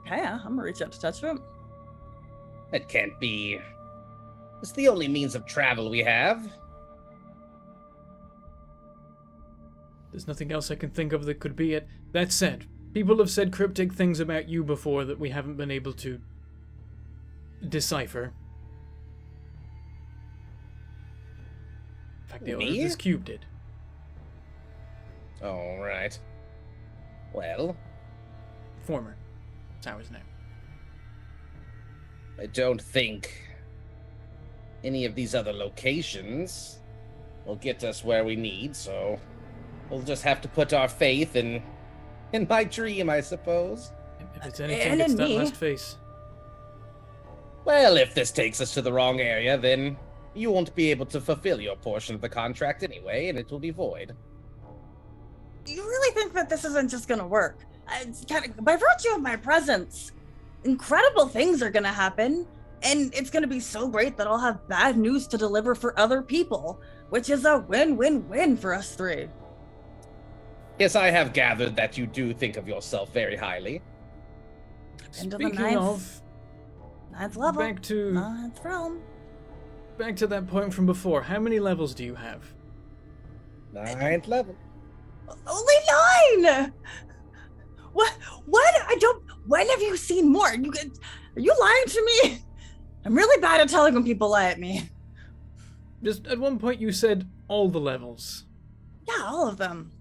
Okay, yeah, I'm gonna reach out to touch it. It can't be. It's the only means of travel we have. There's nothing else I can think of that could be it. That said, people have said cryptic things about you before that we haven't been able to decipher. In fact, the owner of Me? this cube did. All right. Well, Former. It's ours now. I don't think any of these other locations will get us where we need, so we'll just have to put our faith in my dream, I suppose. If it's anything, And it's in that me. last face. Well, if this takes us to the wrong area, then you won't be able to fulfill your portion of the contract anyway, and it will be void. You really think that this isn't just gonna work? It's kind of, by virtue of my presence, incredible things are gonna happen, and it's gonna be so great that I'll have bad news to deliver for other people, which is a win-win-win for us three. Yes, I have gathered that you do think of yourself very highly. Into the Speaking ninth level, back to ninth realm. that point from before, how many levels do you have? 9th level. Only 9. What? I don't. When have you seen more? Are you lying to me? I'm really bad at telling when people lie at me. Just at one point you said all the levels. Yeah, all of them.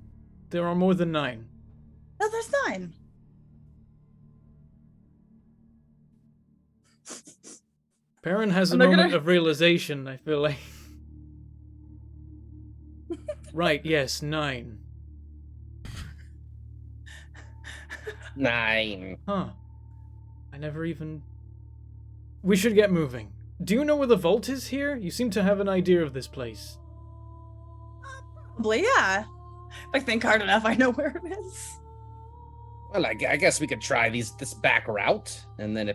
There are more than 9. No, there's 9. Perrin has a And they're moment gonna- of realization, I feel like. Right, yes, 9. 9. Huh. I never even... We should get moving. Do you know where the vault is here? You seem to have an idea of this place. Probably, yeah. If I think hard enough, I know where it is. Well, I guess we could try this back route, and then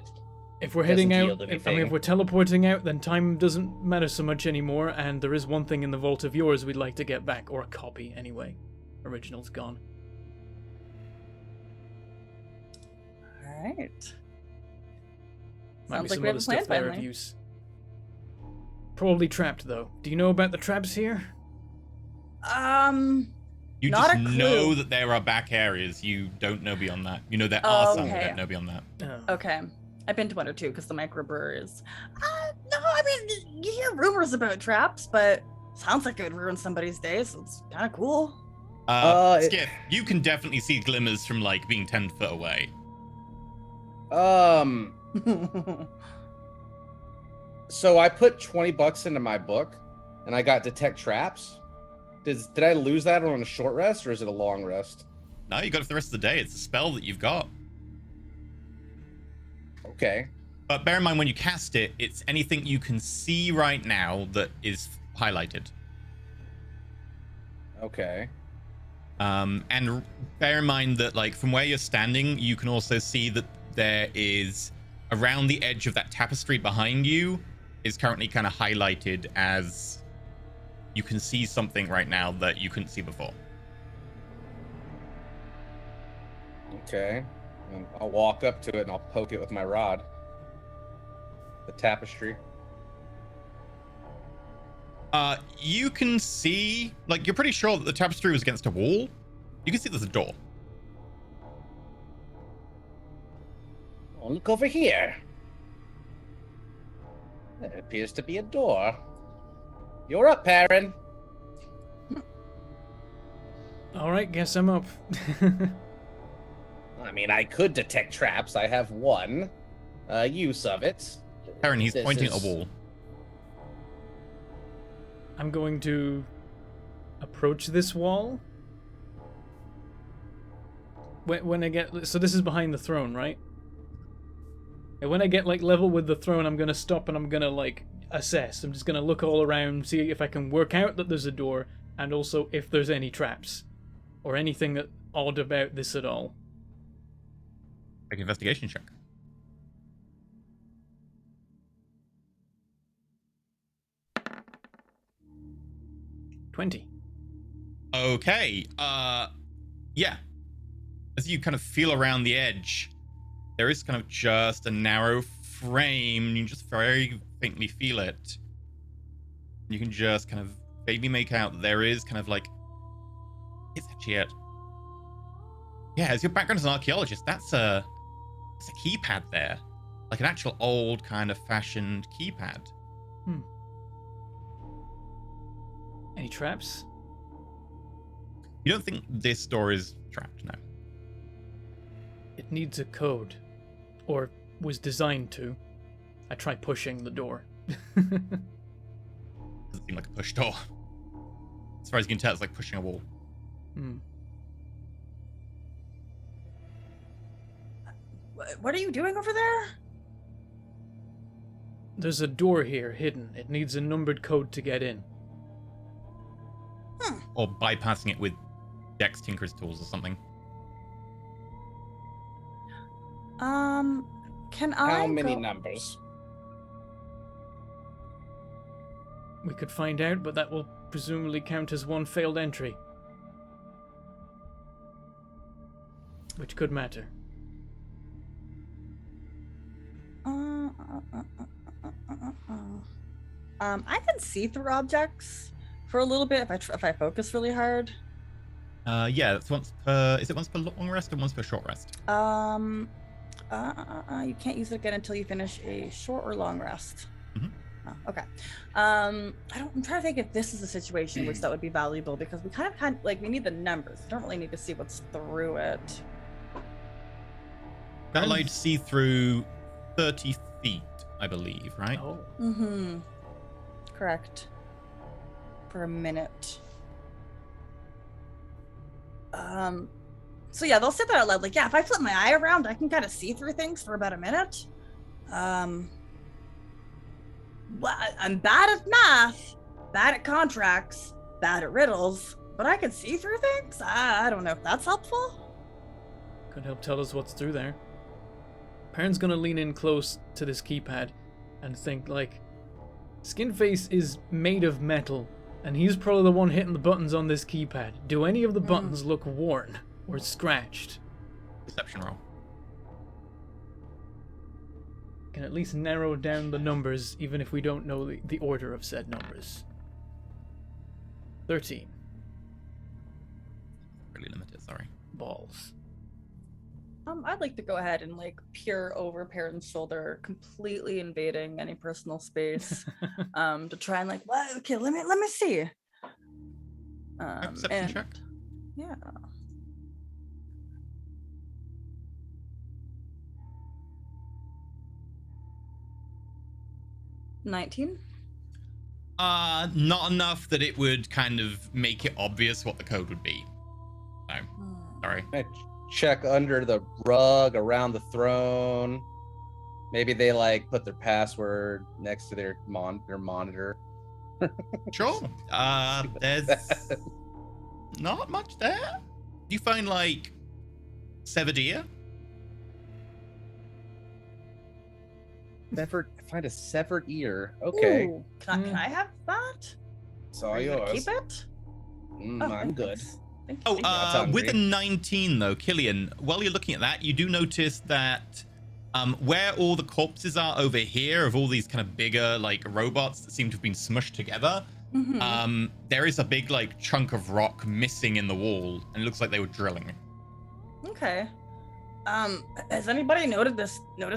If we're Doesn't heading out, yield I mean, anything. if we're teleporting out, then time doesn't matter so much anymore, and there is one thing in the vault of yours we'd like to get back, or a copy, anyway. Original's gone. All right. Might Sounds be like some we have other a stuff plan there of finally. use. Probably trapped, though. Do you know about the traps here? You Not just a clue. know that there are back areas. You don't know beyond that. You know there are some, you Okay. don't know beyond that. Oh. Okay. I've been to 1 or 2 because the microbreweries. No, I mean, you hear rumors about traps, but sounds like it would ruin somebody's day, so it's kind of cool. Skiff, you can definitely see glimmers from like being 10 foot away. So I put $20 into my book, and I got detect traps. Did I lose that on a short rest, or is it a long rest? No, you got it for the rest of the day. It's a spell that you've got. Okay. But bear in mind when you cast it, it's anything you can see right now that is highlighted. Okay. And bear in mind that like from where you're standing, you can also see that there is around the edge of that tapestry behind you is currently kind of highlighted as you can see something right now that you couldn't see before. Okay. And I'll walk up to it and I'll poke it with my rod. The tapestry. You can see, like, you're pretty sure that the tapestry was against a wall. You can see there's a door. Oh, look over here. There appears to be a door. You're up, Perrin. Alright, guess I'm up. I mean, I could detect traps. I have one use of it. Perrin, he's This pointing is- at a wall. I'm going to approach this wall. When I get... So this is behind the throne, right? And when I get, like, level with the throne, I'm gonna stop and I'm gonna, like, assess. I'm just gonna look all around, see if I can work out that there's a door, and also if there's any traps. Or anything that odd about this at all. Make an investigation check. $20. Okay. Yeah. As you kind of feel around the edge, there is kind of just a narrow frame. You just very faintly feel it. You can just kind of vaguely make out that there is kind of like... Is that it? Yeah, as your background as an archaeologist, that's a keypad there. Like an actual old kind of fashioned keypad. Any traps? You don't think this door is trapped, no. It needs a code. Or was designed to. I try pushing the door. Doesn't seem like a push door. As far as you can tell, it's like pushing a wall. What are you doing over there? There's a door here, hidden. It needs a numbered code to get in. Or bypassing it with Dex Tinker's tools or something. Can I How many go- numbers? We could find out, but that will presumably count as one failed entry. Which could matter. I can see through objects for a little bit if I focus really hard. Yeah, that's once per... Is it once per long rest or once per short rest? You can't use it again until you finish a short or long rest. Mhm. Oh, okay. I'm trying to think if this is a situation in which that would be valuable because we kind of like we need the numbers. We don't really need to see what's through it. That allowed you to see through 30 feet, I believe, right? Oh. Mm-hmm. Correct. For a minute. So yeah, they'll say that out loud. Like, yeah, if I flip my eye around, I can kind of see through things for about a minute. Well, I'm bad at math, bad at contracts, bad at riddles, but I can see through things. I don't know if that's helpful. Could help tell us what's through there. Perrin's gonna lean in close to this keypad and think, like, Skinface is made of metal, and he's probably the one hitting the buttons on this keypad. Do any of the buttons look worn or scratched? Perception roll. Can at least narrow down the numbers, even if we don't know the order of said numbers. 13. Really limited, sorry. Balls. I'd like to go ahead and like peer over Perrin's shoulder, completely invading any personal space, to try and like, well, okay, let me see. Perception check. Yeah. $19. Not enough that it would kind of make it obvious what the code would be. No, sorry. I check under the rug, around the throne. Maybe they like put their password next to their monitor. Sure. There's not much there. You find like severed ear. Find a severed ear. Okay. Ooh, can I have that? It's all Are you gonna yours. keep it? I'm good. Thanks. Thank you. Oh, That's with a hungry. 19 though, Killian, while you're looking at that, you do notice that where all the corpses are over here of all these kind of bigger like robots that seem to have been smushed together, there is a big like chunk of rock missing in the wall, and it looks like they were drilling. Okay. Has anybody noticed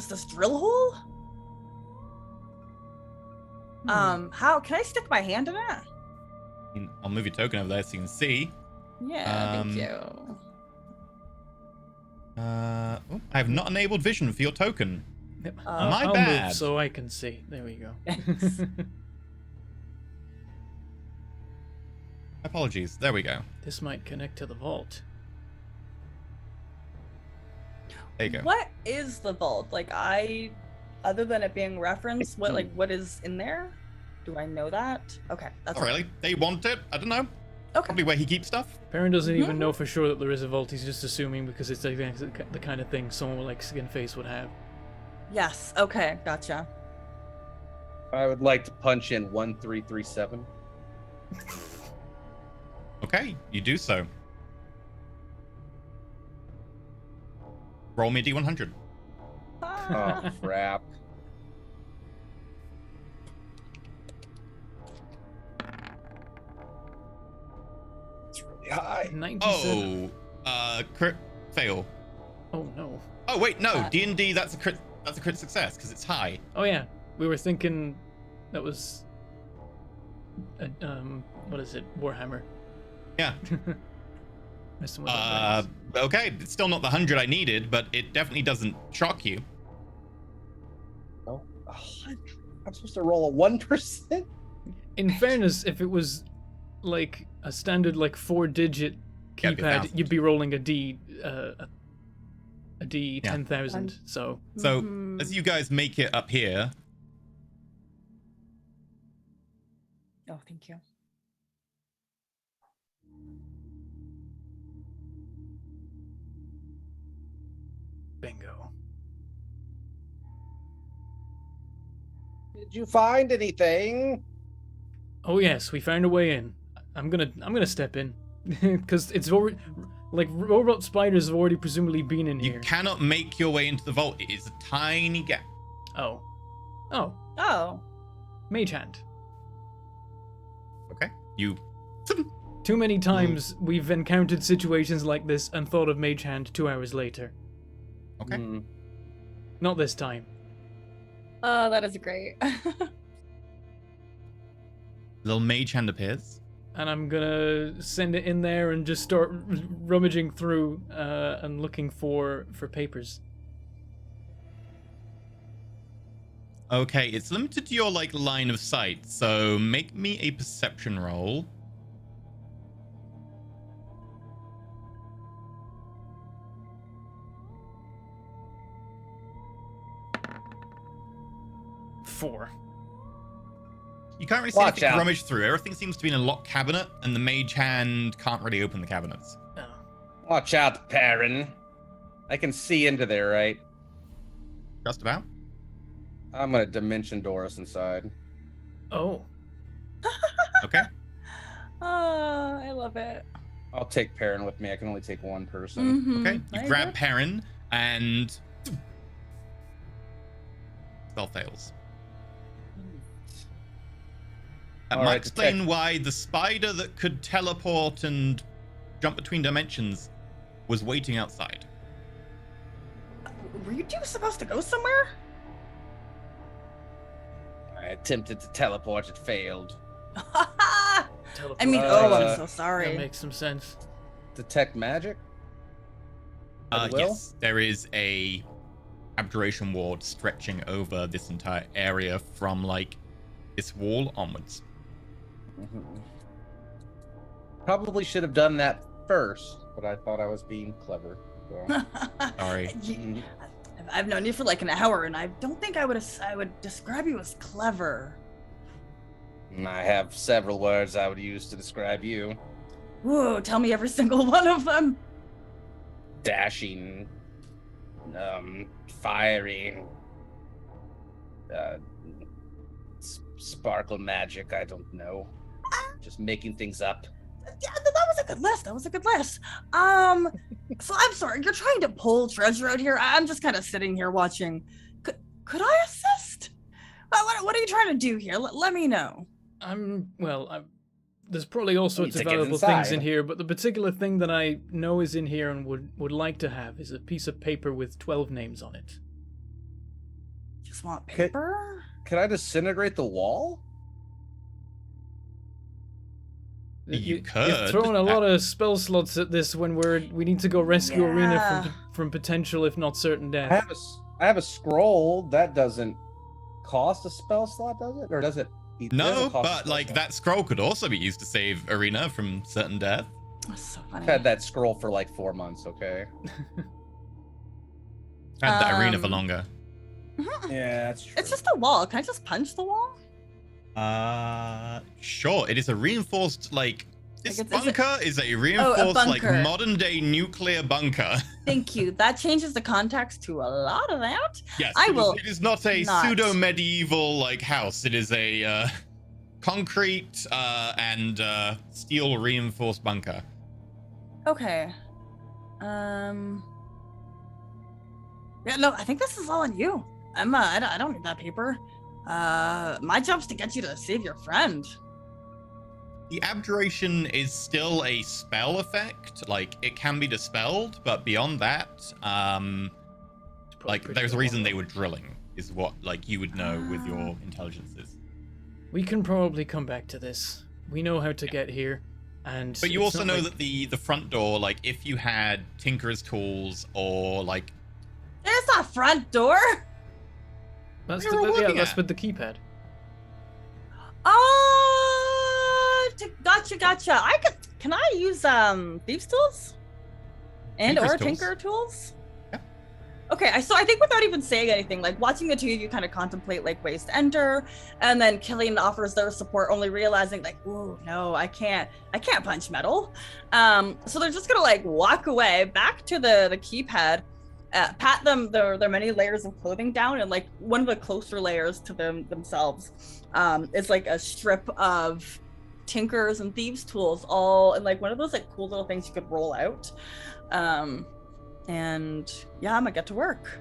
this drill hole? How can I stick my hand in it? I'll move your token over there so you can see. Yeah, thank you. I have not enabled vision for your token. Yep. My I'll bad. move so I can see. There we go. Apologies. There we go. This might connect to the vault. There you go. What is the vault? Like other than it being referenced, what is in there? Do I know that? Okay, that's Not really. They want it. I don't know. okay. Probably where he keeps stuff. Perrin doesn't even know for sure that there is a vault. He's just assuming because it's like the kind of thing someone like Skinface would have. Yes. Okay, gotcha. I would like to punch in 1337. Okay, you do so. Roll me a d100. Oh crap. It's really high. 97. Crit fail. Oh no. Oh wait, no, D&D. That's a crit success because it's high. Oh yeah. We were thinking that was what is it? Warhammer. Yeah. Messing with our brains. Okay, it's still not the 100 I needed, but it definitely doesn't shock you. Oh, 100. I'm supposed to roll a 1%? In fairness, if it was like a standard like 4-digit Yeah, it'd be keypad, 1,000. you'd be rolling a D 10,000. So So as you guys make it up here, Oh, thank you. bingo. Did you find anything? Oh yes, we found a way in. I'm gonna step in because it's already like robot spiders have already presumably been in you here. cannot make your way into the vault. It is a tiny gap. Oh, Oh. mage hand. Okay, you. Too many times we've encountered situations like this and thought of mage hand 2 hours later. Okay. Not this time. Oh, that is great. Little mage hand appears. And I'm gonna send it in there and just start rummaging through and looking for papers. Okay, it's limited to your like line of sight, so make me a perception roll. Four. You can't really see Watch anything out. rummage through. Everything seems to be in a locked cabinet, and the mage hand can't really open the cabinets. Oh. Watch out, Perrin. I can see into there, right? Just about. I'm gonna dimension door us inside. Oh. Okay. Oh, I love it. I'll take Perrin with me. I can only take one person. Mhm. Okay. You Very grab good. Perrin, and spell fails. That All might right, explain detect- why the spider that could teleport and jump between dimensions was waiting outside. Were you two supposed to go somewhere? I attempted to teleport. It failed. I mean, Teleportation. oh, I'm so That sorry. makes some sense. Detect magic? At will? Yes, there is a abjuration ward stretching over this entire area from like this wall onwards. Mhm. Probably should have done that first, but I thought I was being clever. So. Sorry. Mhm. I've known you for like an hour, and I don't think I would describe you as clever. I have several words I would use to describe you. Whoa, tell me every single one of them. Dashing, fiery, sparkle magic, I don't know. Just making things up. Yeah, that was a good list. That was a good list. So I'm sorry, you're trying to pull treasure out here. I'm just kind of sitting here watching. Could I assist? What are you trying to do here? Let me know. There's probably all sorts to of get valuable things in inside. here, but the particular thing that I know is in here and would like to have is a piece of paper with 12 names on it. Just want Okay. paper? Can I disintegrate the wall? You You're could. throwing a lot of spell slots at this when we need to go rescue Arena Yeah. from potential, if not certain, I death. have a scroll that doesn't cost a spell slot, does it? Or does it? It No, doesn't cost a but spell like slot. that scroll could also be used to save Arena from certain death. That's so funny. I've had that scroll for like 4 months, okay? Had the Arena for Um, longer. Mhm. Yeah, that's true. It's just a wall. Can I just punch the wall? Sure. It is a reinforced like this Like, is it- bunker is a reinforced like bunker. modern day nuclear bunker. Thank you. That changes the context to a lot of that. Yes, I it is- will It is not a not. pseudo medieval like house. It is a concrete and steel reinforced bunker. Okay. Yeah, no, I think this is all on you. Emma, I don't need that paper. My job's to get you to save your friend. The abjuration is still a spell effect. Like it can be dispelled, but beyond that, It's probably like pretty there's a good reason one. they were drilling. Is what like you would know with your intelligences. We can probably come back to this. We know how to get here, and But you it's also not know like- that the front door, like if you had Tinker's tools or like There's a front door. that's we were looking that's at. with the keypad. Oh, gotcha. Can I use thieves tools and Tinker's or tools. tinker tools? Yeah. Okay, so I think without even saying anything, like watching the two of you kind of contemplate like ways to enter, and then Killian offers their support, only realizing like, ooh, no, I can't punch metal. So they're just gonna like walk away back to the keypad, pat their many layers of clothing down, and like one of the closer layers to themselves is like a strip of tinkers and thieves tools, all in like one of those like cool little things you could roll out. And yeah, I'm gonna get to work.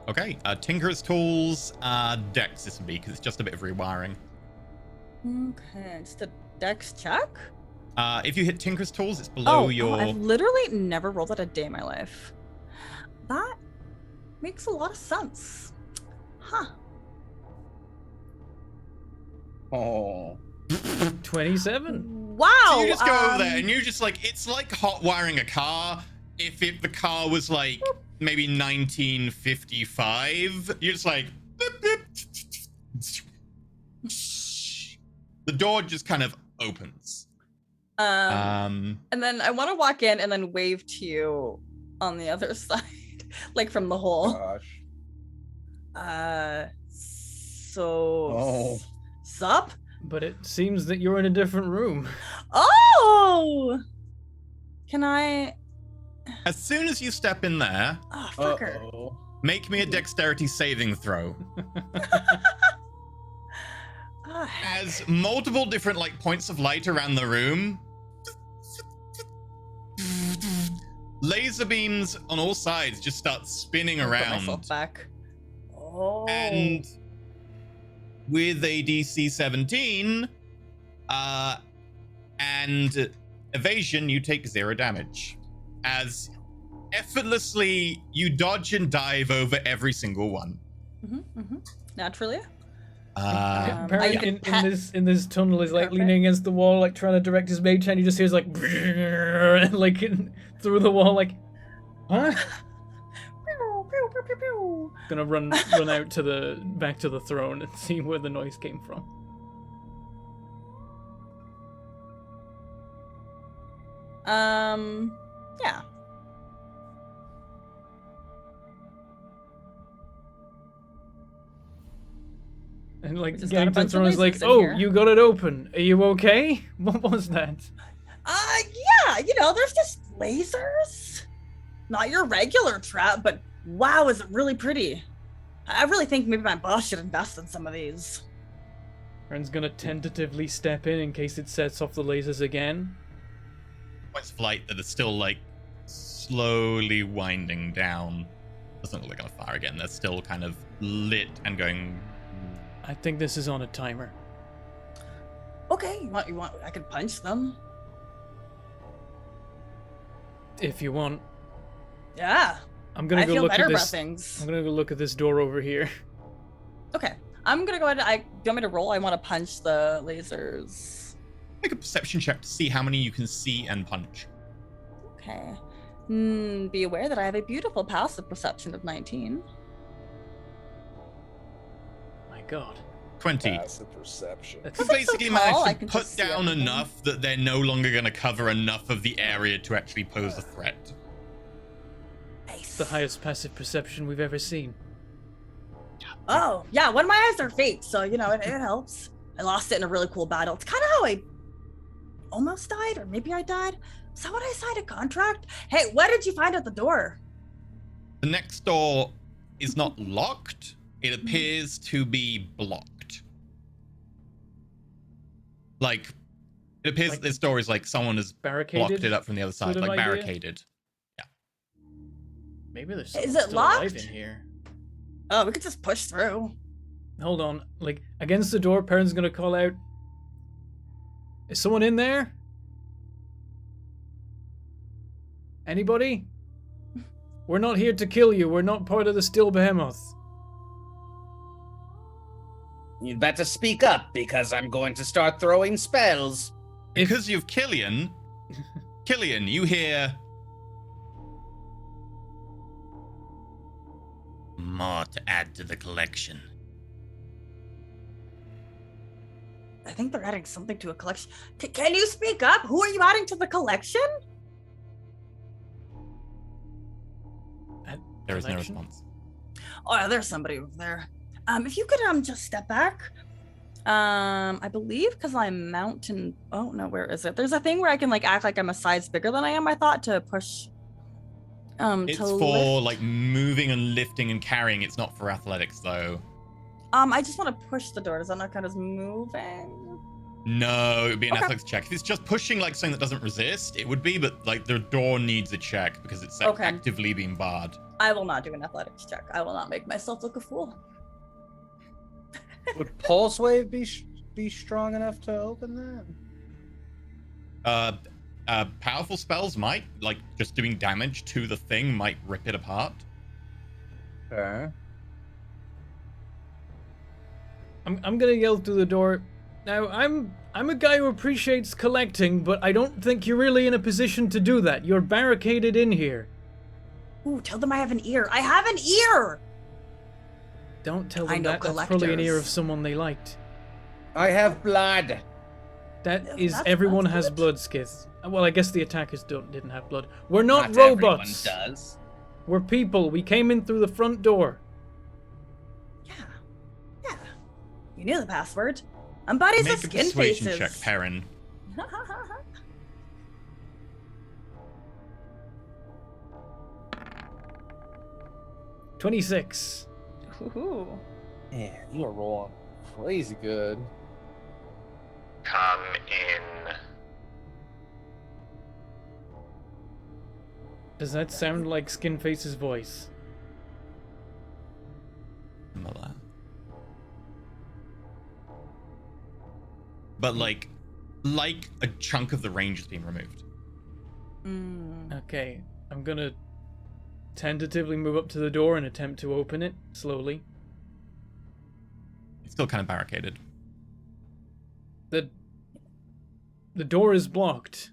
okay, Tinker's tools, Dex this would be because it's just a bit of rewiring. Okay, just a dex check. If you hit Tinker's tools, it's below your. I've literally never rolled that a day in my life. That makes a lot of sense. Huh. Oh. 27. Wow. So you just go over there and you just like it's like hot wiring a car. If the car was like maybe 1955, you're just like. Beep, beep. the door just kind of opens. And then I want to walk in and then wave to you on the other side, like from the hole. Gosh. So sup? But it seems that you're in a different room. Oh, can I? As soon as you step in there, Oh, fucker. Uh-oh. make me a dexterity saving throw. Oh, heck. As multiple different like points of light around the room, laser beams on all sides just start spinning I'll put around. myself back. Oh. And with a DC 17 and evasion, you take 0 damage. As effortlessly you dodge and dive over every single one. Naturally. Apparently, I in this tunnel is like Perfect. leaning against the wall, like trying to direct his mage hand. You just hears like, like through the wall, like, huh? Gonna run out to the back to the throne and see where the noise came from. Yeah. And like Just got a getting to the bunch of throne is like, lasers in oh, here." you got it open. Are you okay? What was that? Yeah, there's just lasers. Not your regular trap, but wow, is it really pretty. I really think maybe my boss should invest in some of these. Ren's gonna tentatively step in case it sets off the lasers again. Points of light that are still like slowly winding down. Doesn't look like they're gonna fire again. They're still kind of lit and going. I think this is on a timer. Okay, you want I could punch them. If you want, Yeah. I'm gonna I go feel look better at about this. things. I'm gonna go look at this door over here. Okay. I'm gonna go ahead. Do you want me to roll? I want to punch the lasers. Make a perception check to see how many you can see and punch. Okay. Be aware that I have a beautiful passive perception of 19. My God. 20. Passive perception. That's You Because I'm so basically tall, I managed to can put just see down everything. enough that they're no longer going to cover enough of the area to actually pose a threat. Nice. the highest passive perception we've ever seen. Oh, yeah. When my eyes are fake, so it helps. I lost it in a really cool battle. It's kind of how I almost died, or maybe I died. Is that what I signed a contract? Hey, what did you find at the door? The next door is not locked. It appears to be blocked. Like, it appears Like that this door is like someone has Barricaded? blocked it up from the other side, sort of like idea? barricaded. Maybe there's Is someone it still alive locked? in here. Oh, we could just push through. Hold on. Like, against the door, Perrin's gonna call out, is someone in there? Anybody? We're not here to kill you. We're not part of the still behemoth. You'd better speak up because I'm going to start throwing spells. Because you've Killian, you hear more to add to the collection. I think they're adding something to a collection. Can you speak up? Who are you adding to the collection? There is no Collection? response. Oh, there's somebody over there. If you could just step back. I believe because I'm mountain. Oh no, where is it? There's a thing where I can act like I'm a size bigger than I am. I thought to push. It's to for lift. moving and lifting and carrying. It's not for athletics though. I just want to push the door. Does that not count as moving? No, it would be an Okay. athletics check. If it's just pushing like something that doesn't resist, it would be, but the door needs a check because it's Okay. actively being barred. I will not do an athletics check. I will not make myself look a fool. Would Pulse Wave be strong enough to open that? Powerful spells might, like just doing damage to the thing might rip it apart. Okay. I'm gonna yell through the door. Now, I'm a guy who appreciates collecting, but I don't think you're really in a position to do that. You're barricaded in here. Ooh, tell them I have an ear. I have an ear. Don't tell I them know that. That's probably an ear of collectors. someone they liked. I have blood. That If is, that's everyone has good. blood, Skith. Well, I guess the attackers didn't have blood. We're Not not everyone robots. does. We're people. We came in through the front door. Yeah. You knew the password. I'm buddies with Make a skin persuasion faces. check, Perrin. 26. Ooh. Man, you are rolling crazy good. Come in. Does that sound like Skinface's voice? Similar. But like a chunk of the range has been removed. Okay, I'm gonna tentatively move up to the door and attempt to open it slowly. It's still kind of barricaded. The door is blocked.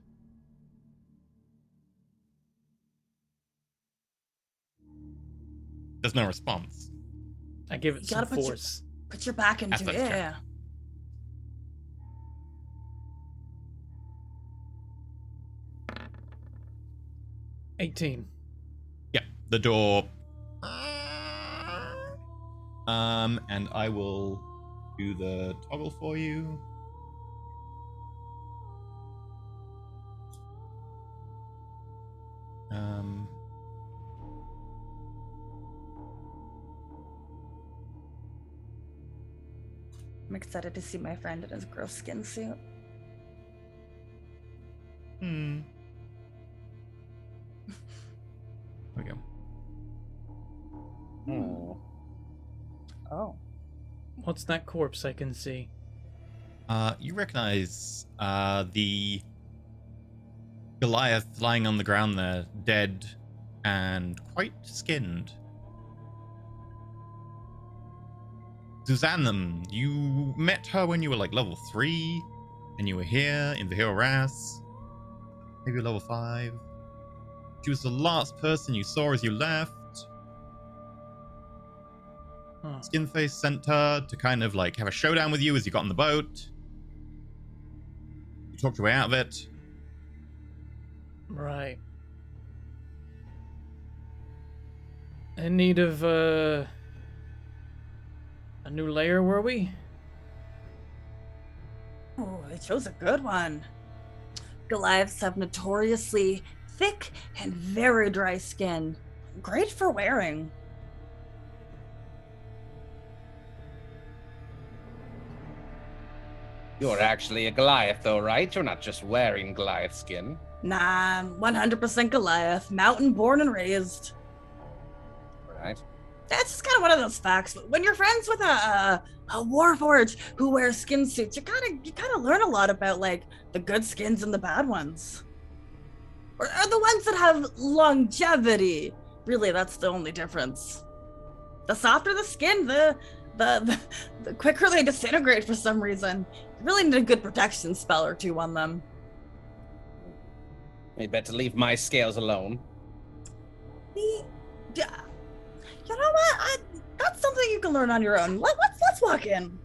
There's no response. I give it You some gotta put force. Put your back into it. Athletics check. Yeah. $18. Yeah, the door. And I will do the toggle for you. I'm excited to see my friend in his gross skin suit. There we go. Oh. What's that corpse I can see? You recognize the Goliath lying on the ground there, dead and quite skinned. Suzanne, you met her when you were like level 3, and you were here in the Hero Ras. Maybe level 5. She was the last person you saw as you left. Huh. Skinface sent her to kind of like have a showdown with you as you got on the boat. You talked your way out of it. Right. In need of a new layer, were we? Oh, they chose a good one. Goliaths have notoriously thick and very dry skin. Great for wearing. You're actually a Goliath, though, right? You're not just wearing Goliath skin. Nah, 100% Goliath. Mountain born and raised. Right. That's just kind of one of those facts. When you're friends with a warforged who wears skin suits, you kind of learn a lot about like the good skins and the bad ones, or the ones that have longevity. Really, that's the only difference. The softer the skin, the quicker they disintegrate for some reason. You really need a good protection spell or two on them. You better leave my scales alone. You know what? That's something you can learn on your own. Let's walk in.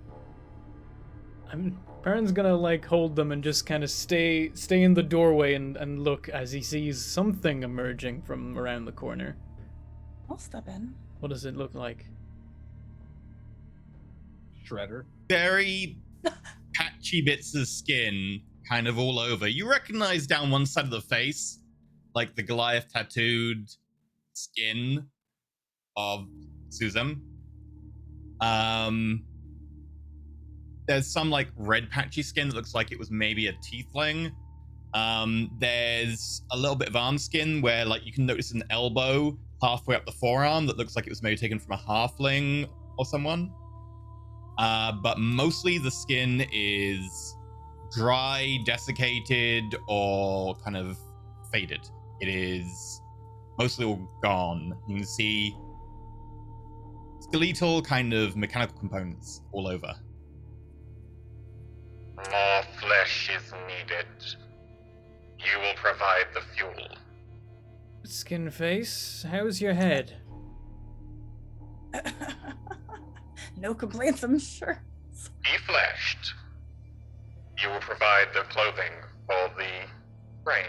Perrin's gonna like hold them and just kind of stay in the doorway and look as he sees something emerging from around the corner. I'll step in. What does it look like? Shredder. Very patchy bits of skin kind of all over. You recognize down one side of the face, like the Goliath tattooed skin of Susan. There's some like red patchy skin that looks like it was maybe a tiefling. There's a little bit of arm skin where like you can notice an elbow halfway up the forearm that looks like it was maybe taken from a halfling or someone. But mostly the skin is dry, desiccated, or kind of faded. It is mostly all gone. You can see skeletal kind of mechanical components all over. More flesh is needed. You will provide the fuel. Skinface, how's your head? No complaints, I'm sure. Be fleshed. You will provide the clothing for the train.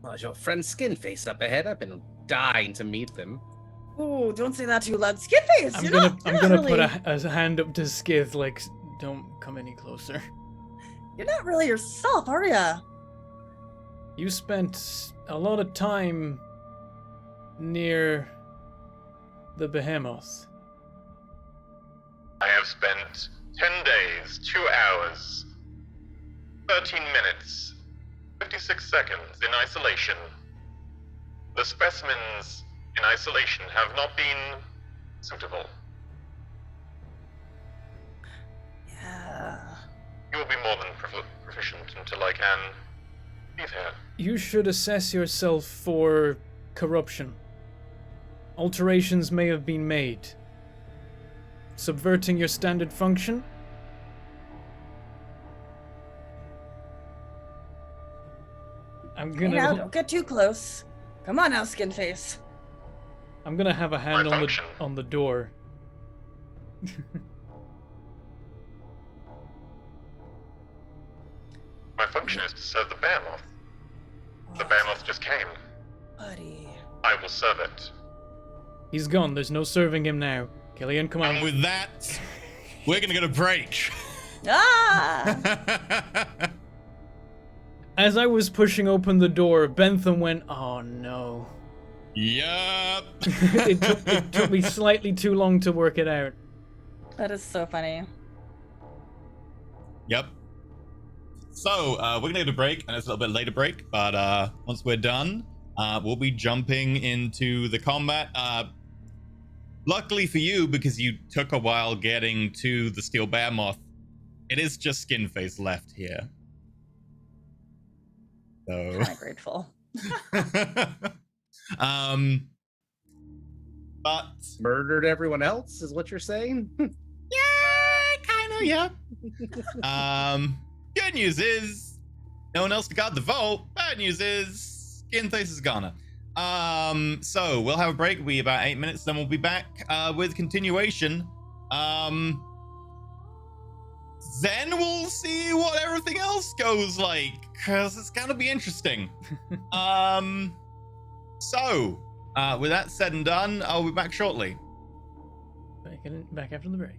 Well, your friend Skin Face up ahead. I've been dying to meet them. Ooh, don't say that too loud. Skinface, I'm you're gonna not, I'm you're gonna not really, put a hand up to Skith, like, don't come any closer. you're not really yourself, are ya? You spent a lot of time near the behemoth. I have spent 10 days, 2 hours, 13 minutes, 56 seconds in isolation. The specimens in isolation have not been suitable. Yeah. You will be more than proficient until I can leave here. You should assess yourself for corruption. Alterations may have been made. Subverting your standard function? I'm Hey, now, gonna don't get too close. Come on now, Skinface. I'm gonna have a hand My on function. the door. My function is to serve the behemoth. The behemoth just came. Buddy. I will serve it. He's gone. There's no serving him now. Killian, come on. And with that, we're gonna get a break. Ah! As I was pushing open the door, Bentham went, "Oh no." Yup. It took me slightly too long to work it out. That is so funny. Yep. So, we're gonna get a break, and it's a little bit later break, but once we're done, we'll be jumping into the combat. Luckily for you, because you took a while getting to the Steel Behemoth, it is just Skinface left here. So, Kind of grateful. but Murdered everyone else is what you're saying? yeah, kind of, yeah. Good news is no one else got the vote. Bad news is Skinface is gone. So we'll have a break. We'll be about 8 minutes, then we'll be back with continuation. Then we'll see what everything else goes like, because it's gonna be interesting. So with that said and done, I'll be back shortly. Back after the break.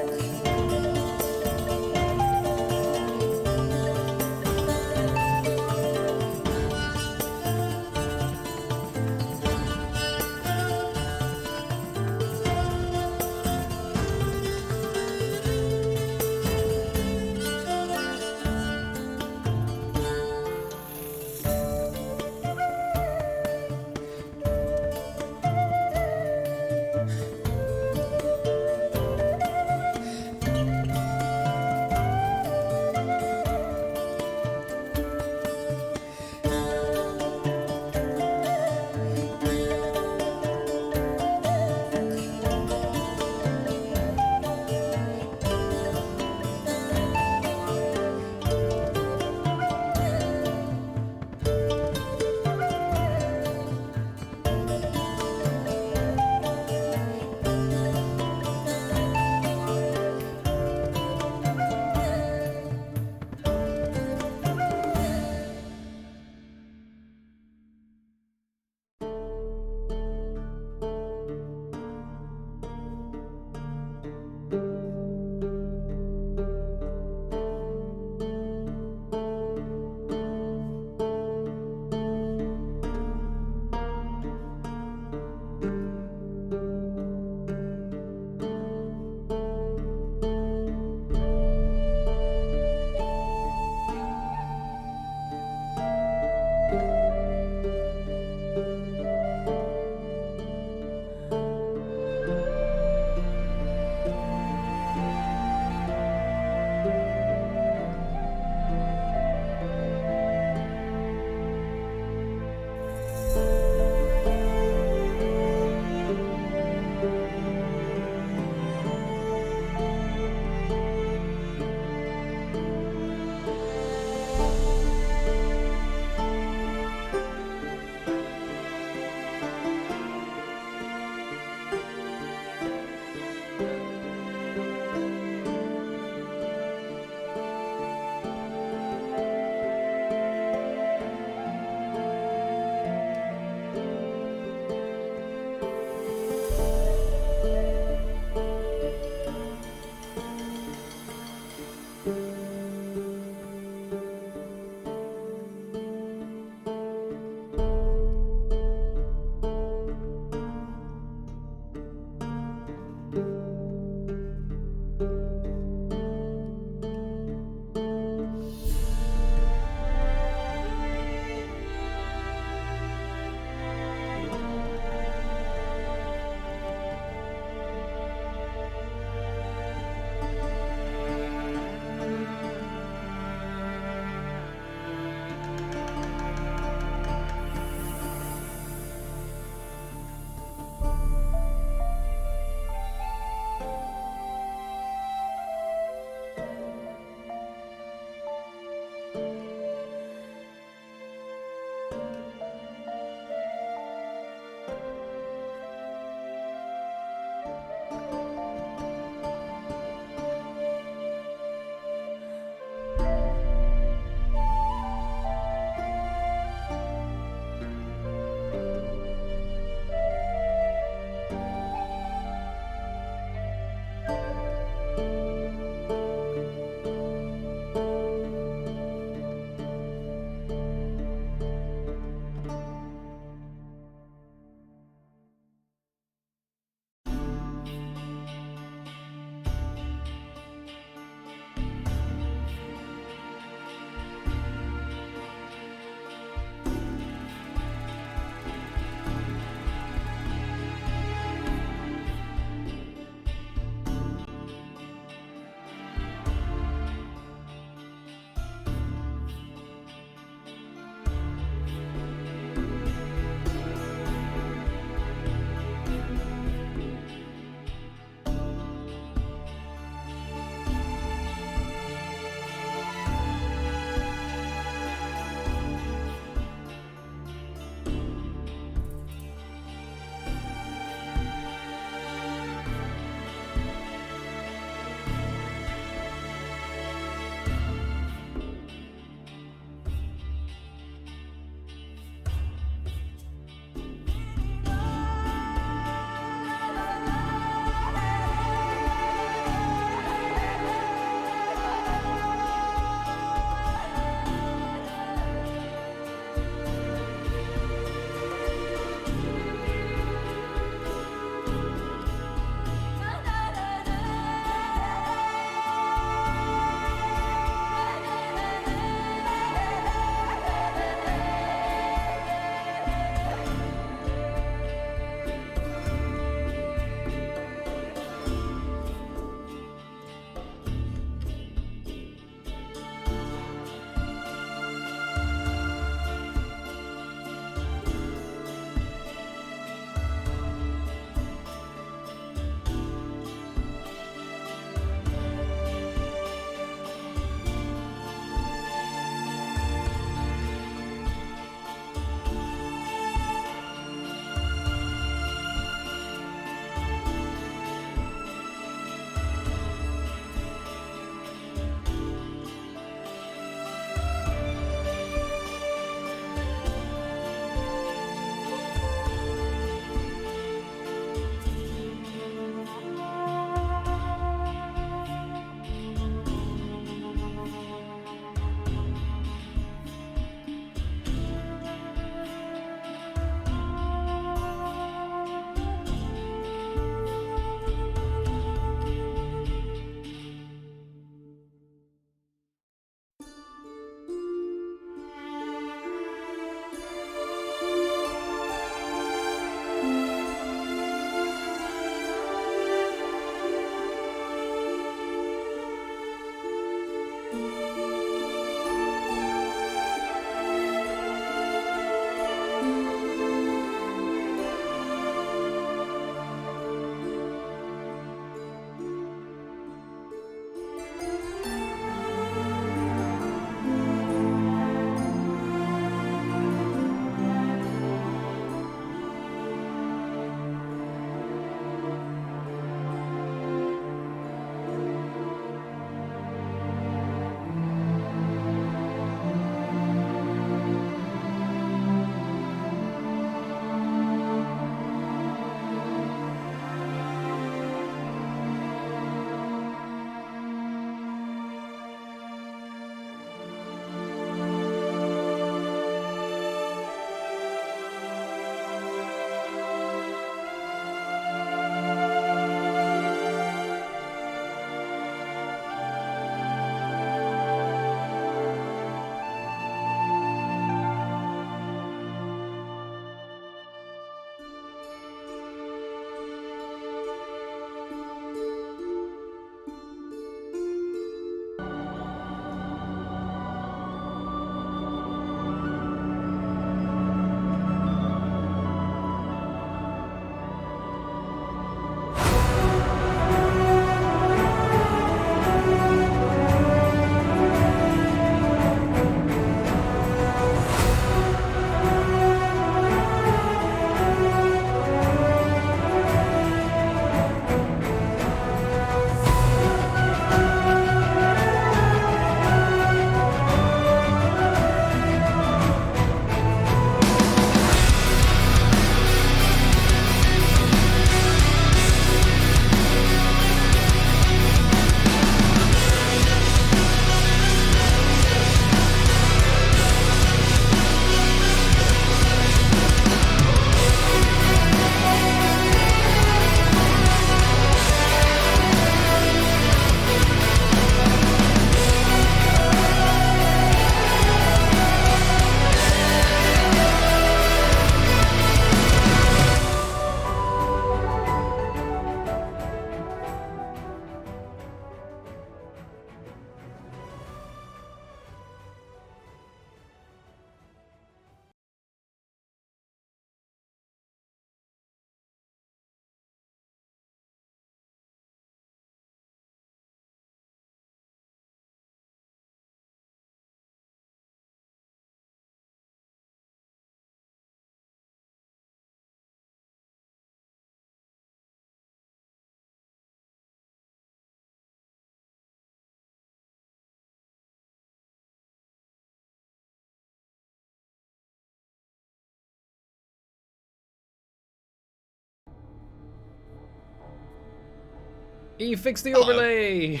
He fixed the Hello. overlay.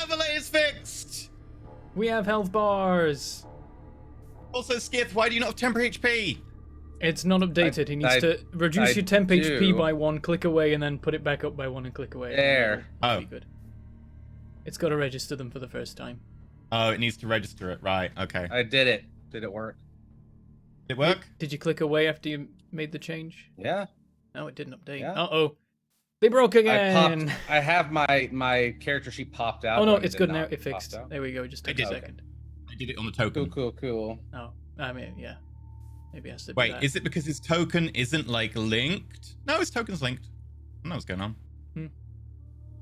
Overlay is fixed. We have health bars. Also, Skith, why do you not have temporary HP? It's not updated. He needs to reduce your temp HP do. by 1, click away, and then put it back up by 1 and click away. There. That'll Oh. be good. It's got to register them for the first time. Oh, it needs to register it. Right. Okay. I did it. Did it work? Did it work? Did you click away after you made the change? Yeah. No, it didn't update. Yeah. Uh-oh. They broke again. I have my character sheet popped out. Oh no, but it's did good not now. pop It fixed. out. There we go. Just I took a did it. second. I did it on the token. Cool. Oh, I mean, yeah. Maybe it has to be Wait, that. is it because his token isn't like linked? No, his token's linked. I don't know what's going on.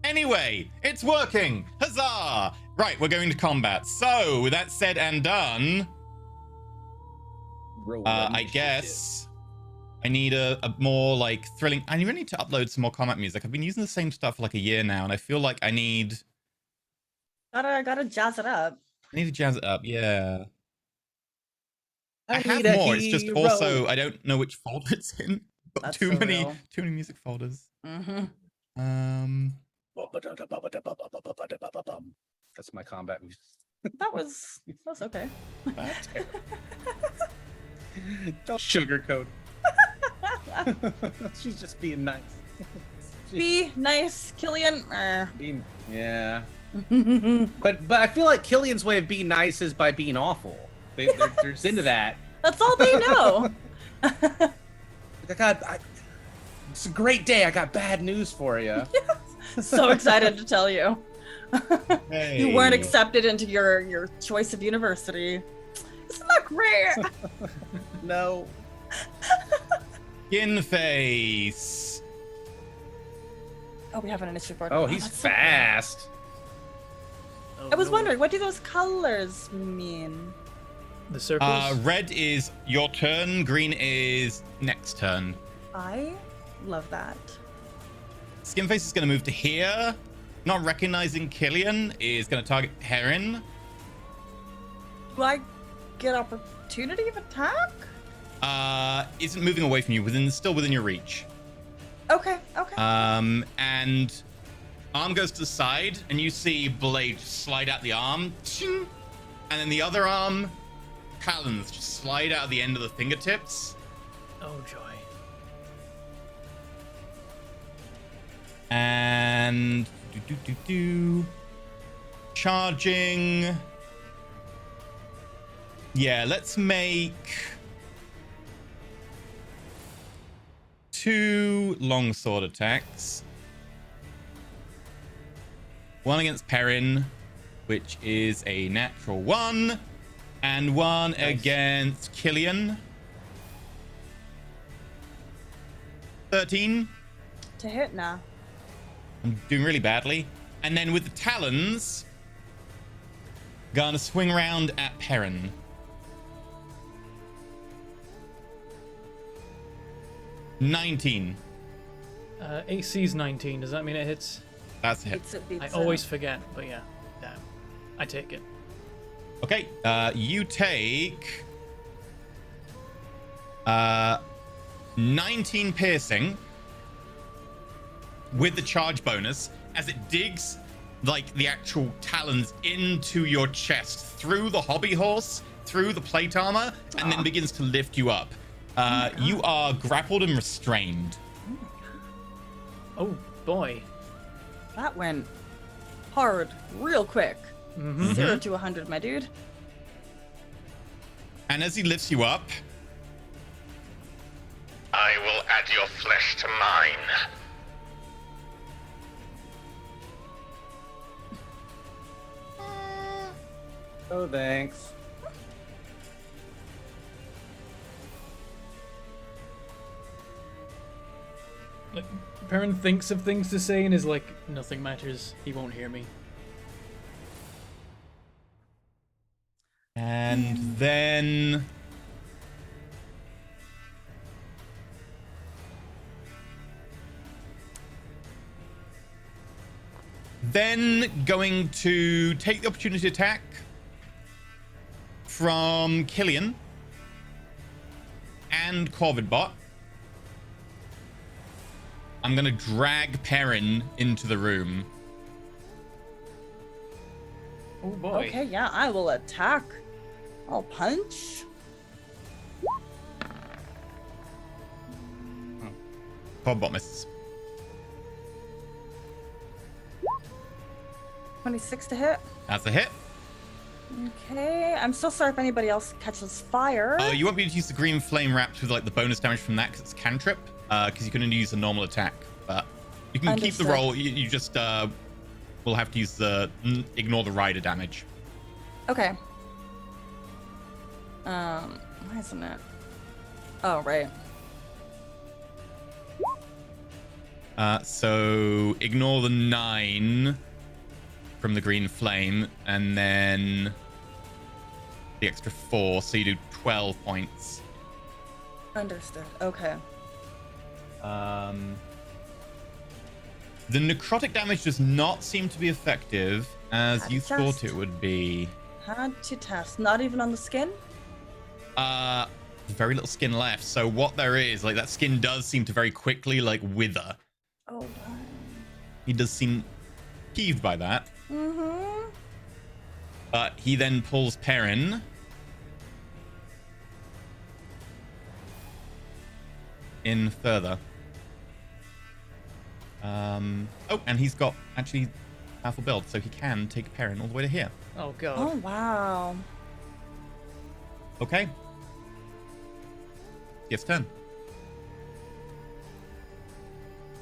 Anyway, it's working! Huzzah! Right, we're going to combat. So, with that said and done, I guess I need a more like thrilling. I really need to upload some more combat music. I've been using the same stuff for like a year now, and I feel like I need Gotta jazz it up. to jazz it up. Yeah, I have need a more. It's just hero. also I don't know which folder it's in. Got That's too so many real. music folders. Mm-hmm. That's my combat music. That was okay. Don't sugarcoat. She's just being nice. Be nice, Killian. Yeah. But I feel like Killian's way of being nice is by being awful. They're just into that. That's all they know. It's a great day. I got bad news for you. So excited to tell you. Hey. You weren't accepted into your choice of university. Isn't that great? No. Skin face. Oh, we have an initiative board. Oh, he's that's so fast. Oh, I was no. wondering, what do those colors mean? The circles. Red is your turn. Green is next turn. I love that. Skinface is going to move to here. Not recognizing Killian is going to target Perrin. Do I get opportunity of attack? Isn't moving away from you. Still within your reach. Okay. And arm goes to the side, and you see blade just slide out the arm, and then the other arm, talons just slide out of the end of the fingertips. Oh joy. And charging. Yeah, let's make 2 longsword attacks. One against Perrin, which is a natural 1, and one against Killian. 13. To hit now. I'm doing really badly. And then with the talons, gonna swing around at Perrin. $19. AC's 19. Does that mean it hits? That's a hit. I always forget, but yeah. Damn. I take it. Okay, you take 19 piercing with the charge bonus as it digs like the actual talons into your chest through the hobby horse, through the plate armor, and then begins to lift you up. You are grappled and restrained. Oh boy. That went hard, real quick. Mm-hmm. 0 to 100, my dude. And as he lifts you up, I will add your flesh to mine. Oh, thanks. Like, Perrin thinks of things to say and is like, nothing matters. He won't hear me. and then going to take the opportunity attack from Killian and Corvidbot. I'm gonna drag Perrin into the room. Oh boy. Okay, yeah, I will attack. I'll punch. Quadbot misses. 26 to hit. That's a hit. Okay, I'm so sorry if anybody else catches fire. You won't be able to use the green flame wrapped with like the bonus damage from that because it's cantrip. Because you can only use a normal attack, but you can keep the Understood. roll. You just will have to use the ignore the rider damage. Okay. Why isn't it? Oh, right. So ignore the 9 from the green flame, and then the extra 4, so you do 12 points. Understood. Okay. The necrotic damage does not seem to be effective as Had you to thought test. it would be. Had to test. Not even on the skin? Very little skin left. So what there is, like that skin does seem to very quickly like wither. Oh, wow. He does seem peeved by that. Mm-hmm. But he then pulls Perrin in further. Oh, and he's got actually powerful build, so he can take Perrin all the way to here. Oh god. Oh, wow. Okay. Yes, turn.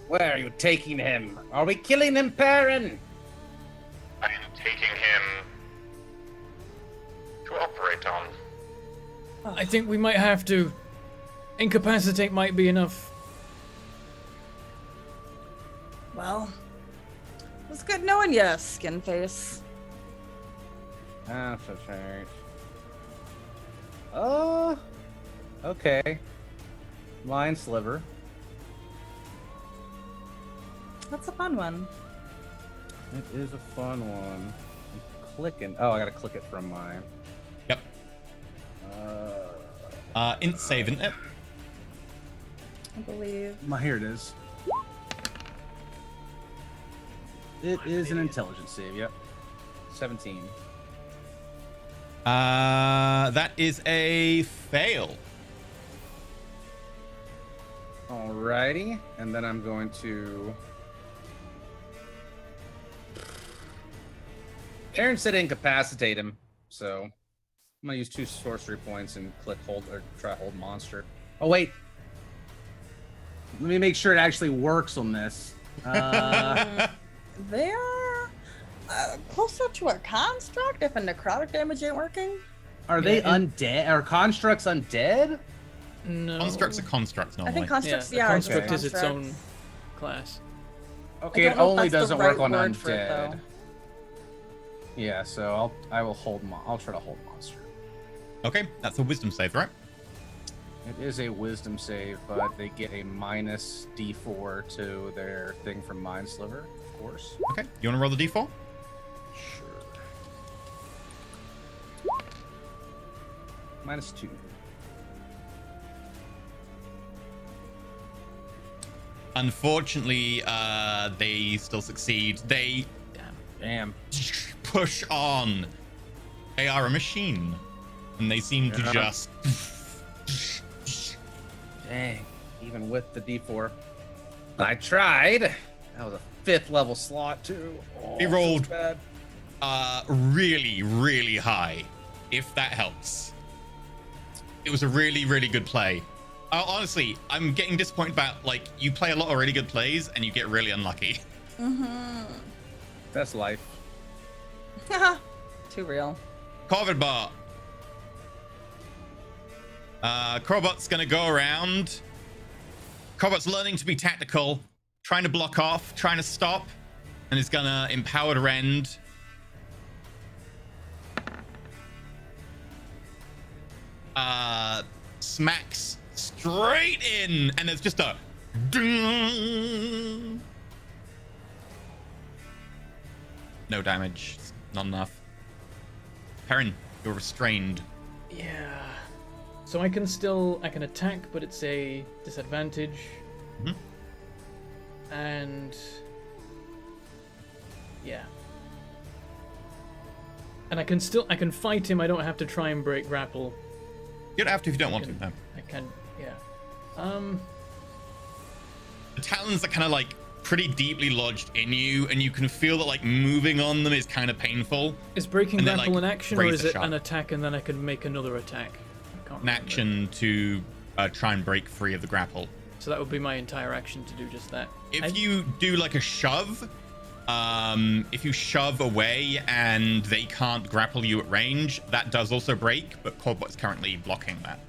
Where are you taking him? Are we killing him, Perrin? I am taking him to operate on. I think we might have to. Incapacitate might be enough. Well, it was good knowing you, skin face. Ah, for sure. Oh, okay. Mind sliver. That's a fun one. It is a fun one. I'm clicking. Oh, I gotta click it from my. Yep. Int save, isn't it? I believe. Here it is. It is an intelligence save. Yep. 17. That is a fail. Alrighty, and then I'm going to. Aaron said incapacitate him, so I'm gonna use 2 sorcery points and click hold or try hold monster. Oh wait, let me make sure it actually works on this. They're closer to a construct if a necrotic damage ain't working. Are they undead? Are constructs undead? No. Constructs are constructs I normally. think constructs, a yeah, construct okay. is its constructs. own class. Okay, I it don't know if only that's the doesn't right work on word for it, undead. though. Yeah, so I will hold. I'll try to hold monster. Okay, that's a wisdom save, right? It is a wisdom save, but they get a minus D4 to their thing from Mind Sliver, of course. Okay, you want to roll the d4? Sure. Minus 2. Unfortunately, they still succeed. They Damn. push on. They are a machine, and they seem to just. Dang. Even with the D4. I tried. That was a 5th level slot, too. Oh, He so rolled bad. really, really high, if that helps. It was a really, really good play. Honestly, I'm getting disappointed about, like, you play a lot of really good plays and you get really unlucky. Mm-hmm. That's life. Too real. Corvidbot. Crowbot's gonna go around. Crowbot's learning to be tactical, trying to block off, trying to stop, and is gonna Empowered Rend. Smacks straight in, and there's just a ding. No damage, not enough. Perrin, you're restrained. Yeah. So I can attack, but it's a disadvantage. Mhm. And yeah. And I can fight him. I don't have to try and break grapple. You don't have to if you don't want to. No. I can, yeah. The talons are kind of like pretty deeply lodged in you, and you can feel that like moving on them is kind of painful. Is breaking And then, grapple like, an action, or raise is the it shot. an attack and then I can make another attack? I can't An remember. action to try and break free of the grapple. So that would be my entire action to do just that. If you do like a shove, if you shove away and they can't grapple you at range, that does also break, but Corbot's currently blocking that.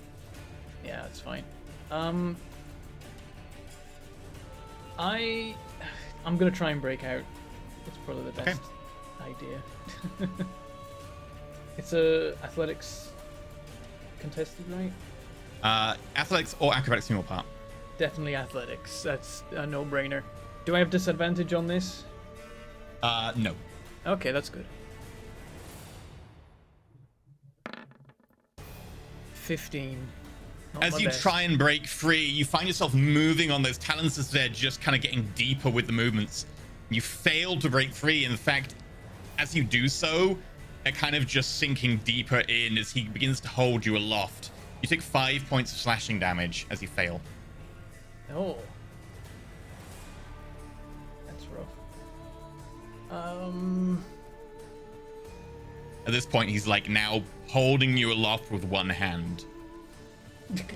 Yeah, that's fine. I'm gonna try and break out. It's probably the best idea. It's a athletics contested, right? Athletics or acrobatics in your part. Definitely athletics. That's a no-brainer. Do I have disadvantage on this? No. Okay, that's good. 15. Not As my you best. try and break free, you find yourself moving on those talons as they're just kind of getting deeper with the movements. You fail to break free. In fact, as you do so, they're kind of just sinking deeper in as he begins to hold you aloft. You take 5 points of slashing damage as you fail. Oh. That's rough. At this point, he's like now holding you aloft with one hand.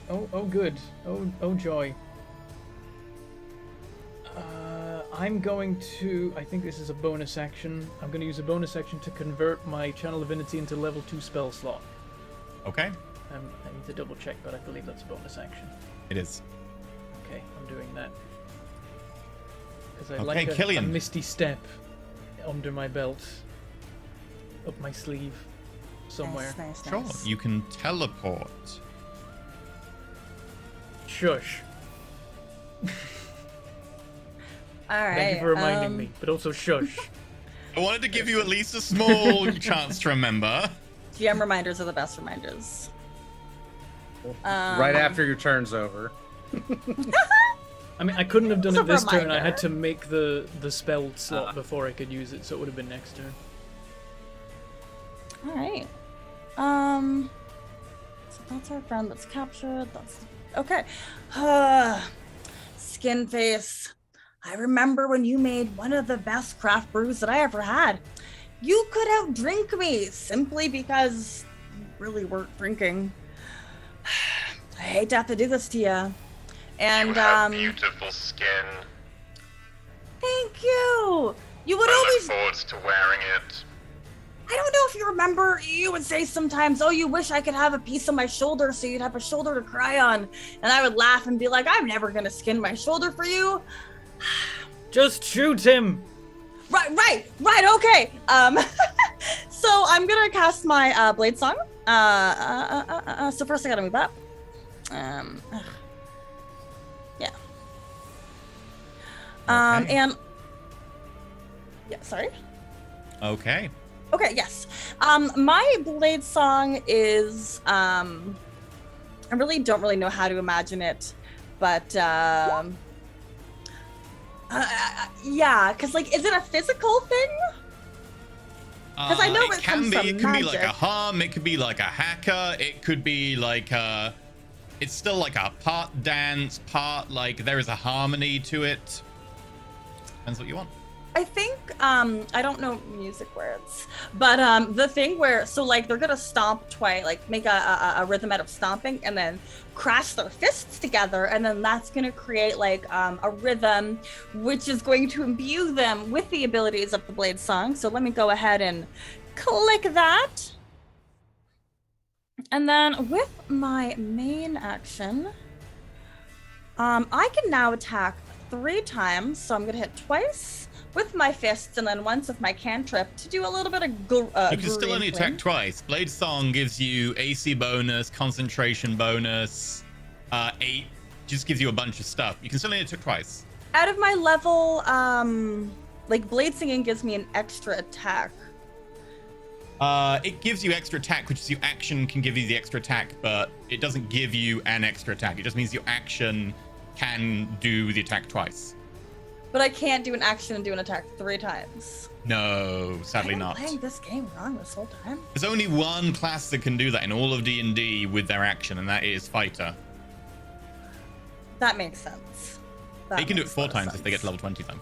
Oh, good. Oh, joy. I'm going to... I think this is a bonus action. I'm going to use a bonus action to convert my Channel Divinity into level 2 spell slot. Okay. I need to double check, but I believe that's a bonus action. It is. Okay, I'm doing that. Because I Okay, like a Killian. misty step under my belt. Up my sleeve. Somewhere. Nice, Sure. nice. You can teleport. Shush. All right. Thank you for reminding me, but also shush. I wanted to give you at least a small chance to remember. GM reminders are the best reminders. Right after your turn's over. I mean, I couldn't have done It's it a this turn. I reminder. had to make the spell slot before I could use it, so it would have been next turn. All right. So that's our friend that's captured. That's okay. Skin face. I remember when you made one of the best craft brews that I ever had. You could outdrink me simply because you really weren't drinking. I hate to have to do this to you. And You have beautiful skin. thank you. You would I always look forward to wearing it. I don't know if you remember, you would say sometimes, oh, you wish I could have a piece of my shoulder so you'd have a shoulder to cry on. And I would laugh and be like, I'm never going to skin my shoulder for you. Just shoot him! Right, okay. So I'm going to cast my Blade Song. So first I got to move up. Yeah. Okay. And... Yeah, sorry. Okay. Okay, yes. My Blade Song is I really don't really know how to imagine it, but yeah, because like, is it a physical thing? 'Cause I know it can comes be. from It can be like a magic. hum. It could be like a hacker. It could be like a. It's still like a part dance, part like there is a harmony to it. Depends what you want. I think I don't know music words, but the thing where so like they're gonna stomp twice, like make a rhythm out of stomping, and then crash their fists together, and then that's gonna create like a rhythm, which is going to imbue them with the abilities of the Blade Song. So let me go ahead and click that, and then with my main action, I can now attack 3 times. So I'm gonna hit twice with my fists and then once with my cantrip to do a little bit of You can still only attack twice. Blade Song gives you AC bonus, concentration bonus, 8. Just gives you a bunch of stuff. You can still only attack twice. Out of my level, like Blade Singing gives me an extra attack. It gives you extra attack, which is your action can give you the extra attack, but it doesn't give you an extra attack. It just means your action can do the attack twice. But I can't do an action and do an attack 3 times. No, sadly I've been not. playing this game wrong this whole time. There's only one class that can do that in all of D&D with their action, and that is fighter. That makes sense. That They can do it makes 4 a lot of times if they get to sense. level 20 then.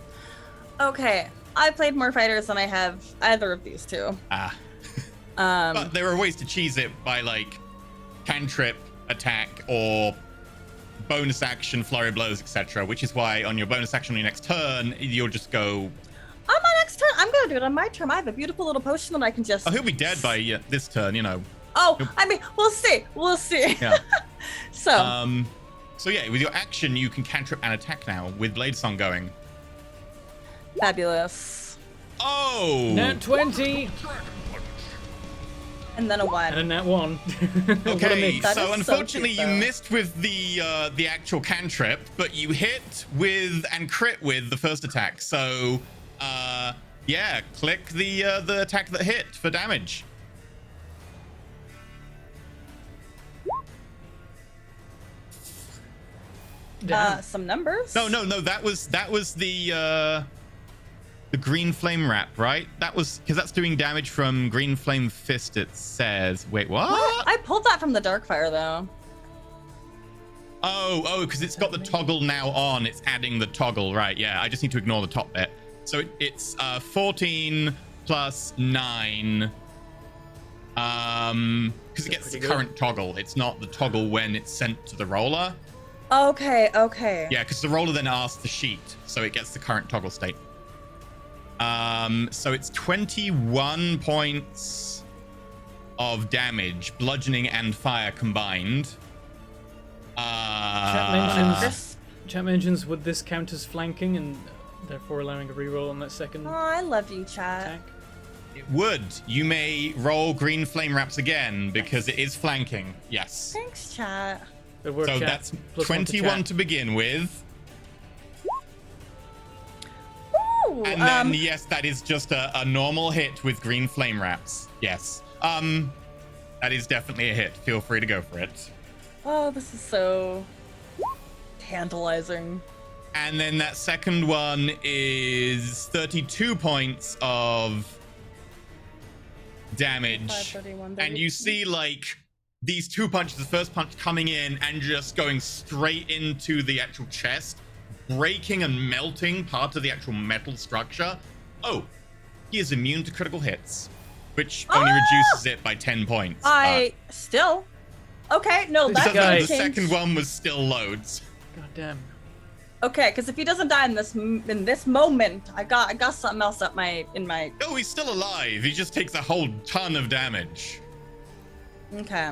Okay, I played more fighters than I have either of these two. Ah. Um, But there are ways to cheese it by like cantrip, attack, or bonus action, flurry of blows, etc. Which is why on your bonus action on your next turn, you'll just go. on my next turn, I'm gonna do it on my turn. I have a beautiful little potion that I can just. Oh, he'll be dead by this turn, you know. Oh, I mean, we'll see. We'll see. Yeah. So. So yeah, with your action, you can cantrip and attack now with Blade Song going. Fabulous. Oh. Nat 20 And then a 1. and a nat 1. What a Okay, mix. That so is so unfortunately cute, you though. missed with the actual cantrip, but you hit with and crit with the first attack. So yeah, click the attack that hit for damage. Damn. Some numbers. No, that was the green flame wrap, right? That was because that's doing damage from green flame fist. It says. Wait, what? I pulled that from the Darkfire though. Oh, because it's got the toggle now on. It's adding the toggle, right? Yeah, I just need to ignore the top bit. So it's 14 plus 9. Because it gets the pretty good. current toggle. It's not the toggle when it's sent to the roller. Okay. Okay. Yeah, because the roller then asks the sheet, so it gets the current toggle state. So it's 21 points of damage, bludgeoning and fire combined. Chat mentions, would this count as flanking and therefore allowing a reroll on that second Oh, I love you, chat. attack? It would. You may roll green flame wraps again because it is flanking. Yes. Thanks, chat. Good work, So chat. that's Plus 1 to 21 chat. to begin with. Ooh, And then, yes, that is just a normal hit with green flame wraps. Yes. That is definitely a hit. Feel free to go for it. Oh, this is so tantalizing. And then that second one is 32 points of damage. 531, And you see, like, these 2 punches, the first punch coming in and just going straight into the actual chest, breaking and melting part of the actual metal structure. Oh, he is immune to critical hits, which only reduces it by 10 points. Still. Okay, no, This that So guy- the changed. second one was still loads. God damn. Okay, because if he doesn't die in this moment, I got something else up in my. Oh, he's still alive. He just takes a whole ton of damage. Okay.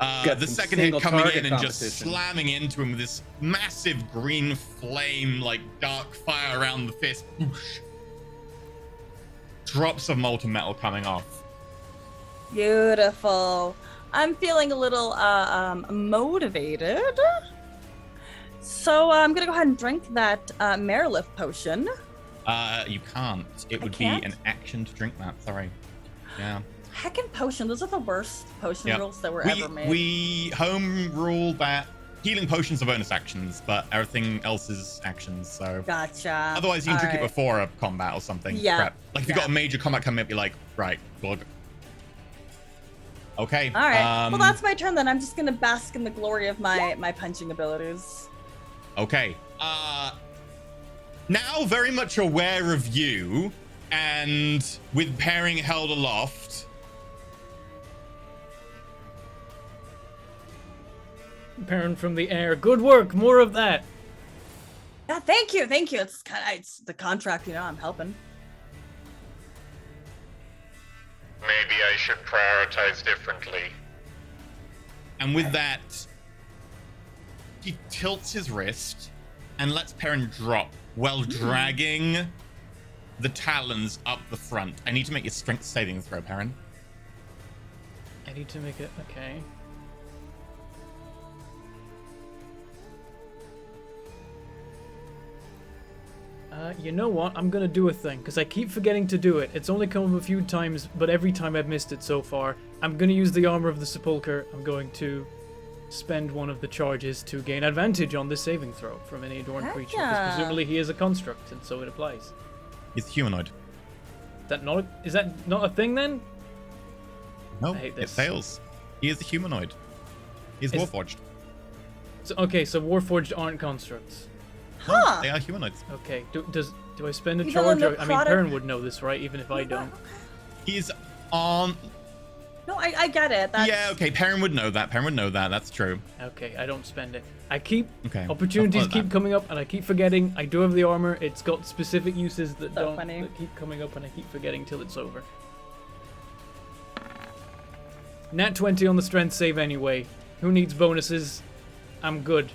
Got The some second hit single coming in target and just competition. slamming into him with this massive green flame, like dark fire around the fist. Whoosh. Drops of molten metal coming off. Beautiful. I'm feeling a little motivated. So I'm gonna go ahead and drink that Marilith potion. You can't. It I would can't? be an action to drink that. Sorry. Yeah. Heckin' potion. Those are the worst potion Yep. rules that were ever made. We home rule that healing potions are bonus actions, but everything else is actions. So Gotcha. otherwise, you can drink it Alright. before a combat or something. Yeah, Prep. Like if you've yeah. got a major combat coming up, you're like, right, glug. Okay. All right. Well, that's my turn then. I'm just gonna bask in the glory of my punching abilities. Okay. Now very much aware of you, and with pairing held aloft. Parent from the air. Good work. More of that. Yeah, thank you, thank you. It's the contract, you know. I'm helping. Maybe I should prioritize differently. And with that, he tilts his wrist and lets Perrin drop while dragging the talons up the front. I need to make your strength saving throw, Perrin. I need to make it. Okay. You know what? I'm gonna do a thing, because I keep forgetting to do it. It's only come up a few times, but every time I've missed it so far. I'm gonna use the Armor of the Sepulchre. I'm going to spend one of the charges to gain advantage on this saving throw from any adorned Heck creature, because yeah. presumably he is a construct, and so it applies. He's humanoid. Is that not a thing then? No, I hate it this. fails. He is a humanoid. He's Is- warforged. So, okay, so Warforged aren't constructs. Huh. They are humanoids. Okay, do I spend a Even charge? though I mean, necrotic- Perrin would know this, right? Even if I don't. He's on. No, I get it. That's... Yeah, okay. Perrin would know that. That's true. Okay, I don't spend it. I keep Okay. opportunities I'll follow keep that. coming up, and I keep forgetting. I do have the armor. It's got specific uses that So don't funny. that keep coming up, and I keep forgetting till it's over. Nat 20 on the strength save anyway. Who needs bonuses? I'm good.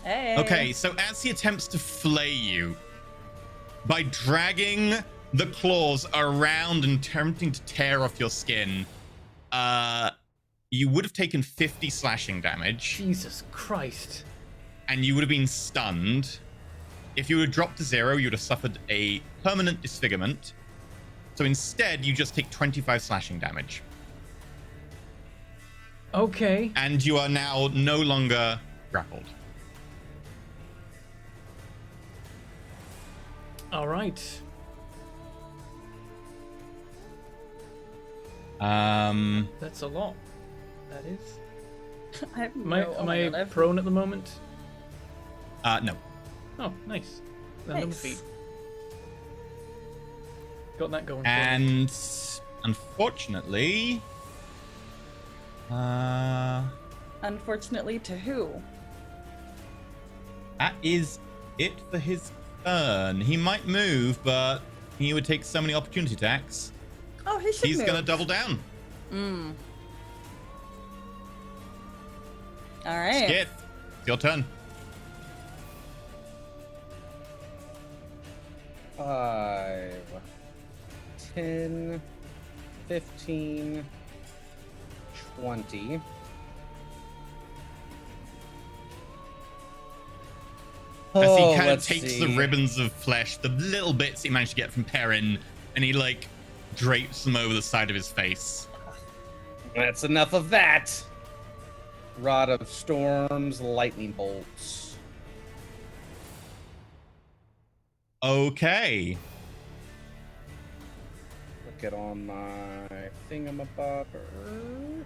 Hey. Okay, so as he attempts to flay you, by dragging the claws around and attempting to tear off your skin, you would have taken 50 slashing damage, Jesus Christ. and you would have been stunned. If you had dropped to 0, you would have suffered a permanent disfigurement. So instead, you just take 25 slashing damage. Okay. And you are now no longer grappled. All right. That's a lot. That is. I have Am I, no- oh am my I God, I've- prone at the moment? No. Oh, nice. Then on the Nice. feet. Got that going for me. And unfortunately, Unfortunately, to who? that is it for his turn. He might move, but he would take so many opportunity attacks. Oh, he should He's move. gonna double down. All right. Skith, it's your turn. 5, 10, 15, 20. As he kind of let's takes see. the ribbons of flesh, the little bits he managed to get from Perrin, and he like drapes them over the side of his face. That's enough of that. Rod of Storms, Lightning Bolts. Okay. Look it on my thingamabobber. Oh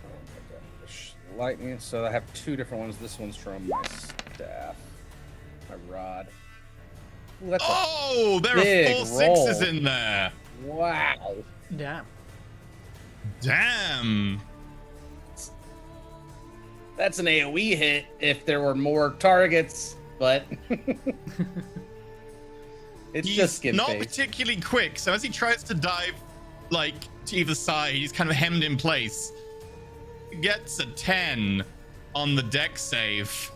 my gosh. Lightning. So I have two different ones. This one's from my staff. My rod. Ooh, that's Oh, there are big 4 sixes roll. in there. wow. Damn. Damn. That's an AoE hit if there were more targets, but it's He's just skin not face. particularly quick, so as he tries to dive like to either side, he's kind of hemmed in place. Gets a 10 on the deck save.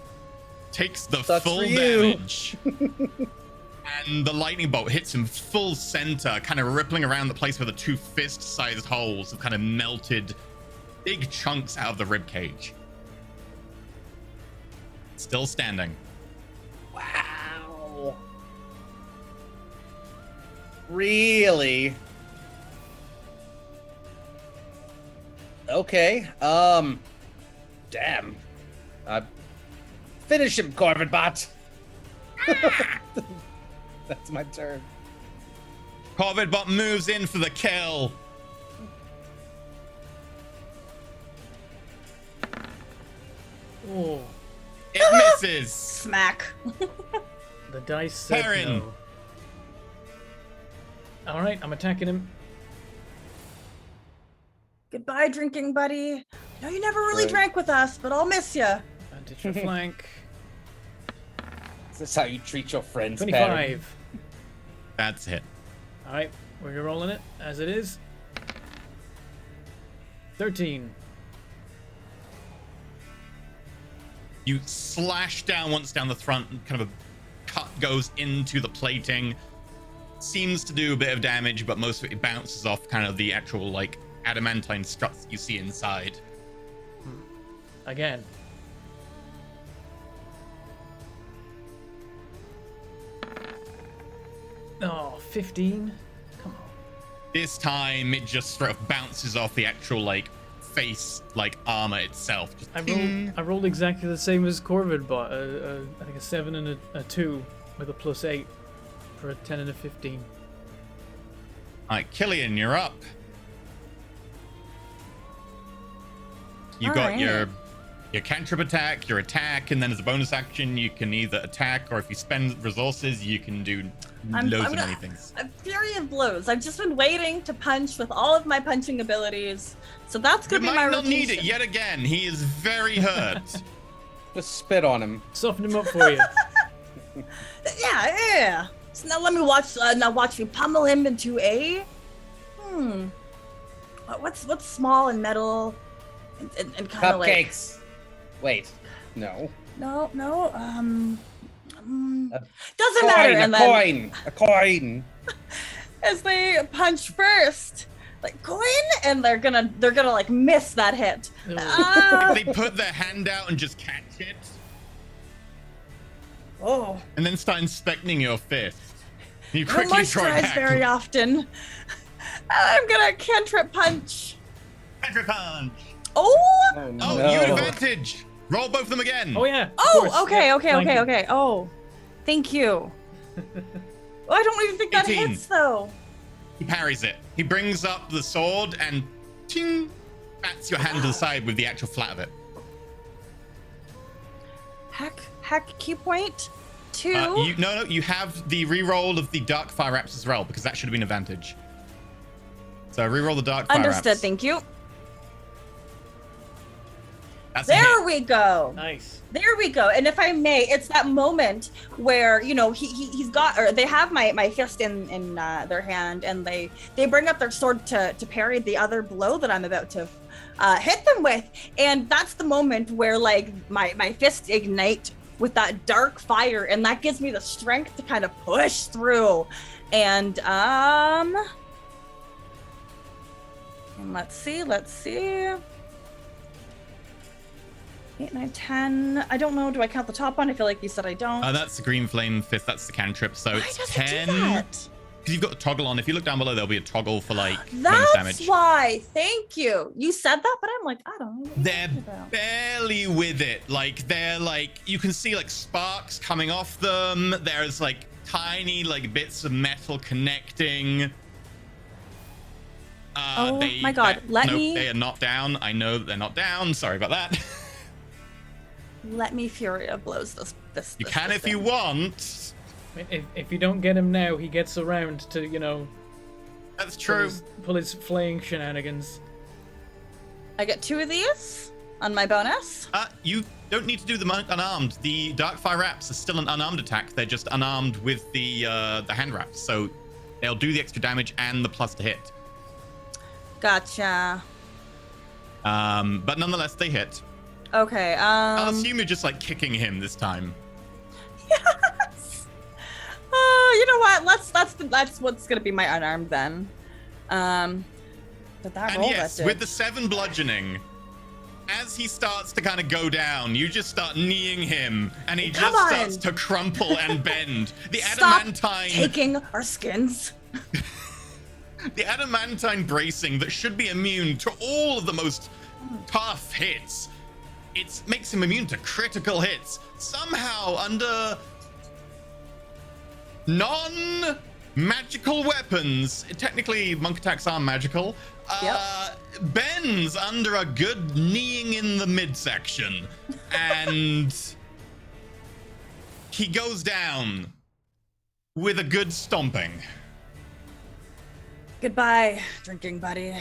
Takes the Sucks full for you. damage. And the lightning bolt hits him full center, kind of rippling around the place where the 2 fist-sized holes have kind of melted big chunks out of the rib cage. Still standing. Wow. Really? Okay. Damn. Finish him, Corvid Bot. That's my turn. Corvidbot moves in for the kill. Oh, It misses. Smack. the dice said Perrin. no. All right, I'm attacking him. Goodbye, drinking buddy. I know you never really Right. drank with us, but I'll miss you. Advantage for flank. Is this how you treat your friends, Perrin? 25. That's it. All right, we're rolling it as it is. 13. You slash down once down the front, and kind of a cut goes into the plating. Seems to do a bit of damage, but most of it bounces off kind of the actual like adamantine struts you see inside. Again. Oh, 15? Come on. This time it just sort of bounces off the actual like face like armor itself. Just I rolled exactly the same as Corvid, but I think a 7 and a 2 with a +8 for a 10 and a 15. Alright, Killian, you're up. You All got right. your cantrip attack, your attack, and then as a bonus action, you can either attack, or if you spend resources, you can do loads of many things. A fury of blows. I've just been waiting to punch with all of my punching abilities, so that's You gonna be my might not need rotation. it yet again. He is very hurt. Just spit on him. Soften him up for you. Yeah. So now let me watch me pummel him into a. What's small and metal, and kind of like. Cupcakes. Wait. No. No. A Doesn't matter. And then A coin. as they punch first, like coin, and they're gonna like miss that hit. No. Ah! They put their hand out and just catch it, Oh. and then start inspecting your fist. You I don't quickly try moisturize back. very often. I'm gonna cantrip punch. Cantrip punch. Oh. Oh, Oh, no. you advantage. Roll both of them again. Oh yeah. of Oh. course. Okay. Yeah, Okay. thank Okay. you. Okay. Oh. Thank you. Oh, I don't even think that 18. hits though. He parries it. He brings up the sword and ting, bats your hand to the side with the actual flat of it. Hack key point. 2. You have the reroll of the dark fire wraps as well, because that should have been advantage. So reroll the dark fire Understood. wraps. Thank you. That's a There hit. we go. Nice. There we go. And if I may, it's that moment where, you know, he's got, or they have my fist in their hand, and they bring up their sword to parry the other blow that I'm about to hit them with. And that's the moment where like my fists ignite with that dark fire, and that gives me the strength to kind of push through. And let's see. 8, 9, 10. I don't know. Do I count the top one? I feel like you said I don't. That's the green flame fist. That's the cantrip. So Why it's does 10. it do that? Because you've got a toggle on. If you look down below, there'll be a toggle for like bonus That's damage. why. Thank you. You said that, but I'm like, I don't know. What you're They're talking about. barely with it. Like they're like, you can see like sparks coming off them. There's like tiny like bits of metal connecting. Oh my God, let me- They are not down. I know that they're not down. Sorry about that. Let me Fury of Blows this. You this can if you thing. want. If you don't get him now, he gets around to, you know, That's pull true. pull his flaying shenanigans. I get 2 of these on my bonus. You don't need to do the unarmed. The dark fire wraps are still an unarmed attack. They're just unarmed with the hand wraps, so they'll do the extra damage and the plus to hit. Gotcha. But nonetheless, they hit. Okay. I'll assume you're just like kicking him this time. Yes. You know what? That's what's gonna be my unarmed then. But that And roll yes, that with did. the 7 bludgeoning, as he starts to kind of go down, you just start kneeing him, and he Come just on. starts to crumple and bend. The Stop adamantine, taking our skins. the adamantine bracing that should be immune to all of the most tough hits, it makes him immune to critical hits. Somehow, under non-magical weapons, technically monk attacks are magical, bends under a good kneeing in the midsection, and he goes down with a good stomping. Goodbye, drinking buddy.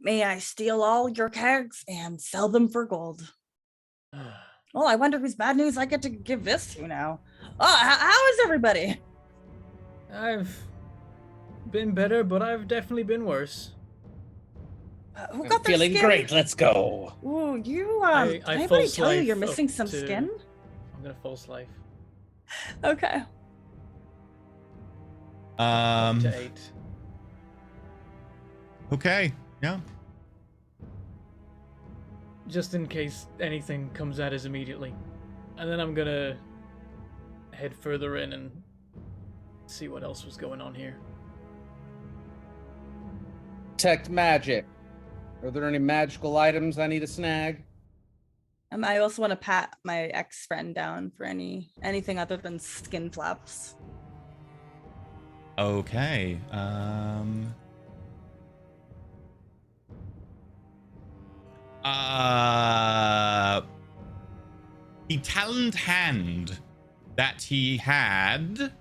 May I steal all your kegs and sell them for gold? Well, I wonder whose bad news I get to give this to now. Oh, how is everybody? I've been better, but I've definitely been worse. Who got their Feeling skin? great. Let's go. Ooh, you I did anybody false tell you life you're missing up some to- skin? I'm gonna false life. Okay. To 8. Okay, yeah. Just in case anything comes at us immediately. And then I'm gonna head further in and see what else was going on here. Detect magic. Are there any magical items I need to snag? I also want to pat my ex-friend down for anything other than skin flaps. Okay. The taloned hand that he had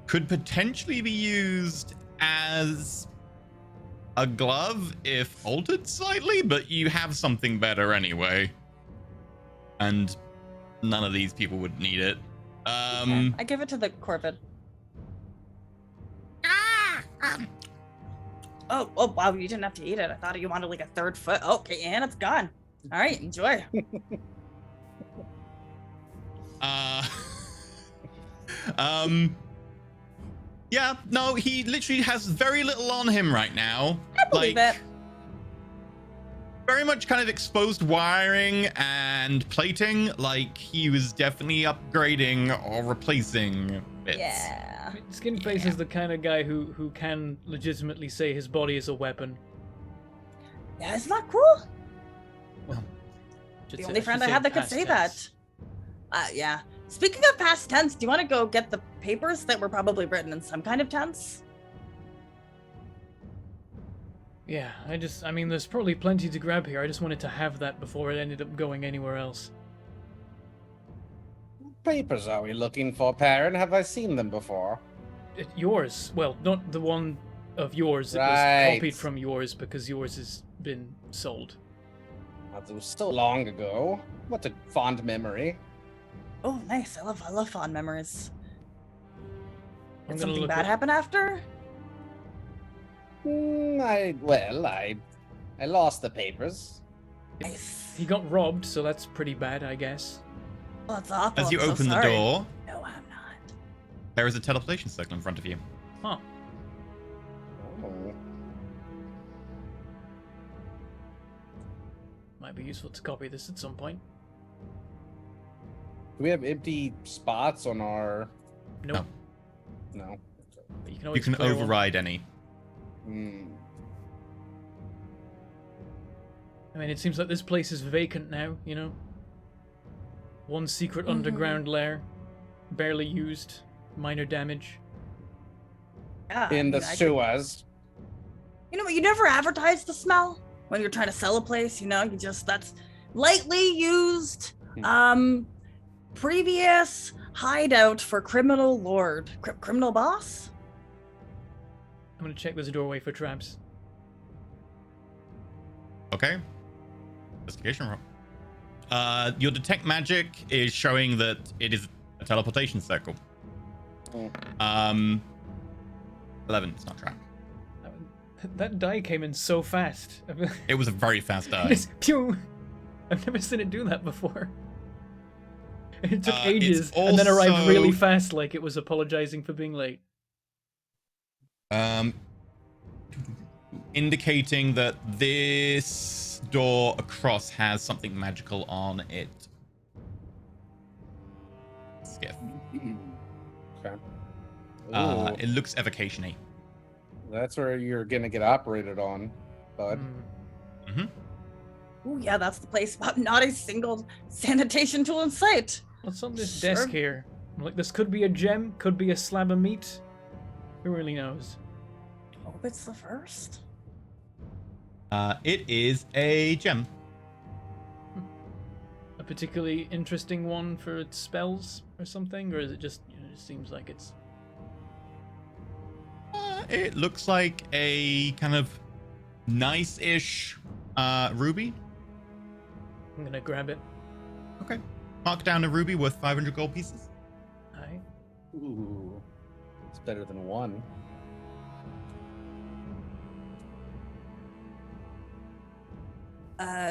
could potentially be used as a glove if altered slightly, but you have something better anyway. And none of these people would need it. I give it to the Corvid. Oh, wow, you didn't have to eat it. I thought you wanted like a third foot. Okay, and it's gone. All right, enjoy. Yeah, no, he literally has very little on him right now. I believe it. Very much kind of exposed wiring and plating, like he was definitely upgrading or replacing bits. Yeah. Skinface is the kind of guy who can legitimately say his body is a weapon. Yeah, isn't that cool? Should The say- only I friend should I say have that could past say tense. that. Yeah. Speaking of past tense, do you want to go get the papers that were probably written in some kind of tense? Yeah, I mean, there's probably plenty to grab here. I just wanted to have that before it ended up going anywhere else. What papers are we looking for, Perrin? Have I seen them before? Yours. Well, not the one of yours. It was Right. copied from yours because yours has been sold. It was so long ago. What a fond memory. Oh, nice. I love fond memories. I'm Did gonna something look bad at- happen after? I lost the papers. Nice. He got robbed, so that's pretty bad, I guess. Oh, that's awful. As you I'm so open the sorry. door, No, I'm not. there is a teleportation circle in front of you. Huh. Oh. Might be useful to copy this at some point. Do we have empty spots on our... Nope. No. But you can You always can clear one. override any. Hmm. I mean, it seems like this place is vacant now, you know? One secret underground lair, barely used, minor damage. Yeah. In the I could- sewers. You know what? You never advertise the smell when you're trying to sell a place. You know, that's lightly used. Previous hideout for criminal lord, criminal boss. I'm gonna check this doorway for traps. Okay. Investigation roll. Your detect magic is showing that it is a teleportation circle. Oh. 11, it's not trap. That die came in so fast. It was a very fast die. Just pew! I've never seen it do that before. It took It's ages and then arrived also- really fast, like it was apologizing for being late. Indicating that this door across has something magical on it. Skiff. Okay. It looks evocation-y. That's where you're gonna get operated on, bud. Hmm. Ooh, yeah, that's the place. But not a single sanitation tool in sight. What's on this Sure. desk here? Like, this could be a gem, could be a slab of meat. Who really knows? Hope it's the first. It is a gem. A particularly interesting one for its spells or something? Or is it just, you know, it seems like it's... It looks like a kind of nice-ish ruby. I'm gonna grab it. Okay. Mark down a ruby worth 500 gold pieces. Aye. Ooh. It's better than one.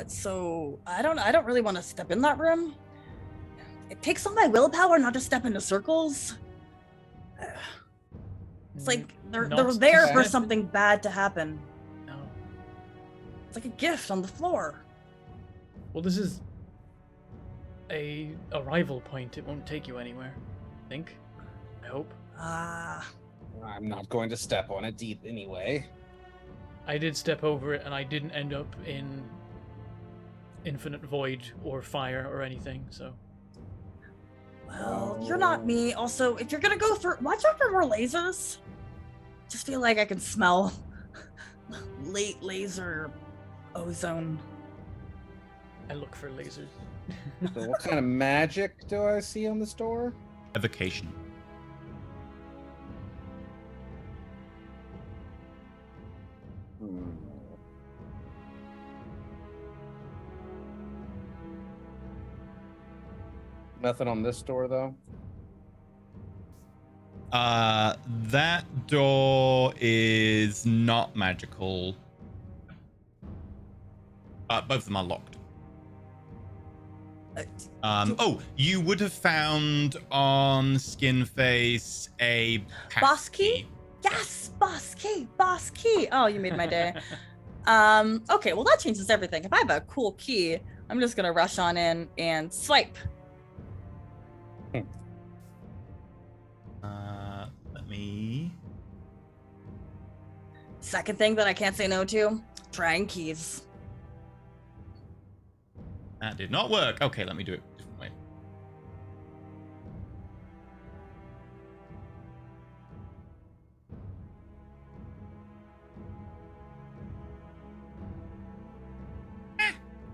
So I don't really want to step in that room. It takes all my willpower not to step into circles. It's like they're Not there for step- something bad to happen. No. It's like a gift on the floor. Well, this is a arrival point. It won't take you anywhere. I think. I hope. Ah, I'm not going to step on it deep anyway. I did step over it, and I didn't end up in infinite void or fire or anything. So Well, you're not me. Also, if you're gonna go through, watch out for more lasers. Just feel like I can smell late laser ozone. I look for lasers. So what kind of magic do I see on this door? Evocation. Nothing on this door though. That door is not magical. Both of them are locked. Oh, you would have found on Skinface a Boss key? Yes, boss key, boss key. Oh, you made my day. Okay, well that changes everything. If I have a cool key, I'm just gonna rush on in and swipe. Let me. Second thing that I can't say no to, trying keys. That did not work. Okay, let me do it a different way.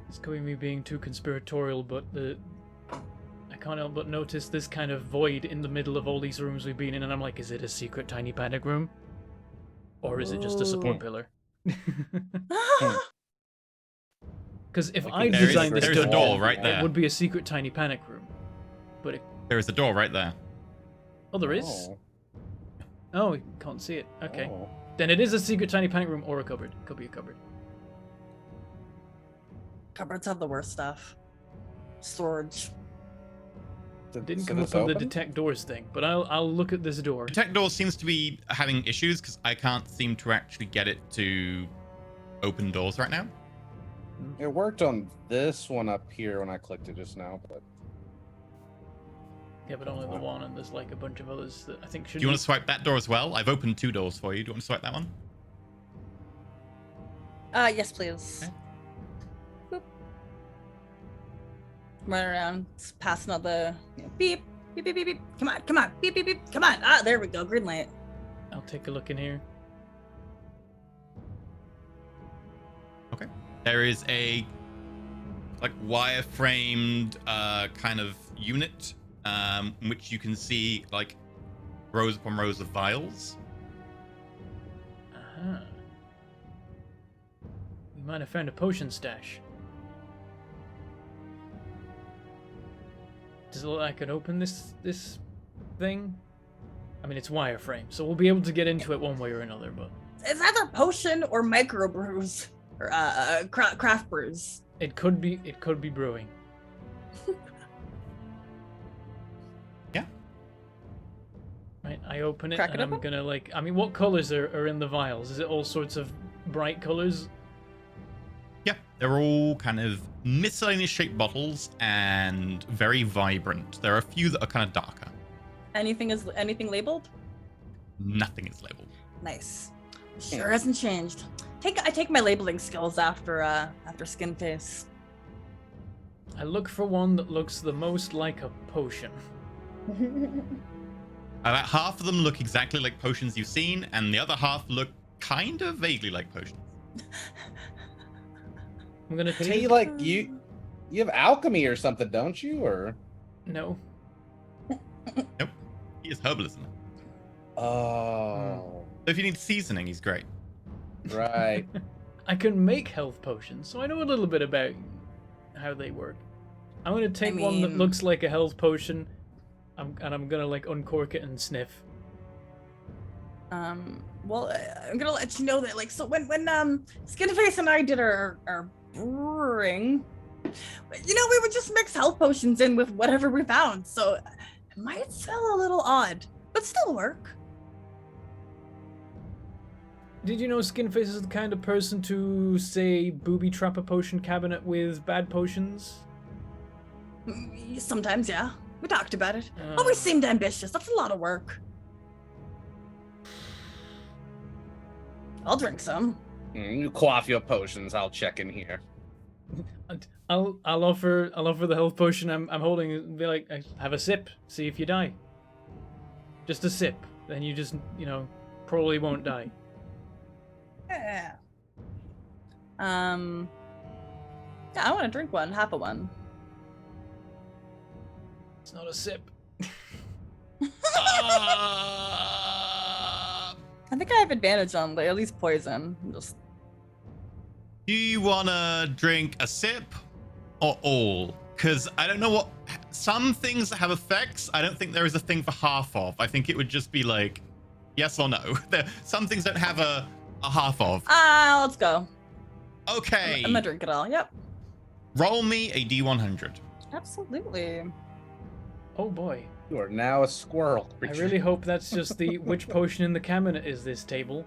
This could be me being too conspiratorial, but I can't help but notice this kind of void in the middle of all these rooms we've been in, and I'm like, is it a secret tiny panic room? Or is it just a support pillar? Because if I designed this there is a door right there. it would be a secret tiny panic room. But There is a door right there. there is? Oh, we can't see it. Okay. Oh. Then it is a secret tiny panic room or a cupboard. Could be a cupboard. Cupboards have the worst stuff. Storage. Didn't So come up this on the open? detect doors thing, but I'll look at this door. Detect door seems to be having issues because I can't seem to actually get it to open doors right now. It worked on this one up here when I clicked it just now, but Yeah, but only the one, and there's like a bunch of others that I think should. Do you want to swipe that door as well? I've opened 2 doors for you. Do you want to swipe that one? Yes, please. Okay. Boop. Run around, pass another beep, beep, beep, beep, beep. Come on, come on, beep, beep, beep. Come on. Ah, there we go. Green light. I'll take a look in here. Okay. There is a like wire-framed kind of unit, in which you can see like rows upon rows of vials. Uh-huh. We might have found a potion stash. Does it look like I can open this thing? I mean, it's wireframe, so we'll be able to get into it one way or another, but... It's either potion or microbrews or craft brews. It could be brewing. Yeah. Right, I open it Crack and it I'm open? gonna like, I mean, what colors are in the vials? Is it all sorts of bright colors? Yeah, they're all kind of miscellaneous shaped bottles and very vibrant. There are a few that are kind of darker. Anything labeled? Nothing is labeled. Nice. Sure hasn't changed. I take my labeling skills after skin face. I look for one that looks the most like a potion. About half of them look exactly like potions you've seen, and the other half look kind of vaguely like potions. I'm gonna Can take... you like you have alchemy or something, don't you? Or No. Nope. He is herbalism. oh, So if you need seasoning, he's great. right. I can make health potions, so I know a little bit about how they work. I'm gonna take one that mean- looks like a health potion, and I'm gonna like uncork it and sniff. Well, I'm gonna let you know that, like, so when Skinface and I did our brewing, you know, we would just mix health potions in with whatever we found, so it might smell a little odd, but still work. Did you know Skinface is the kind of person to, say, booby trap a potion cabinet with bad potions? Sometimes, yeah. We talked about it. Uh. Always seemed ambitious. That's a lot of work. I'll drink some. You quaff your potions. I'll check in here. I'll offer the health potion I'm holding and be like, have a sip, see if you die. Just a sip, then you just probably won't die. Yeah. Yeah, I want to drink one, half a one. It's not a sip. I think I have advantage on at least poison. Just Do you wanna drink a sip or all? Because I don't know what. Some things have effects. I don't think there is a thing for half of. I think it would just be like yes or no. Some things don't have a half of. let's go. Okay. I'm gonna drink it all. Yep. Roll me a D100. Absolutely. Oh boy. You are now a squirrel. I really hope that's just the which potion in the cabinet is this table.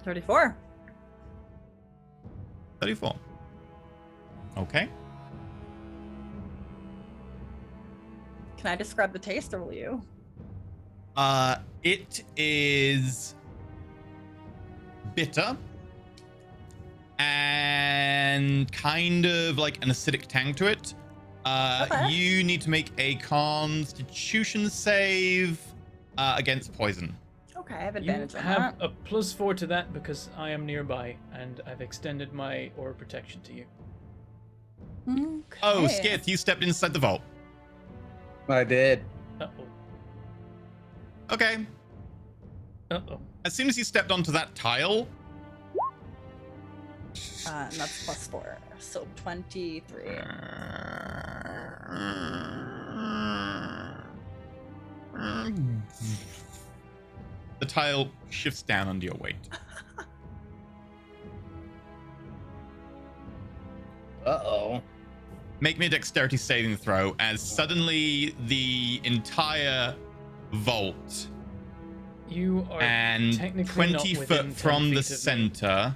34. 34. Okay. Can I describe the taste, or will you? It is bitter and kind of like an acidic tang to it. Okay. You need to make a Constitution save against poison. Okay, I have You advantage on have that. a +4 to that because I am nearby and I've extended my aura of protection to you. Okay. Oh, Skith, you stepped inside the vault. I did. Uh-oh. Okay. Uh-oh. As soon as you stepped onto that tile, And that's +4, so 23. the tile shifts down under your weight. Uh-oh. Make me a dexterity saving throw as suddenly the entire vault You are and technically 20 not within foot 10 from the feet of me. center,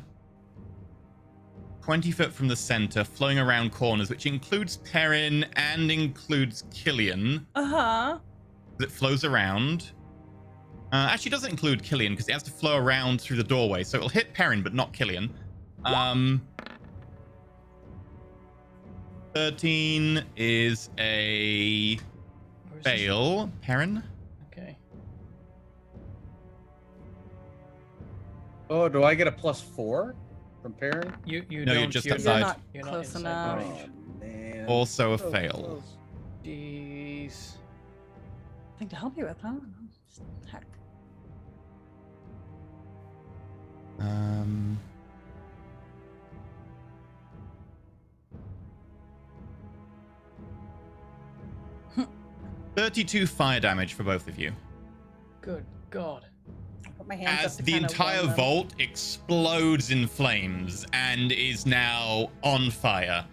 20 foot from the center, flowing around corners, which includes Perrin and includes Killian. Uh-huh. That flows around. Actually, doesn't include Killian because it has to flow around through the doorway, so it'll hit Perrin, but not Killian. 13 is a Where's this- fail. Perrin? Okay. Oh, do I get a +4 from Perrin? You No, you're don't. just you're, outside. You're not You're not close inside enough. range. Man. Also a So fail. close. Jeez. Thing to help you with, huh? Heck. Um, $32 fire damage for both of you. Good God. Put my hands As up to the kinda entire warm them. vault explodes in flames and is now on fire.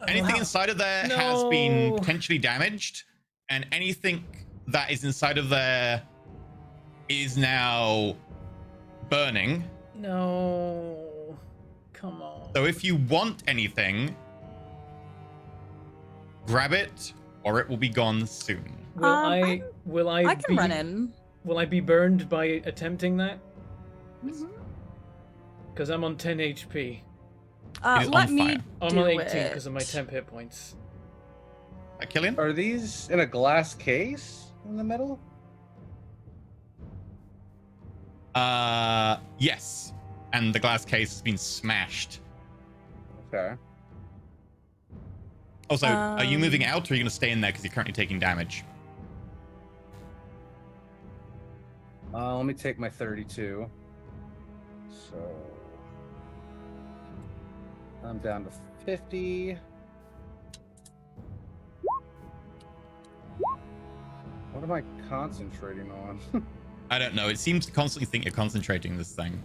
Anything wow. inside of there has been No. potentially damaged, and anything that is inside of there is now burning. No. Come on. So if you want anything, grab it, or it will be gone soon. Will I I can be run in. Will I be burned by attempting that? Mhm. Because I'm on 10 HP. It is Let on me fire. I'm do on 18 it. because of my temp hit points. Killian? Are these in a glass case in the middle? Yes. And the glass case has been smashed. Okay. Also, are you moving Um, out, or are you going to stay in there because you're currently taking damage? Let me take my 32. So I'm down to 50. What am I concentrating on? I don't know. It seems to constantly think you're concentrating this thing.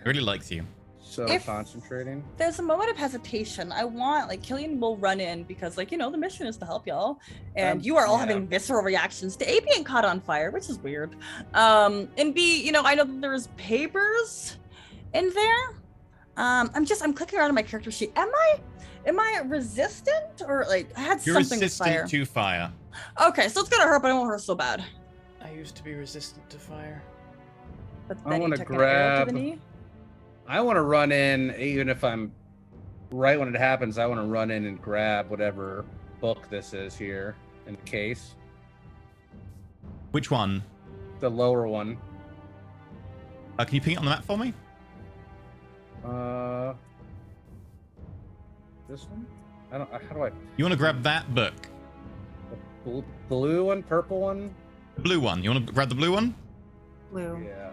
It really likes you. So If- concentrating. There's a moment of hesitation. I want, like, Killian will run in because, like, the mission is to help y'all. And you are all yeah. having visceral reactions to A being caught on fire, which is weird. And B, I know that there's papers in there. I'm clicking around on my character sheet. Am I resistant, or like I had You're something with resistant fire? to fire. Okay, so it's gonna hurt, but it won't hurt so bad. I used to be resistant to fire. But I then wanna you took an arrow to the grab- knee. I want to run in, even if I'm right when it happens. I want to run in and grab whatever book this is here in the case. Which one? The lower one. Can you ping it on the map for me? This one. I don't. How do I? You want to grab that book? Blue one, purple one. The blue one. You want to grab the blue one? Blue. Yeah.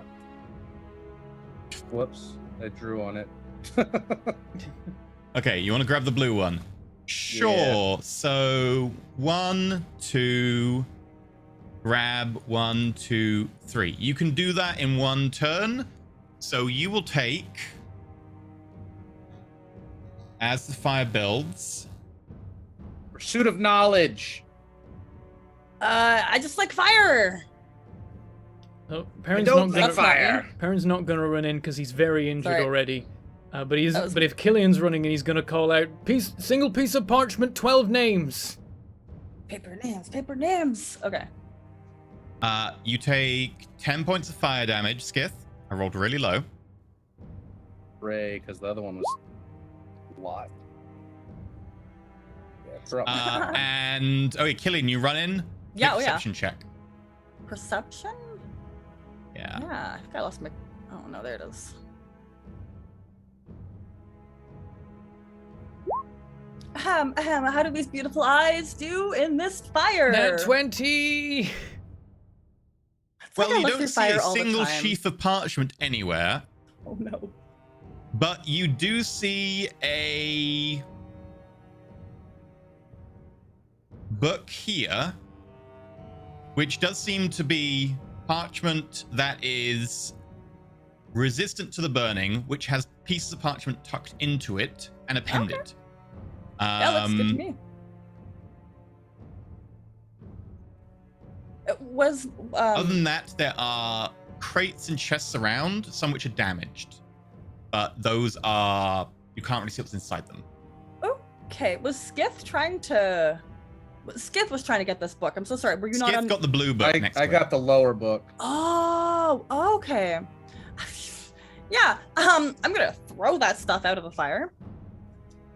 Whoops! I drew on it. Okay, you want to grab the blue one? Sure. Yeah. So 1, 2, grab 1, 2, 3. You can do that in one turn. So you will take, as the fire builds, Pursuit of knowledge. I just like fire. Oh, I Perrin's don't not like gonna. fire. Perrin's not gonna run in because he's very injured Sorry. already. But he's. That was- But if Killian's running in, he's gonna call out single piece of parchment, 12 names. Paper names. Paper names. Okay. you take 10 points of fire damage, Skith. I rolled really low. Ray, because the other one was a lot. Yeah, drop. And okay, Killian, you run in. Yeah, Make a oh yeah. perception check. Perception? Yeah. Yeah, I think I lost my. Oh no, there it is. How do these beautiful eyes do in this fire? Nat 20. It's Well, like I you look don't through see fire a all the single time. sheath of parchment anywhere, Oh no. but you do see a book here, which does seem to be parchment that is resistant to the burning, which has pieces of parchment tucked into it and appended. Okay. That looks good to me. It was. Other than that, there are crates and chests around, some which are damaged, but those are, you can't really see what's inside them. Okay, was Skith trying to? Skith was trying to get this book. I'm so sorry. Were you not Skith on? got the blue book next to I it. got the lower book. Oh, okay. Yeah. I'm gonna throw that stuff out of the fire.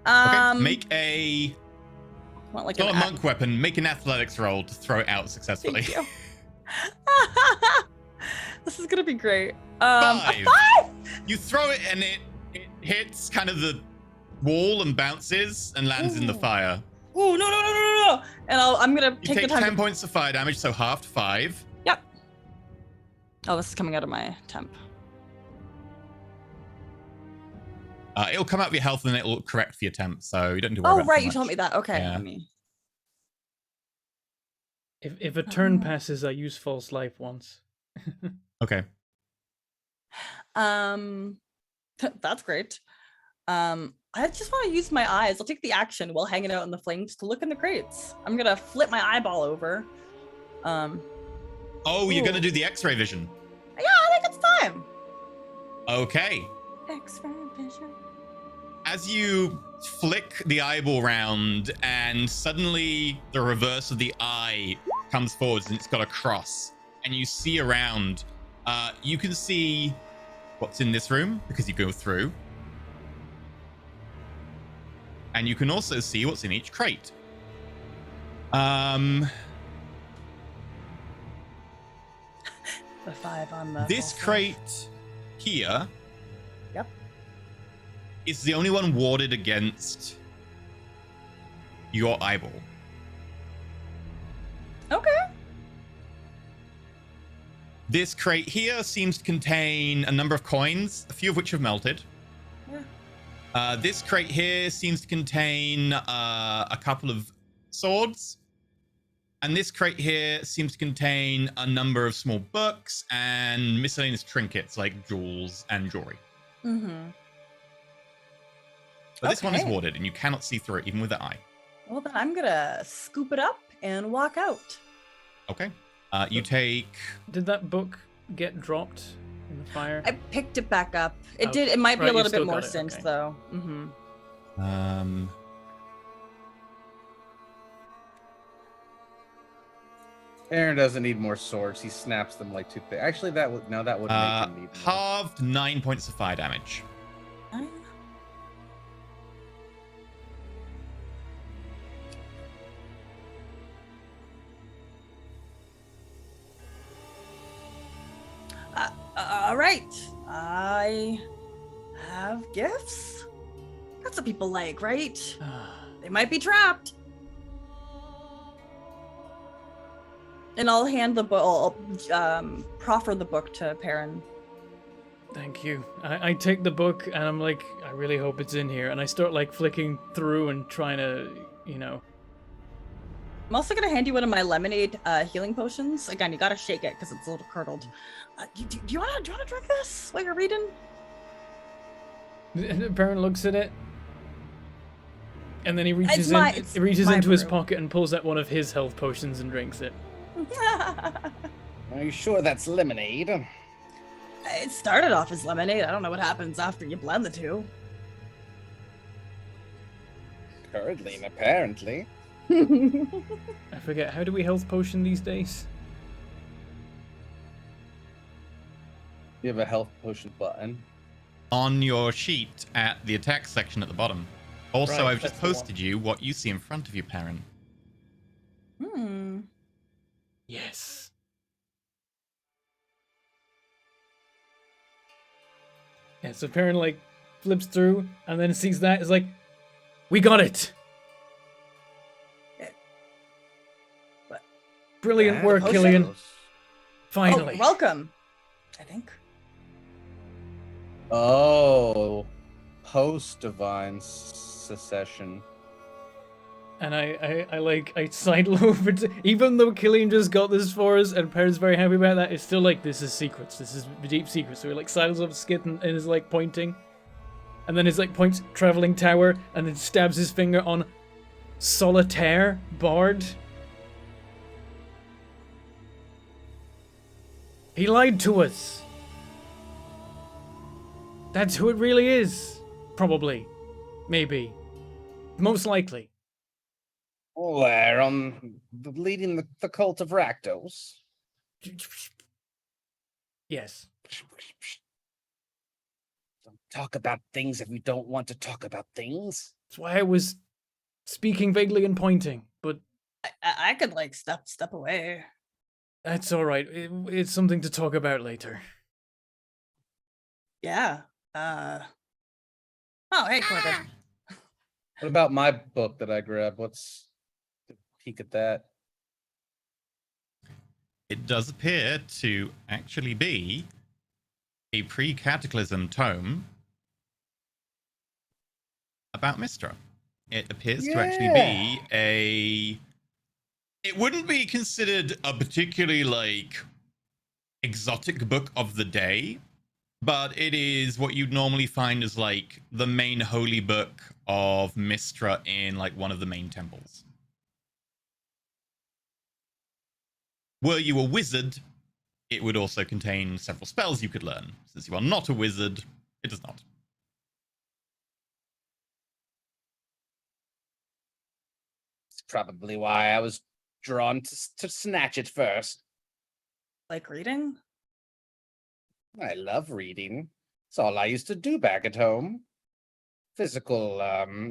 Okay, make a, want like it's not an a monk weapon, make an athletics roll to throw it out successfully. Thank you. This is gonna be great. A 5. 5. You throw it and it hits kind of the wall and bounces and lands in the Ooh. fire. Oh no! And I'm gonna You take the take time. 10 points of fire damage, so half to 5. Yep. Oh, this is coming out of my temp. It'll come out of your health and it'll correct for your temp, so you don't need to worry Oh about it right, too you told much. me that. Okay. Yeah. Let me- If a turn Oh. passes, I use false life once. Okay. That's great. I just want to use my eyes. I'll take the action while hanging out in the flames to look in the crates. I'm gonna flip my eyeball over. Oh, you're Ooh. gonna do the X-ray vision. Yeah, I think it's time. Okay. X-ray vision. As you flick the eyeball round and suddenly the reverse of the eye comes forwards and it's got a cross and you see around, you can see what's in this room because you go through. And you can also see what's in each crate. The 5 on the. This false life. crate here Yep. is the only one warded against your eyeball. Okay. This crate here seems to contain a number of coins, a few of which have melted. Yeah. This crate here seems to contain a couple of swords. And this crate here seems to contain a number of small books and miscellaneous trinkets like jewels and jewelry. Mm-hmm. But this one is Okay. warded and you cannot see through it even with the eye. Well, then I'm gonna scoop it up and walk out. Okay. You take... Did that book get dropped in the fire? I picked it back up. It Oh, did. It might be right, a you little still bit more got it, singed okay. though. Mm-hmm. Aaron doesn't need more swords. He snaps them like toothpick. Actually, that would make him need more. Halved 9 points of fire damage. All right. I have gifts. That's what people like, right? They might be trapped. And I'll hand the book. I'll proffer the book to Perrin. Thank you. I take the book and I'm like, I really hope it's in here. And I start like flicking through and trying to, I'm also gonna hand you one of my lemonade healing potions. Again, you gotta shake it because it's a little curdled. Do you wanna drink this while you're reading? Perrin looks at it. And then he reaches my into his brew. pocket and pulls out one of his health potions and drinks it. Are you sure that's lemonade? It started off as lemonade. I don't know what happens after you blend the two. Curdling, apparently. I forget, how do we health potion these days? You have a health potion button. On your sheet at the attack section at the bottom. Also, Right, I've just that's the one. posted you what you see in front of you, Perrin. Yes. Yeah, so Perrin like flips through and then sees that, is like, we got it! What? Brilliant work, potion? Killian. Finally. Oh, welcome. I think. Oh, post-divine secession. And I sidle over to, even though Killian just got this for us and Perrin's very happy about that, it's still like, this is secrets, this is deep secrets. So he like sidles over to Skit and is like pointing. And then his like points traveling tower and then stabs his finger on solitaire bard. He lied to us. That's who it really is. Probably. Maybe. Most likely. Oh, there, leading the cult of fractals. Yes. Don't talk about things if you don't want to talk about things. That's why I was speaking vaguely and pointing, but I could like step away. that's all right. It's something to talk about later. Yeah. Oh, hey, Corbin. What about my book that I grabbed? Let's peek at that. It does appear to actually be a pre-cataclysm tome about Mystra. It appears to actually be a... It wouldn't be considered a particularly, like, exotic book of the day, but it is what you'd normally find as, like, the main holy book of Mystra in, like, one of the main temples. Were you a wizard, it would also contain several spells you could learn. Since you are not a wizard, it does not. It's probably why I was drawn to snatch it first. Like reading? I love reading. It's all I used to do back at home. Physical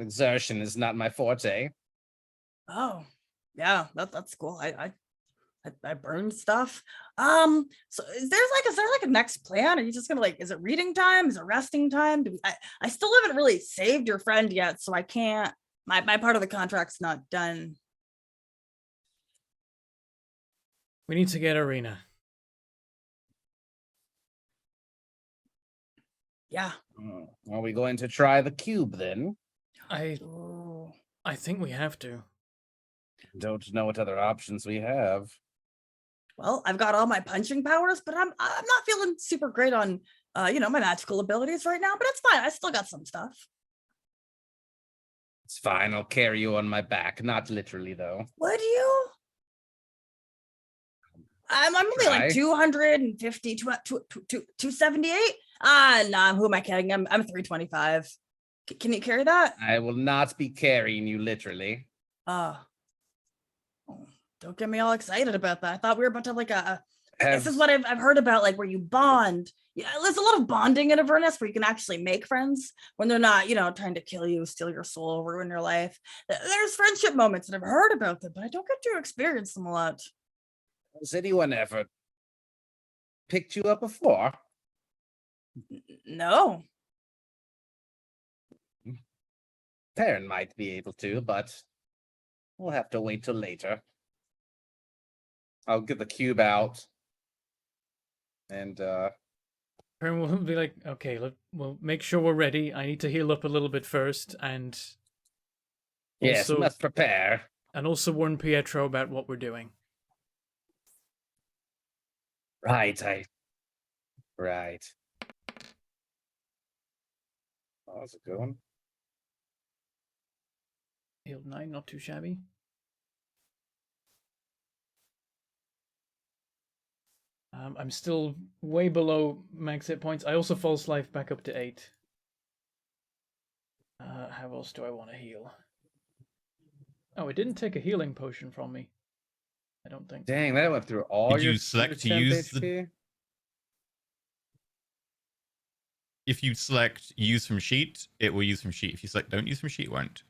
exertion is not my forte. Oh, yeah, that's cool. I burned stuff. So is there like a next plan? Are you just gonna like, is it reading time? Is it resting time? I still haven't really saved your friend yet, so I can't. My part of the contract's not done. We need to get Arena. Yeah. Are we going to try the cube then? Ooh. I think we have to. Don't know what other options we have. Well, I've got all my punching powers, but I'm not feeling super great on my magical abilities right now, but it's fine. I still got some stuff. It's fine. I'll carry you on my back. Not literally, though. Would you? I'm only like 250, 278. Nah, who am I kidding? I'm 325. Can you carry that? I will not be carrying you literally. Oh. don't get me all excited about that. I thought we were about to have like this is what I've heard about, like where you bond. Yeah, there's a lot of bonding in Avernus where you can actually make friends when they're not, trying to kill you, steal your soul, ruin your life. There's friendship moments, and I've heard about them, but I don't get to experience them a lot. Has anyone ever picked you up before? No. Perrin might be able to, but we'll have to wait till later. I'll get the cube out. And Perrin will be like, okay, we'll make sure we're ready. I need to heal up a little bit first, and yes, also, must prepare. And also warn Pietro about what we're doing. Right. Oh, that's a good one. Healed 9, not too shabby. I'm still way below max hit points. I also false life back up to 8. How else do I want to heal? Oh, it didn't take a healing potion from me. I don't think. Dang, that went through all Did your. you select to temp use HP? If you select use from sheet, it will use from sheet. If you select don't use from sheet, it won't.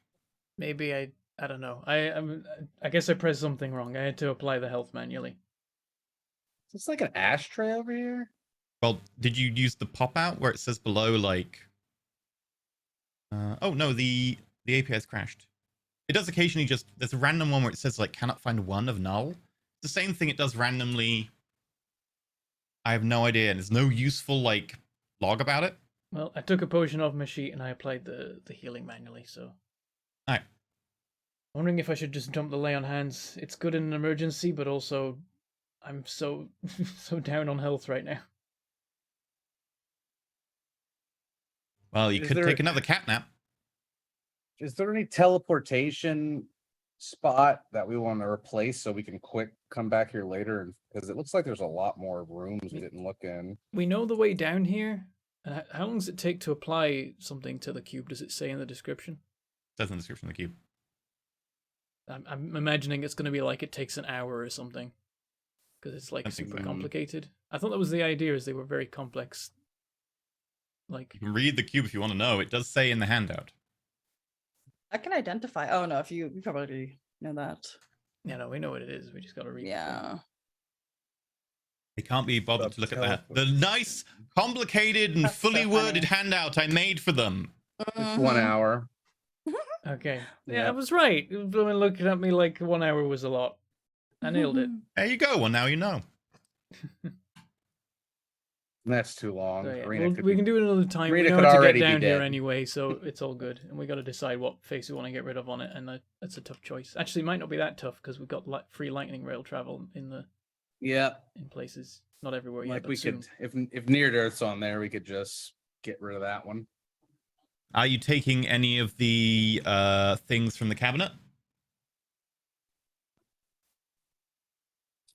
Maybe I don't know. I guess I pressed something wrong. I had to apply the health manually. It's like an ashtray over here. Well, did you use the pop out where it says below like? Oh no, the API has crashed. It does occasionally just there's a random one where it says like cannot find one of null. It's the same thing it does randomly. I have no idea, and there's no useful like log about it. Well, I took a potion off my sheet and I applied the healing manually. So. Alright. Wondering if I should just dump the lay on hands. It's good in an emergency, but also I'm so down on health right now. Well, you could take another cat nap. Is there any teleportation spot that we want to replace so we can quick come back here later? Because it looks like there's a lot more rooms we didn't look in. We know the way down here. How long does it take to apply something to the cube? Does it say in the description? It says in the description of the cube. I'm imagining it's going to be like it takes an hour or something. Because it's like super complicated. I thought that was the idea, is they were very complex. Like You can read the cube if you want to know. It does say in the handout. I can identify. Oh no, if you probably know that. Yeah, no, we know what it is. We just got to read. Yeah. They can't be bothered to look at that. The nice, complicated, and That's so fully worded funny. handout I made for them. It's 1 hour. Okay. Yeah, I Yep. was right. Blooming looking at me like 1 hour was a lot. I nailed it. There you go. Well, now you know. That's too long. So, yeah, Arena could we be- can do it another time. Rita We know could how to already get be down here dead. anyway, so it's all good. And we got to decide what face we want to get rid of on it, and that's a tough choice. Actually, it might not be that tough because we've got free lightning rail travel in places. Not everywhere yet. Like but we soon. could, if Near Earth's on there, we could just get rid of that one. Are you taking any of the things from the cabinet?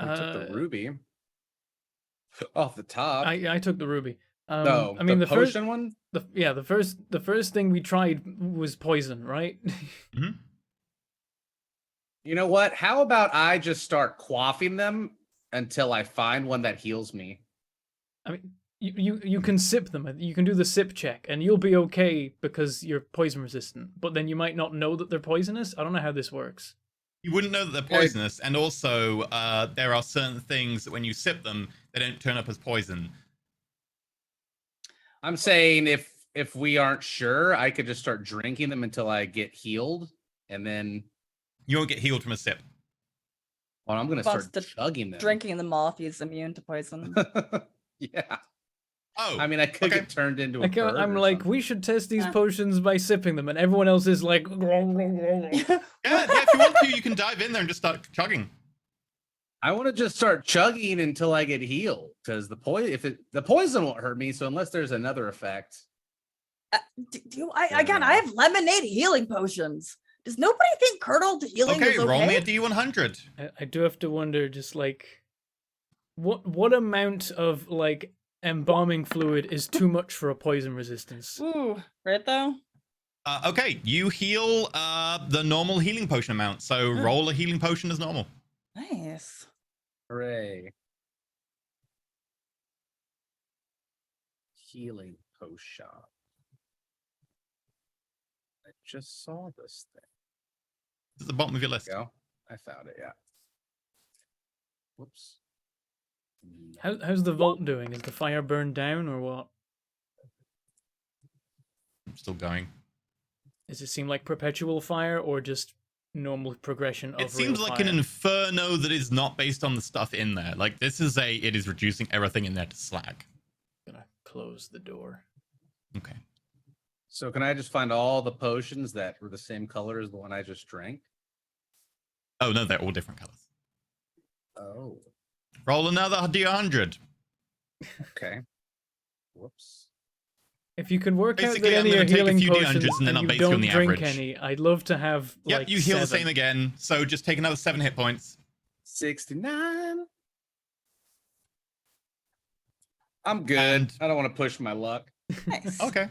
We took the ruby off the top. I took the ruby. No, I mean the the first potion one. the first thing we tried was poison, right? Mm-hmm. You know what? How about I just start quaffing them until I find one that heals me? I mean, you can sip them. You can do the sip check, and you'll be okay because you're poison resistant. But then you might not know that they're poisonous. I don't know how this works. You wouldn't know that they're poisonous, and also there are certain things that when you sip them, they don't turn up as poison. I'm saying if we aren't sure, I could just start drinking them until I get healed, and then You won't get healed from a sip. well, I'm gonna Plus start the chugging them. Drinking them all if he's immune to poison. Yeah. Oh, I mean, I could okay. get turned into a Like, bird I'm or like, something. we should test these potions by sipping them, and everyone else is like, Yeah, if you want to, you can dive in there and just start chugging. I want to just start chugging until I get healed, because the poison won't hurt me. So unless there's another effect, I have lemonade healing potions. Does nobody think curdled healing Okay, is okay? roll me a D100. I do have to wonder, just like, what amount of like embalming fluid is too much for a poison resistance? Ooh, right though. Okay, you heal the normal healing potion amount. So roll a healing potion as normal. Nice. Hooray. Healing potion. I just saw this thing. It's at the bottom of your list. Go. I found it, yeah. Whoops. How's the vault doing? Is the fire burned down or what? I'm still going. Does it seem like perpetual fire or just normal progression of It seems real like fire? an inferno that is not based on the stuff in there. Like, this is it is reducing everything in there to slag. Gonna close the door. Okay. So can I just find all the potions that were the same color as the one I just drank? Oh, no, they're all different colors. Oh, Roll another D100. okay. Whoops. If you can work out that Basically, I'm any are gonna take a healing few potions D100s and then I'll you base you on don't the drink average. any, I'd love to have Yep, like you heal the 7. same again. So just take another 7 hit points. 69. I'm good. And- I don't want to push my luck. Nice. Okay.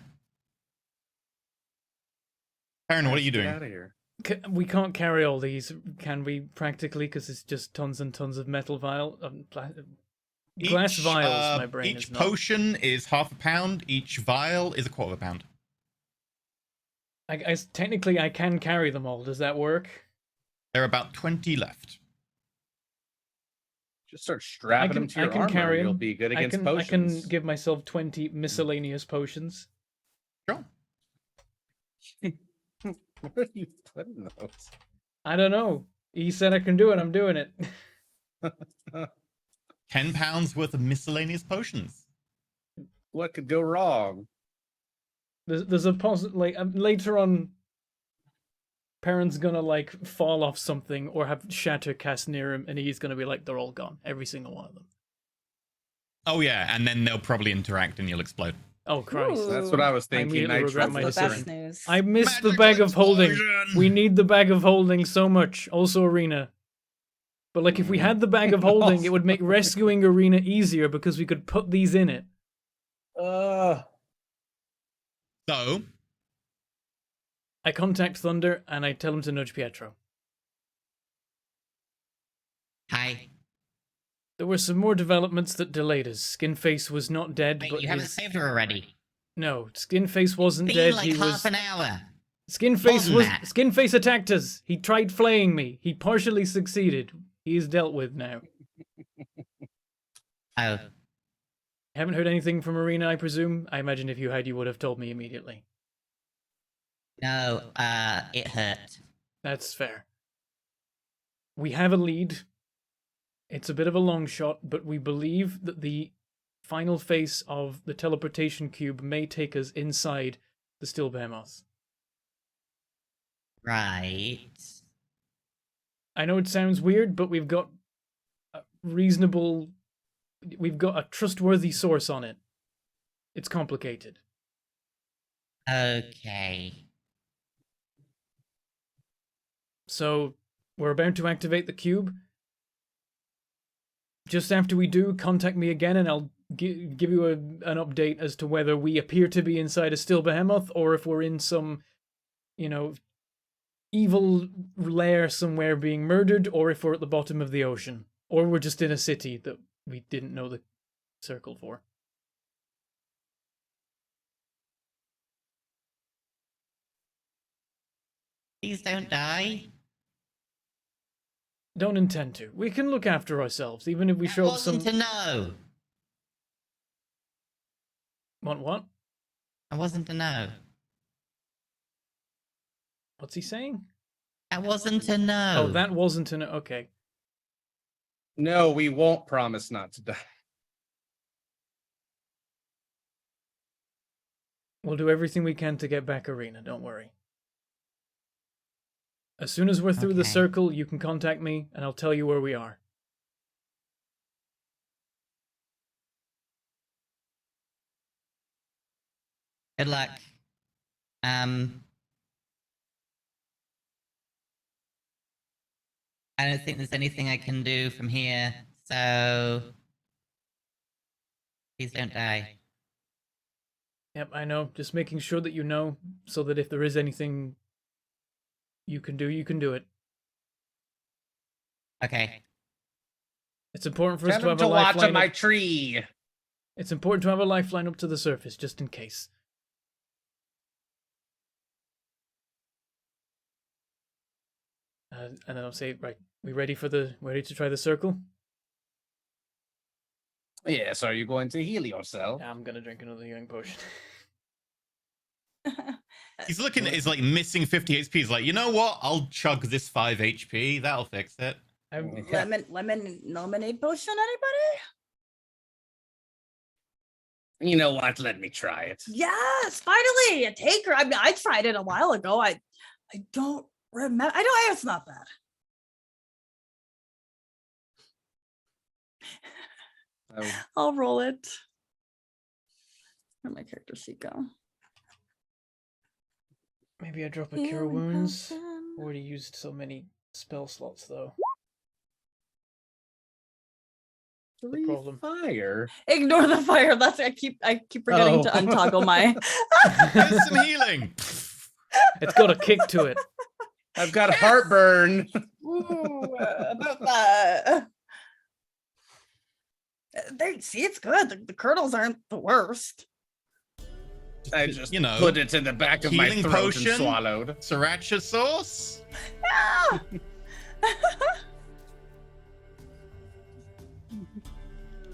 Aaron, what are you Get doing? out of here. We can't carry all these, can we? Practically, because it's just tons and tons of metal vial, glass vials. My brain Each is not. potion is half a pound. Each vial is a quarter of a pound. Technically, I can carry them all. Does that work? There are about 20 left. Just start strapping them to your armor. carry You'll 'em. be good I against can potions. give myself 20 miscellaneous potions. Sure. Where are you putting those? I don't know. He said I can do it. I'm doing it. 10 pounds worth of miscellaneous potions. What could go wrong? There's a later on. Perrin's gonna like fall off something or have shatter cast near him, and he's gonna be like, they're all gone, every single one of them. Oh, yeah, and then they'll probably interact and you'll explode. Oh Christ! Ooh. That's what I was I thinking. immediately regret my That's the decision. best news. I missed the Magical bag of holding. explosion! We need the bag of holding so much. Also, Arena. But like, if we had the bag of holding, it would make rescuing Arena easier because we could put these in it. So, I contact Thunder and I tell him to nudge Pietro. Hi. There were some more developments that delayed us. Skinface was not dead, Wait, but you haven't his... saved her already. No, Skinface wasn't Been dead. like He half was. an hour. Skinface More was. than that. Skinface attacked us. He tried flaying me. He partially succeeded. He is dealt with now. Oh, Haven't heard anything from Arena, I presume. I imagine if you had, you would have told me immediately. no, it hurt. That's fair. We have a lead. It's a bit of a long shot, but we believe that the final face of the teleportation cube may take us inside the still behemoth. Right. I know it sounds weird, but we've got a reasonable... We've got a trustworthy source on it. It's complicated. Okay. So, we're about to activate the cube. Just after we do, contact me again and I'll give you an update as to whether we appear to be inside a still behemoth or if we're in some, evil lair somewhere being murdered, or if we're at the bottom of the ocean. Or we're just in a city that we didn't know the circle for. Please don't die. Don't intend to. We can look after ourselves, even if we show up some... wasn't to know. Want what? I wasn't to know. What's he saying? I wasn't to know. Oh, that wasn't an... Okay. No, we won't promise not to die. We'll do everything we can to get back Arena, don't worry. As soon as we're through the Okay. circle, you can contact me, and I'll tell you where we are. Good luck. I don't think there's anything I can do from here, so please don't die. Yep, I know. Just making sure that you know, so that if there is anything you can do it. Okay. It's important for us Tell to him have to a watch lifeline. on my tree. It's important to have a lifeline up to the surface, just in case. And then I'll say, right, we ready to try the circle? Yes, are you going to heal yourself? I'm gonna drink another healing potion. He's looking at his like missing 50 HP. He's like, you know what? I'll chug this 5 HP. That'll fix it. Lemon lemonade potion, anybody? You know what? Let me try it. Yes, finally a taker. I mean, I tried it a while ago. I don't remember. I know it's not bad. I'll roll it. Where'd my character sheet go? Maybe I drop a Healing cure wounds. potion. Already used so many spell slots though. The problem. Fire. Ignore the fire. That's I keep forgetting to untoggle my. Here's some healing. It's got a kick to it. I've got heartburn. Ooh, about that. There, see, it's good. The kernels aren't the worst. I just You know, put it in the back of my healing throat potion? and swallowed. Sriracha sauce. Ah!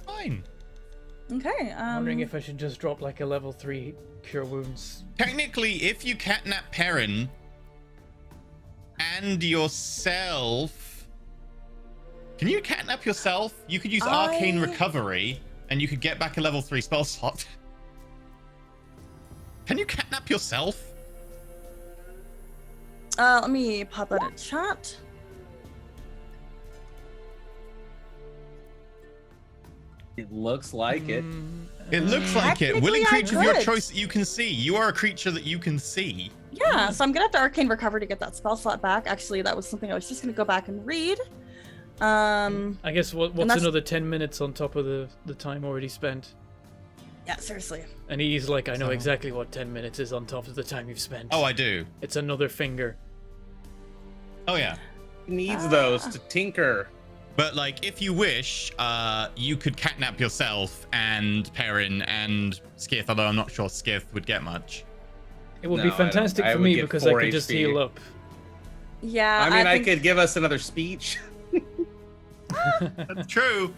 Fine. Okay. I'm wondering if I should just drop like a level 3 cure wounds. Technically, if you catnap Perrin and yourself, can you catnap yourself? You could use Arcane Recovery, and you could get back a level 3 spell slot. Can you catnap yourself? Let me pop that in chat. It looks like it. It looks like it. Technically, Willing I creature of your could. choice that you can see. You are a creature that you can see. Yeah, so I'm gonna have to arcane recover to get that spell slot back. Actually, that was something I was just gonna go back and read. I guess what's that's- another 10 minutes on top of the time already spent? Yeah, seriously. And he's like, I know So- exactly what 10 minutes is on top of the time you've spent. Oh, I do. It's another finger. Oh, yeah. He needs those to tinker. But, like, if you wish, you could catnap yourself and Perrin and Skith, although I'm not sure Skith would get much. It would No, be I don't- fantastic I for would me get because I 4 could just HP. heal up. Yeah, I mean, I think- could give us another speech. That's true.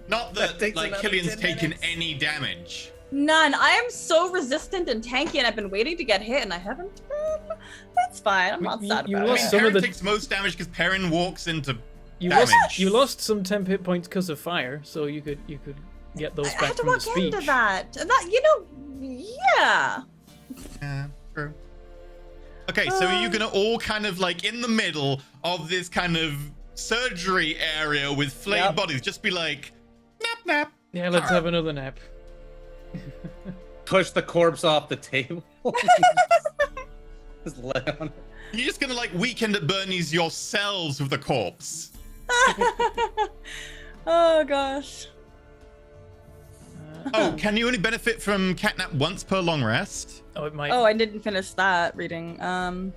Not that, takes like, another Killian's 10 taken minutes. any damage. None. I am so resistant and tanky, and I've been waiting to get hit, and I haven't been. That's fine. I'm not sad you about I lost mean, it. some of Perrin the- takes most damage because Perrin walks into You damage. lost some temp hit points because of fire, so you could get those I back had to from the walk speech. into that. And that, yeah. Yeah, true. Okay, so are you gonna all kind of like in the middle of this kind of surgery area with flayed Yep. bodies, just be like, nap nap. Yeah, let's have another nap. Push the corpse off the table. Just lay on it. You're just gonna like weekend at Bernie's yourselves with the corpse. Oh gosh. Oh, can you only benefit from catnap once per long rest? Oh, it might. Oh, I didn't finish that reading.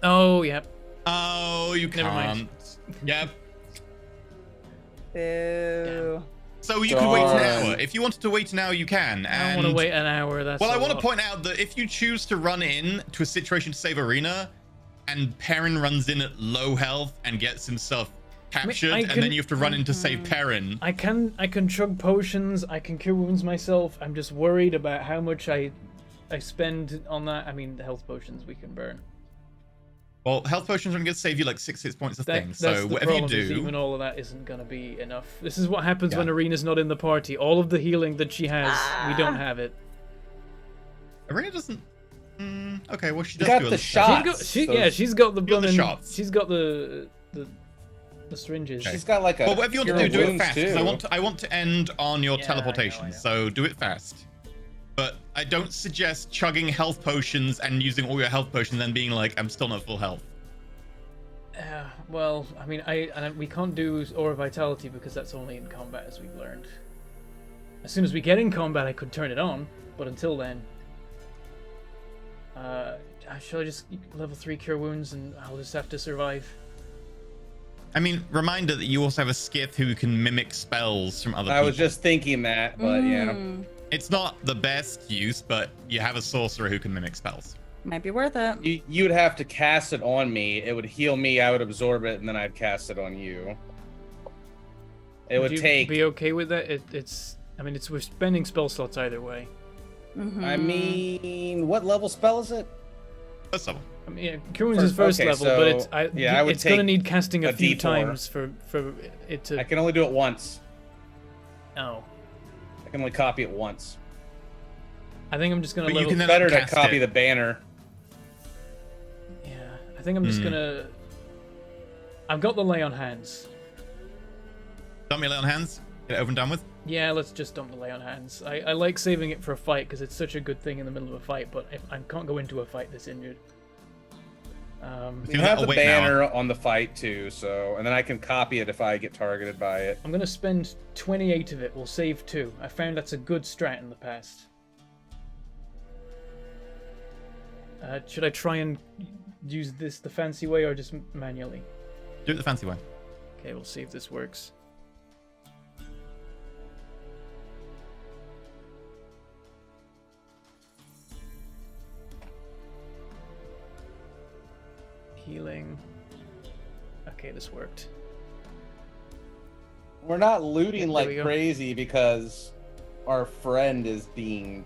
Oh, yep. Oh, you Never mind. can't. Yep. Boo. So you can wait an Darn. hour. If you wanted to wait an hour, you can. I don't want to wait an hour. That's Well, I a want to lot. point out that if you choose to run in to a situation to save Arena, and Perrin runs in at low health and gets himself captured, I and can- then you have to run in to save Perrin. I can chug potions. I can cure wounds myself. I'm just worried about how much I spend on that. I mean, the health potions we can burn. Well, health potions are going to save you like 6 hit points a thing. That's So the whatever you problem, is do, even all of that isn't going to be enough. This is what happens when Yeah. Arena's not in the party. All of the healing that she has, we don't have it. Arena doesn't. Okay, well she does got do a the little- shot. She's got the Got the blooming. shots. She's got the syringes. Okay. She's got like a. Well, whatever you want to cure do it wounds, fast. 'Cause too. I want to end on your Yeah, teleportation. I know. So do it fast. But I don't suggest chugging health potions and using all your health potions and then being like, I'm still not full health. Well, I mean, we can't do Aura Vitality because that's only in combat, as we've learned. As soon as we get in combat, I could turn it on, but until then, shall I just level 3 cure wounds and I'll just have to survive? I mean, reminder that you also have a Skith who can mimic spells from other people. I was just thinking that, but yeah. Mm, It's not the best use, but you have a sorcerer who can mimic spells. might be worth it. You'd have to cast it on me. It would heal me. I would absorb it, and then I'd cast it on you. It would you take. be okay with that? It's. I mean, we're spending spell slots either way. Mhm. I mean, what level spell is it? First of all, I mean, yeah, Curing's is first okay, level, but it's. so, yeah, I would it's gonna take need casting a a few D4. times for it to. I can only do it once. Oh. I can only copy it once. I think I'm just gonna But you level. can then Better to cast copy it. the banner. Yeah, I think I'm just gonna. I've got the lay on hands. dump me lay on hands. Get it over and done with. Yeah, let's just dump the lay on hands. I like saving it for a fight because it's such a good thing in the middle of a fight, but if I can't go into a fight this injured. You have the banner on the fight too, so and then I can copy it if I get targeted by it. I'm gonna spend 28 of it. We'll save 2. I found that's a good strat in the past. Should I try and use this the fancy way or just manually? Do it the fancy way. Okay, we'll see if this works. Healing. Okay, this worked. We're not looting Yeah, there we like go. crazy because our friend is being.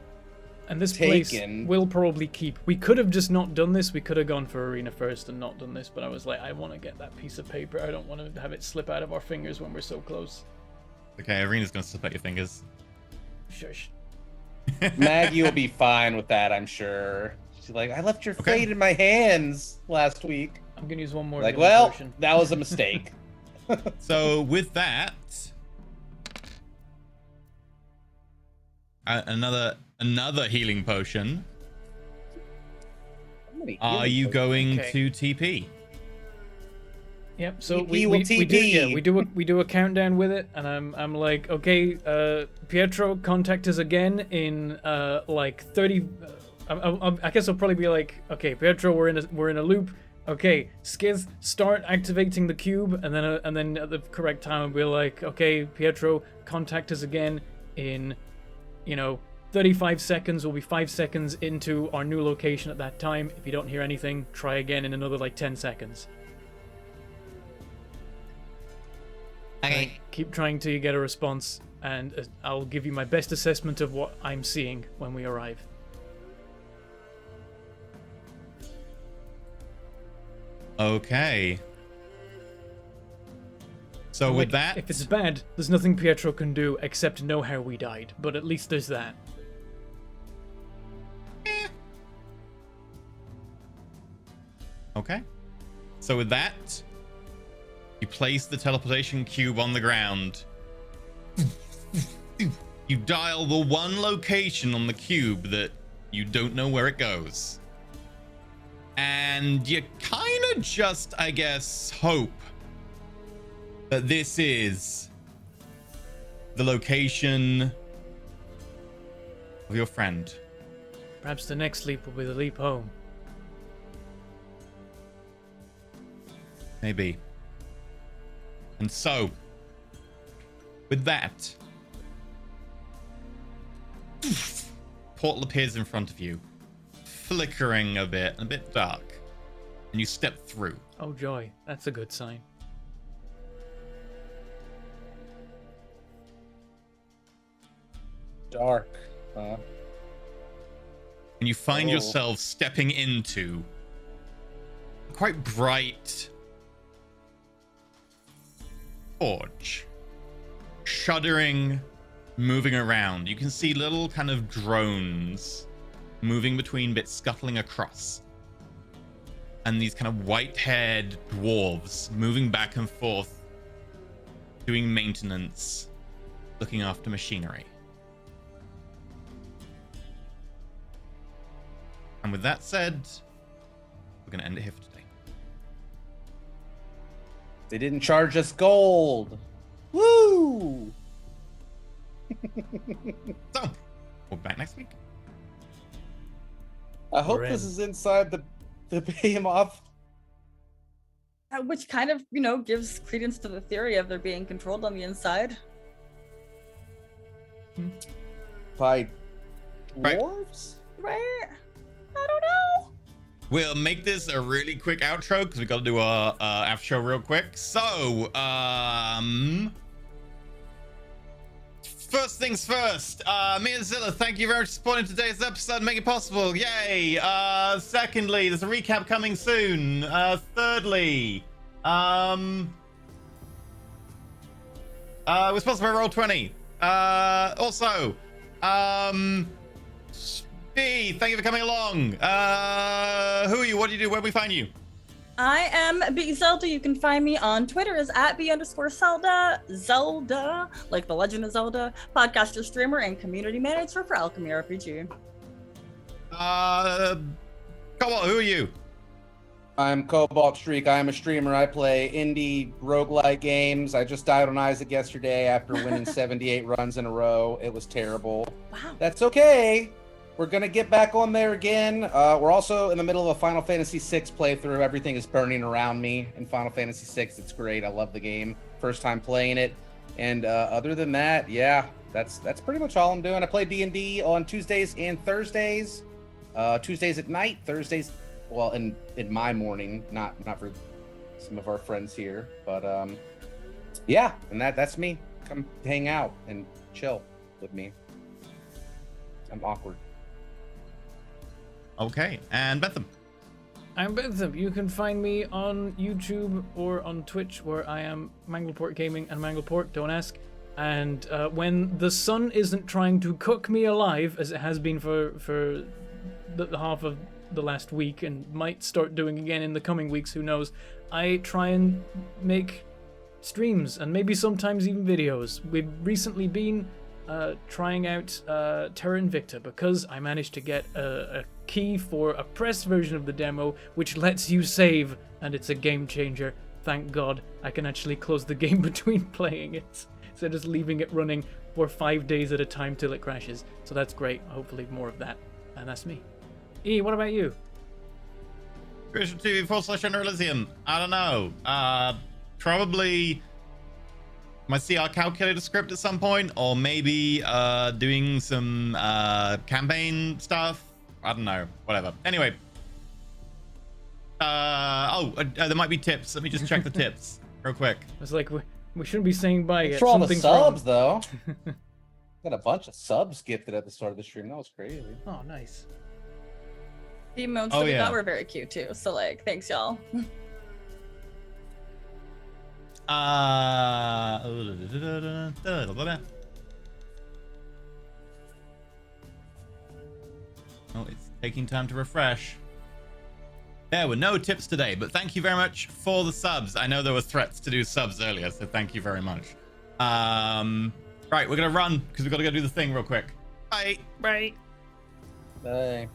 And this Taken. place will probably keep. We could have just not done this. We could have gone for arena first and not done this. But I was like, I want to get that piece of paper. I don't want to have it slip out of our fingers when we're so close. Okay, Arena's gonna slip out your fingers. Shush. Maggie will be fine with that, I'm sure. She's like, I left your Okay. fate in my hands last week. I'm gonna use one more. Like, healing well, potion. that was a mistake. So with that, another healing potion. How many Are healing you potions? going Okay. to TP? Yep. So TP we will do TP. yeah we do a countdown with it, and I'm like, okay, Pietro, contact us again in like 30. I guess I'll probably be like, okay, Pietro, we're in a loop. Okay, Skiz, start activating the cube, and then at the correct time I'll be like, okay, Pietro, contact us again in, 35 seconds. We'll be 5 seconds into our new location at that time. If you don't hear anything, try again in another like 10 seconds. Okay. Keep trying till you get a response, and I'll give you my best assessment of what I'm seeing when we arrive. Okay. So with Like, that, if it's bad, there's nothing Pietro can do except know how we died. But at least there's that. okay. So with that, you place the teleportation cube on the ground. You dial the one location on the cube that you don't know where it goes. And you kind of just, I guess, hope that this is the location of your friend. Perhaps the next leap will be the leap home. Maybe. And so, with that, portal appears in front of you, flickering a bit dark, and you step through. Oh joy, that's a good sign. Dark. Huh? And you find Oh. yourself stepping into a quite bright forge, shuddering, moving around. You can see little kind of drones moving between bits, scuttling across. And these kind of white-haired dwarves moving back and forth, doing maintenance, looking after machinery. And with that said, we're going to end it here for today. They didn't charge us gold. Woo! So, we'll be back next week. I hope We're this in. is inside the behemoth. Which kind of, gives credence to the theory of they're being controlled on the inside. By Right. dwarves? Right? I don't know. We'll make this a really quick outro because we got to do a after show real quick. So, first things first. Me and Zilla, thank you very much for supporting today's episode and making it possible. Yay! Secondly, there's a recap coming soon. Thirdly, we're sponsored by Roll20. Also, B, thank you for coming along. Who are you? What do you do? Where do we find you? I am B Zelda. You can find me on Twitter as @B_Zelda. Zelda, like the Legend of Zelda, podcaster, streamer, and community manager for Alchemy RPG. Cobalt, who are you? I'm Cobalt Streak. I am a streamer. I play indie roguelike games. I just died on Isaac yesterday after winning 78 runs in a row. It was terrible. Wow. That's okay. We're going to get back on there again. We're also in the middle of a Final Fantasy VI playthrough. Everything is burning around me in Final Fantasy VI. It's great. I love the game. First time playing it. And other than that, yeah, that's pretty much all I'm doing. I play D&D on Tuesdays and Thursdays. Tuesdays at night, Thursdays, well, in my morning, not for some of our friends here. But yeah, and that's me. Come hang out and chill with me. I'm awkward. Okay, and Bentham. I'm Bentham. You can find me on YouTube or on Twitch, where I am Mangleport Gaming and Mangleport, don't ask. And when the sun isn't trying to cook me alive, as it has been for the half of the last week, and might start doing again in the coming weeks, who knows, I try and make streams, and maybe sometimes even videos. We've recently been trying out Terra Invicta, because I managed to get a key for a press version of the demo, which lets you save, and it's a game changer. Thank God I can actually close the game between playing it, instead of just leaving it running for 5 days at a time till it crashes. So that's great. Hopefully more of that. And that's me. E, what about you? Christian TV /Under Elysium. I don't know. Probably my CR calculator script at some point, or maybe doing some campaign stuff. I don't know. Whatever. Anyway. There might be tips. Let me just check the tips real quick. It's like we shouldn't be saying bye yet. For all the Something's subs, wrong. though. Got a bunch of subs gifted at the start of the stream. That was crazy. Oh, nice. The emotes Oh, that we yeah. got were very cute too. So thanks y'all. Oh, it's taking time to refresh. There were no tips today, but thank you very much for the subs. I know there were threats to do subs earlier, so thank you very much. Right, we're gonna run because we've got to go do the thing real quick. Bye. Bye. Bye.